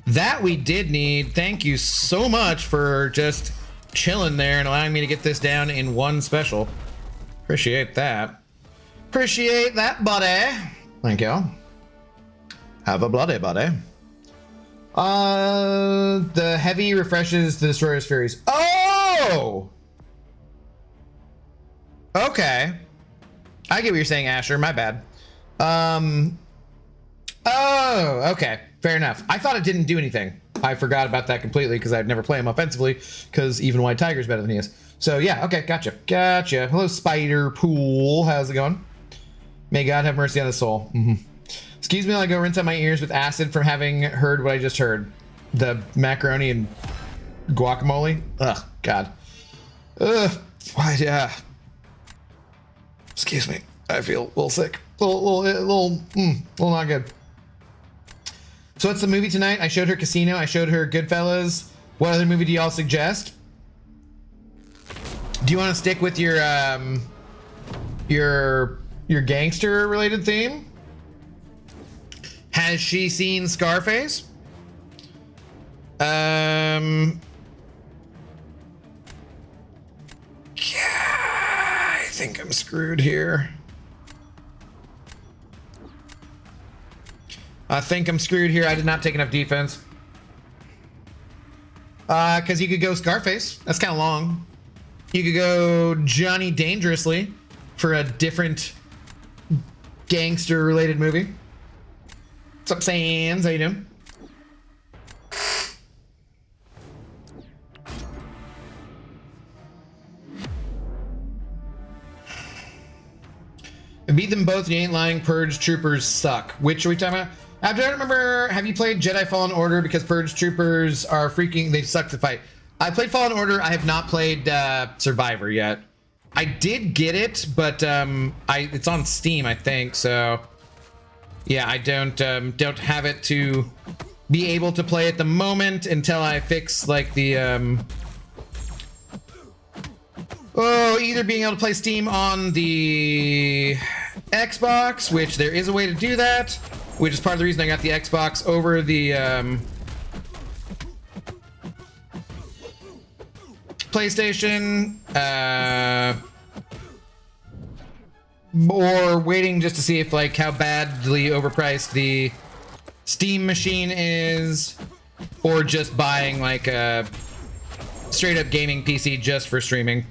That we did need. Thank you so much for just chilling there and allowing me to get this down in one special. Appreciate that. Appreciate that, buddy. Thank you. Have a bloody buddy. The heavy refreshes the Destroyer's Furies. Oh! Okay. I get what you're saying, Asher. My bad. Oh, okay. Fair enough. I thought it didn't do anything. I forgot about that completely because I'd never play him offensively because even White Tiger's better than he is. So yeah, okay, gotcha. Gotcha. Hello, Spider Pool. How's it going? May God have mercy on his soul. Excuse me while I go rinse out my ears with acid from having heard what I just heard. The macaroni and guacamole. Ugh, God. Ugh. Why, yeah. Excuse me. I feel a little sick. A little not good. So what's the movie tonight? I showed her Casino. I showed her Goodfellas. What other movie do y'all suggest? Do you want to stick with your gangster related theme? Has she seen Scarface? Yeah, I think I'm screwed here. I think I'm screwed here. I did not take enough defense. Because you could go Scarface. That's kind of long. You could go Johnny Dangerously for a different gangster-related movie. What's up, Sans? How you doing? I beat them both. You ain't lying. Purge Troopers suck. Which are we talking about? I don't remember. Have you played Jedi Fallen Order? Because Purge Troopers are freaking. They suck to fight. I played Fallen Order. I have not played Survivor yet. I did get it, but it's on Steam, I think. So yeah, I don't have it to be able to play at the moment until I fix like the either being able to play Steam on the Xbox, which there is a way to do that, which is part of the reason I got the Xbox over the PlayStation, or waiting just to see if like how badly overpriced the Steam machine is, or just buying like a straight up gaming PC just for streaming.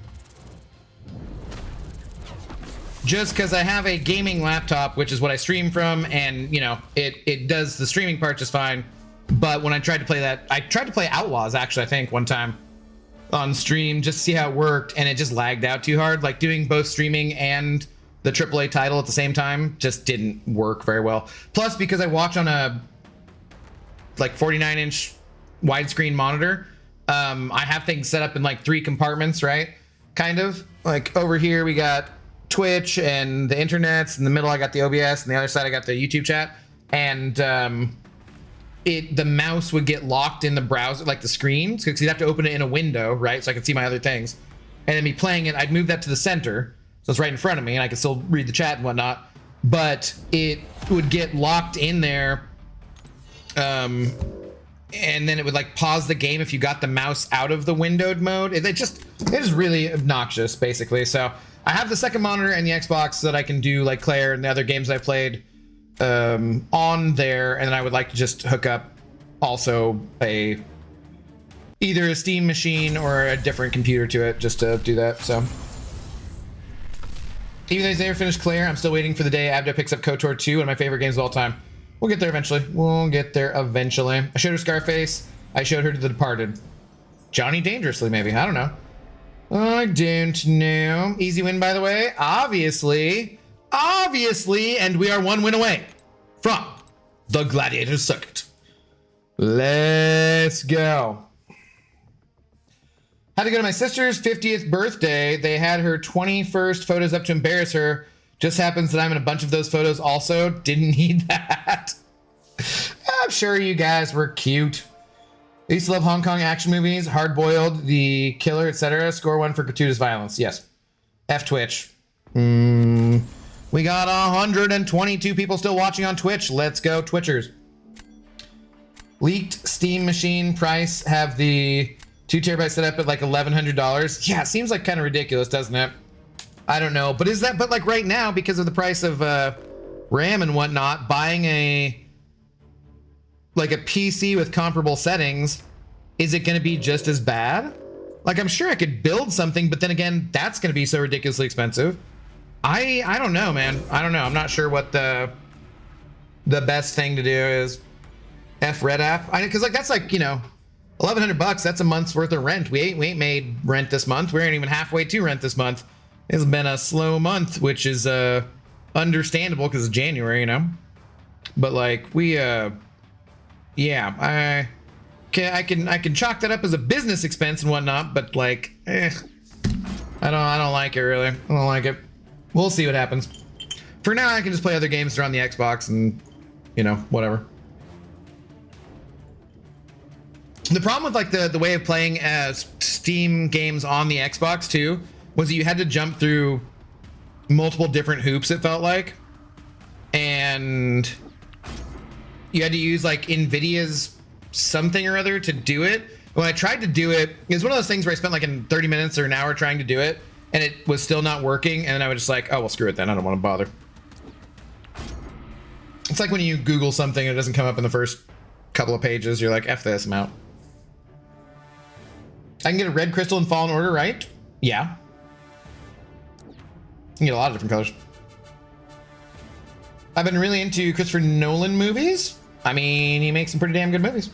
Just because I have a gaming laptop, which is what I stream from, and you know, it does the streaming part just fine. But when I tried to play that, I tried to play Outlaws actually, I think one time on stream just to see how it worked, and it just lagged out too hard. Like doing both streaming and the AAA title at the same time just didn't work very well. Plus, because I watch on a like 49-inch widescreen monitor, I have things set up in like 3 compartments, right? Kind of like over here we got Twitch and the internets. In the middle I got the OBS, and the other side I got the YouTube chat. And the mouse would get locked in the browser, like the screen, because you'd have to open it in a window, right? So I could see my other things, and then be playing it. I'd move that to the center, so it's right in front of me, and I could still read the chat and whatnot. But it would get locked in there, and then it would like pause the game if you got the mouse out of the windowed mode. It is really obnoxious, basically. So I have the second monitor and the Xbox so that I can do like Claire and the other games I played on there, and then I would like to just hook up also either a Steam machine or a different computer to it just to do that. So even though he's never finished Claire, I'm still waiting for the day Abdo picks up KOTOR 2, one of my favorite games of all time. We'll get there eventually. I showed her Scarface. I showed her The Departed. Johnny Dangerously, maybe. I don't know. I don't know. Easy win, by the way. Obviously, and we are 1 win away from the Gladiator Circuit. Let's go. Had to go to my sister's 50th birthday. They had her 21st photos up to embarrass her. Just happens that I'm in a bunch of those photos also. Didn't need that. I'm sure you guys were cute. I used to love Hong Kong action movies, Hard Boiled, The Killer, etc. Score 1 for gratuitous violence. Yes. F Twitch. We got 122 people still watching on Twitch. Let's go, Twitchers. Leaked Steam machine price have the 2 terabytes set up at like $1,100. Yeah, it seems like kind of ridiculous, doesn't it? I don't know, but but like right now, because of the price of RAM and whatnot, buying a PC with comparable settings, is it going to be just as bad? Like, I'm sure I could build something, but then again, that's going to be so ridiculously expensive. I don't know, man. I don't know. I'm not sure what the best thing to do is. F Red app, because like that's like, you know, $1,100. That's a month's worth of rent. We ain't made rent this month. We ain't even halfway to rent this month. It's been a slow month, which is understandable because it's January, you know. But like we yeah, I can chalk that up as a business expense and whatnot. But like, I don't like it really. I don't like it. We'll see what happens. For now, I can just play other games that are on the Xbox and, you know, whatever. The problem with like the way of playing Steam games on the Xbox too was that you had to jump through multiple different hoops, it felt like, and you had to use like Nvidia's something or other to do it. When I tried to do it, it was one of those things where I spent like 30 minutes or an hour trying to do it, and it was still not working, and then I was just like, oh well, screw it then, I don't want to bother. It's like when you Google something and it doesn't come up in the first couple of pages, you're like, F this, I'm out. I can get a red crystal in Fallen Order, right? Yeah. You can get a lot of different colors. I've been really into Christopher Nolan movies. I mean, he makes some pretty damn good movies.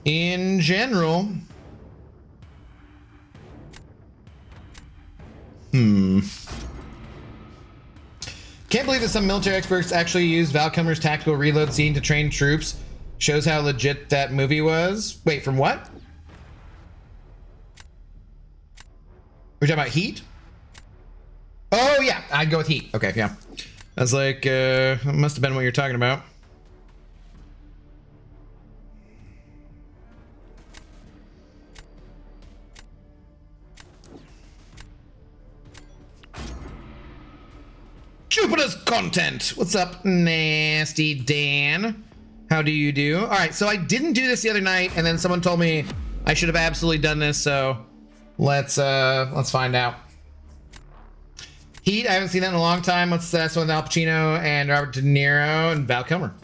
In general. Can't believe that some military experts actually used Val Kilmer's tactical reload scene to train troops. Shows how legit that movie was. Wait, from what? We're talking about Heat? Oh, yeah. I'd go with Heat. Okay, yeah. I was like, it must have been what you're talking about. Jupiter's content. What's up, Nasty Dan? How do you do? All right, so I didn't do this the other night, and then someone told me I should have absolutely done this, so let's find out. Heat, I haven't seen that in a long time. That's one with Al Pacino and Robert De Niro and Val Kilmer.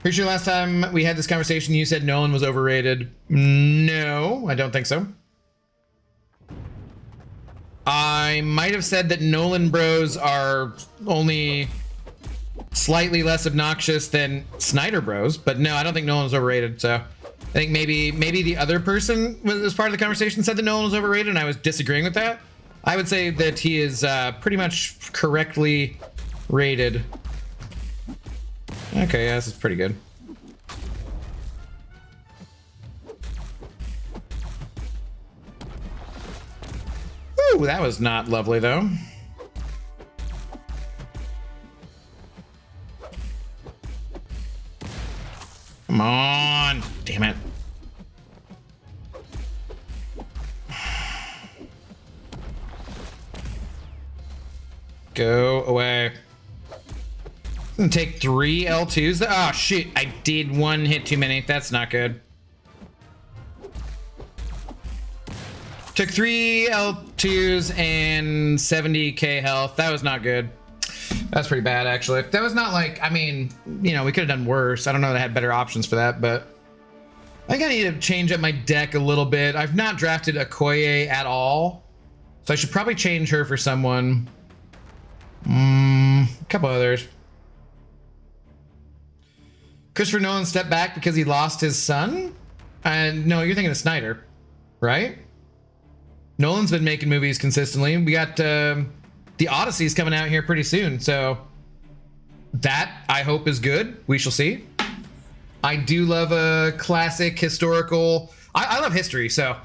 Pretty sure last time we had this conversation, you said Nolan was overrated. No, I don't think so. I might have said that Nolan bros are only slightly less obnoxious than Snyder bros, but no, I don't think Nolan's overrated. So I think maybe the other person was part of the conversation said that Nolan was overrated, and I was disagreeing with that. I would say that he is pretty much correctly rated. Okay, yeah, this is pretty good. Ooh, that was not lovely though. Come on, damn it. Go away. It's gonna take 3 L2s. Oh shit, I did one hit too many. That's not good. Took 3 L2s and 70k health. That was not good. That's pretty bad, actually. That was not like, I mean, you know, we could have done worse. I don't know that I had better options for that, but I think I need to change up my deck a little bit. I've not drafted Okoye at all, so I should probably change her for someone. A couple others. Christopher Nolan stepped back because he lost his son? And no, you're thinking of Snyder, right? Nolan's been making movies consistently. We got the Odyssey's coming out here pretty soon, so that I hope is good. We shall see. I do love a classic historical. I love history, so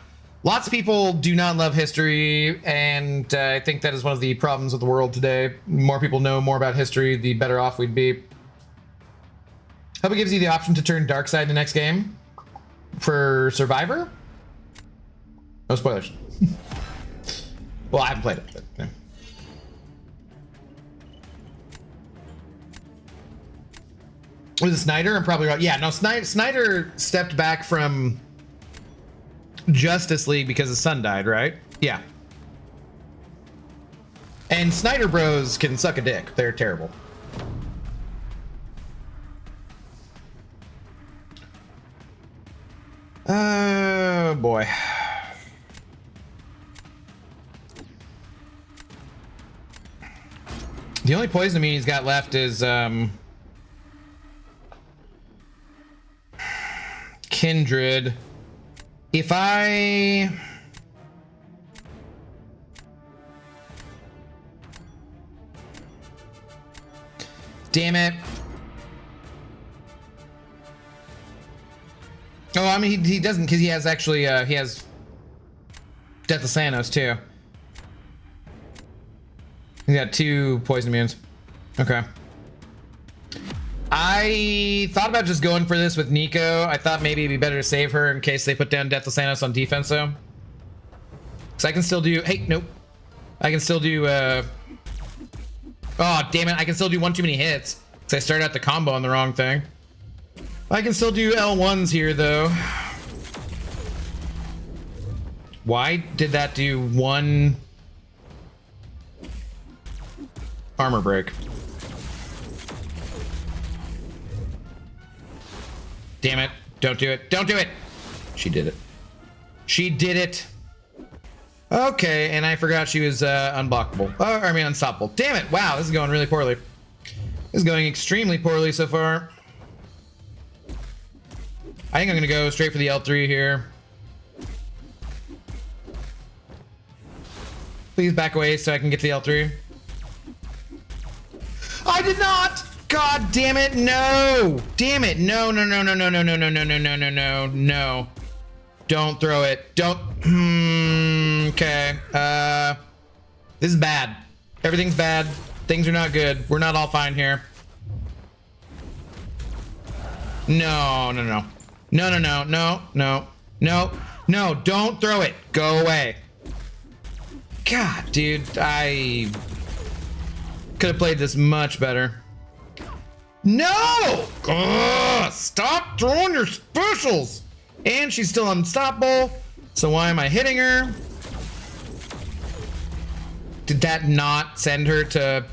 lots of people do not love history, and I think that is one of the problems with the world today. More people know more about history, the better off we'd be. Hope it gives you the option to turn dark side in the next game for Survivor. No spoilers. Well, I haven't played it, but yeah. Was it Snyder? I'm probably right. Yeah, no, Snyder stepped back from Justice League because his son died, right? Yeah. And Snyder Bros can suck a dick. They're terrible. Oh boy. The only poison amine he's got left is Kindred. If I damn it. Oh, I mean he doesn't, because he has actually he has Death of Thanos too. He's got 2 poison immunes. Okay. I thought about just going for this with Nico. I thought maybe it'd be better to save her in case they put down Death of Thanos on defense though. Because I can still do, hey, nope. I can still do, oh, damn it. I can still do 1 too many hits. Because I started out the combo on the wrong thing. I can still do L1s here though. Why did that do 1 armor break? Damn it. Don't do it. Don't do it. She did it. She did it. Okay, and I forgot she was unblockable. Oh, I mean unstoppable. Damn it. Wow, this is going really poorly. This is going extremely poorly so far. I think I'm going to go straight for the L3 here. Please back away so I can get to the L3. I did not! God damn it, no! Damn it, no, no, no, no, no, no, no, no, no, no, no, no, no, no. Don't throw it. Don't. Okay. This is bad. Everything's bad. Things are not good. We're not all fine here. No, no, no. No, no, no, no, no, no, no, don't throw it. Go away. God, dude, I could have played this much better. No! Ugh, stop throwing your specials! And she's still unstoppable, so why am I hitting her? Did that not send her to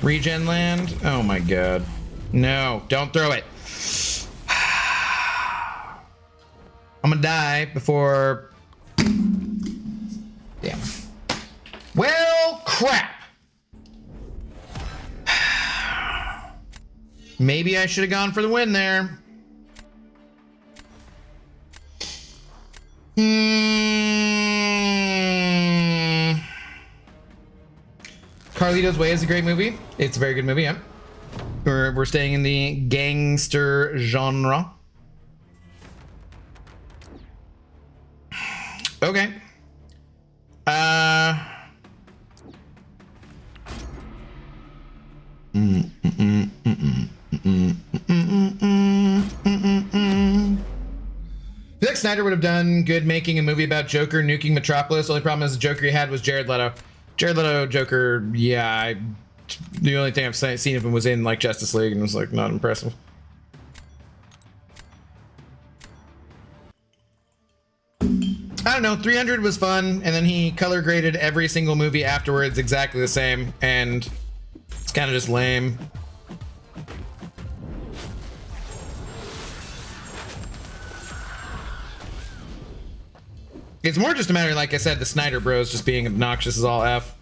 regen land? Oh my god. No, don't throw it. I'm gonna die before... Damn. Well, crap. Maybe I should have gone for the win there. Carlito's Way is a great movie. It's a very good movie, yeah. We're staying in the gangster genre. Okay. I feel like Snyder would have done good making a movie about Joker nuking Metropolis. The only problem is the Joker he had was Jared Leto. Jared Leto Joker, yeah, the only thing I've seen of him was in like Justice League and was like not impressive. I don't know, 300 was fun, and then he color graded every single movie afterwards exactly the same, and it's kind of just lame. It's more just a matter, like I said, the Snyder Bros just being obnoxious as all F.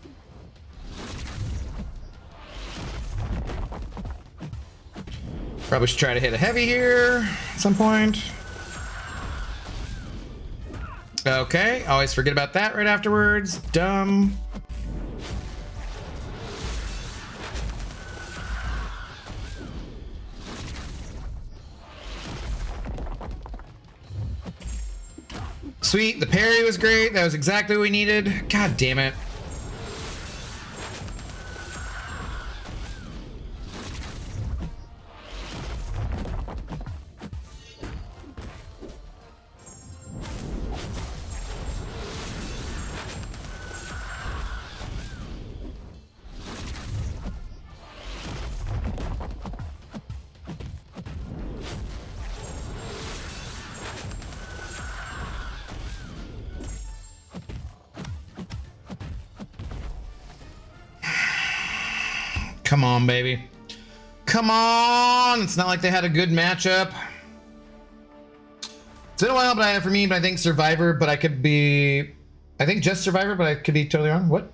Probably should try to hit a heavy here at some point. Okay, always forget about that right afterwards. Dumb. Sweet, the parry was great. That was exactly what we needed. God damn it. Come on, baby. Come on! It's not like they had a good matchup. It's been a while, but for me, but I think Survivor, but I could be... I think just Survivor, but I could be totally wrong. What?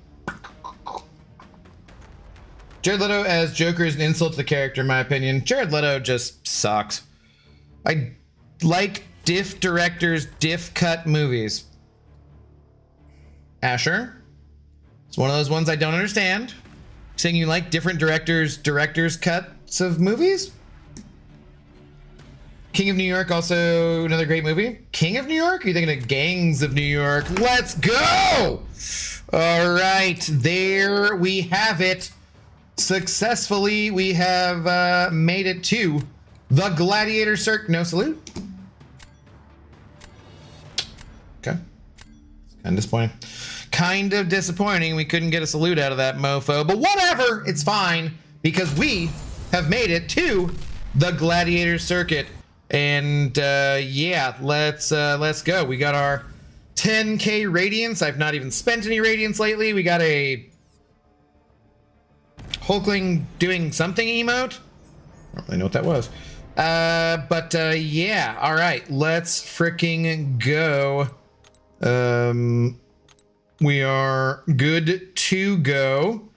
Jared Leto as Joker is an insult to the character, in my opinion. Jared Leto just sucks. I like diff directors, diff cut movies. Asher? It's one of those ones I don't understand. Saying you like different directors' cuts of movies? King of New York, also another great movie. King of New York? Are you thinking of Gangs of New York? Let's go! All right, there we have it. Successfully, we have made it to the Gladiator Circuit. No salute? Okay. It's kind of disappointing. Kind of disappointing we couldn't get a salute out of that mofo, but whatever, it's fine, because we have made it to the Gladiator Circuit. And yeah, let's go. We got our 10k radiance. I've not even spent any radiance lately. We got a Hulkling doing something emote. I don't really know what that was. But yeah, all right, let's freaking go. We are good to go.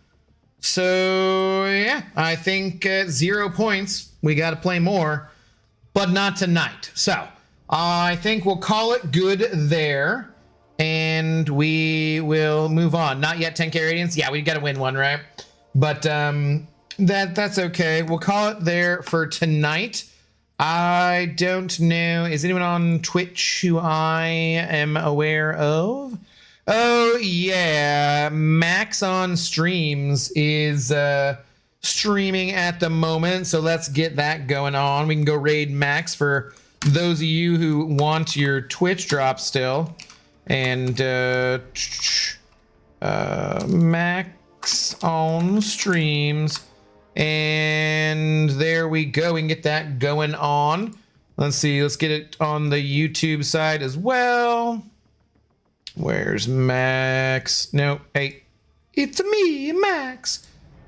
So yeah, I think 0 points. We got to play more, but not tonight. So I think we'll call it good there, and we will move on. Not yet 10k radiance. Yeah, we got to win one, right? But that's okay. We'll call it there for tonight. I don't know. Is anyone on Twitch who I am aware of? Oh yeah, Max on streams is streaming at the moment, so let's get that going on. We can go raid Max for those of you who want your Twitch drop still. And Max on streams, and there we go. We can get that going on. Let's see, let's get it on the YouTube side as well. Where's Max? No, hey, it's me, Max.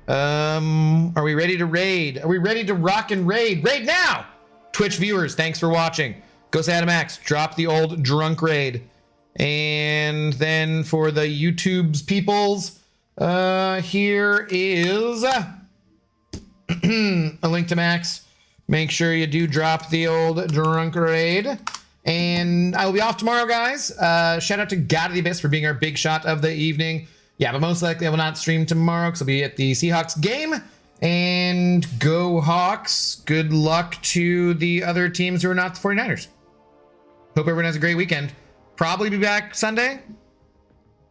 Are we ready to raid? Are we ready to rock and raid? Raid now! Twitch viewers, thanks for watching. Go say hi to Max. Drop the old drunk raid. And then for the YouTube's peoples, here is a link to Max. Make sure you do drop the old drunk raid. And I will be off tomorrow, guys. Shout out to God of the Abyss for being our big shot of the evening. Yeah, but most likely I will not stream tomorrow because I'll be at the Seahawks game. And go Hawks. Good luck to the other teams who are not the 49ers. Hope everyone has a great weekend. Probably be back Sunday.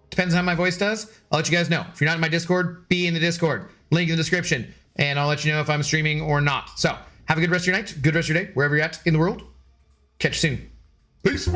Depends on how my voice does. I'll let you guys know. If you're not in my Discord, be in the Discord. Link in the description. And I'll let you know if I'm streaming or not. So, have a good rest of your night. Good rest of your day. Wherever you're at in the world. Catch you soon. Peace.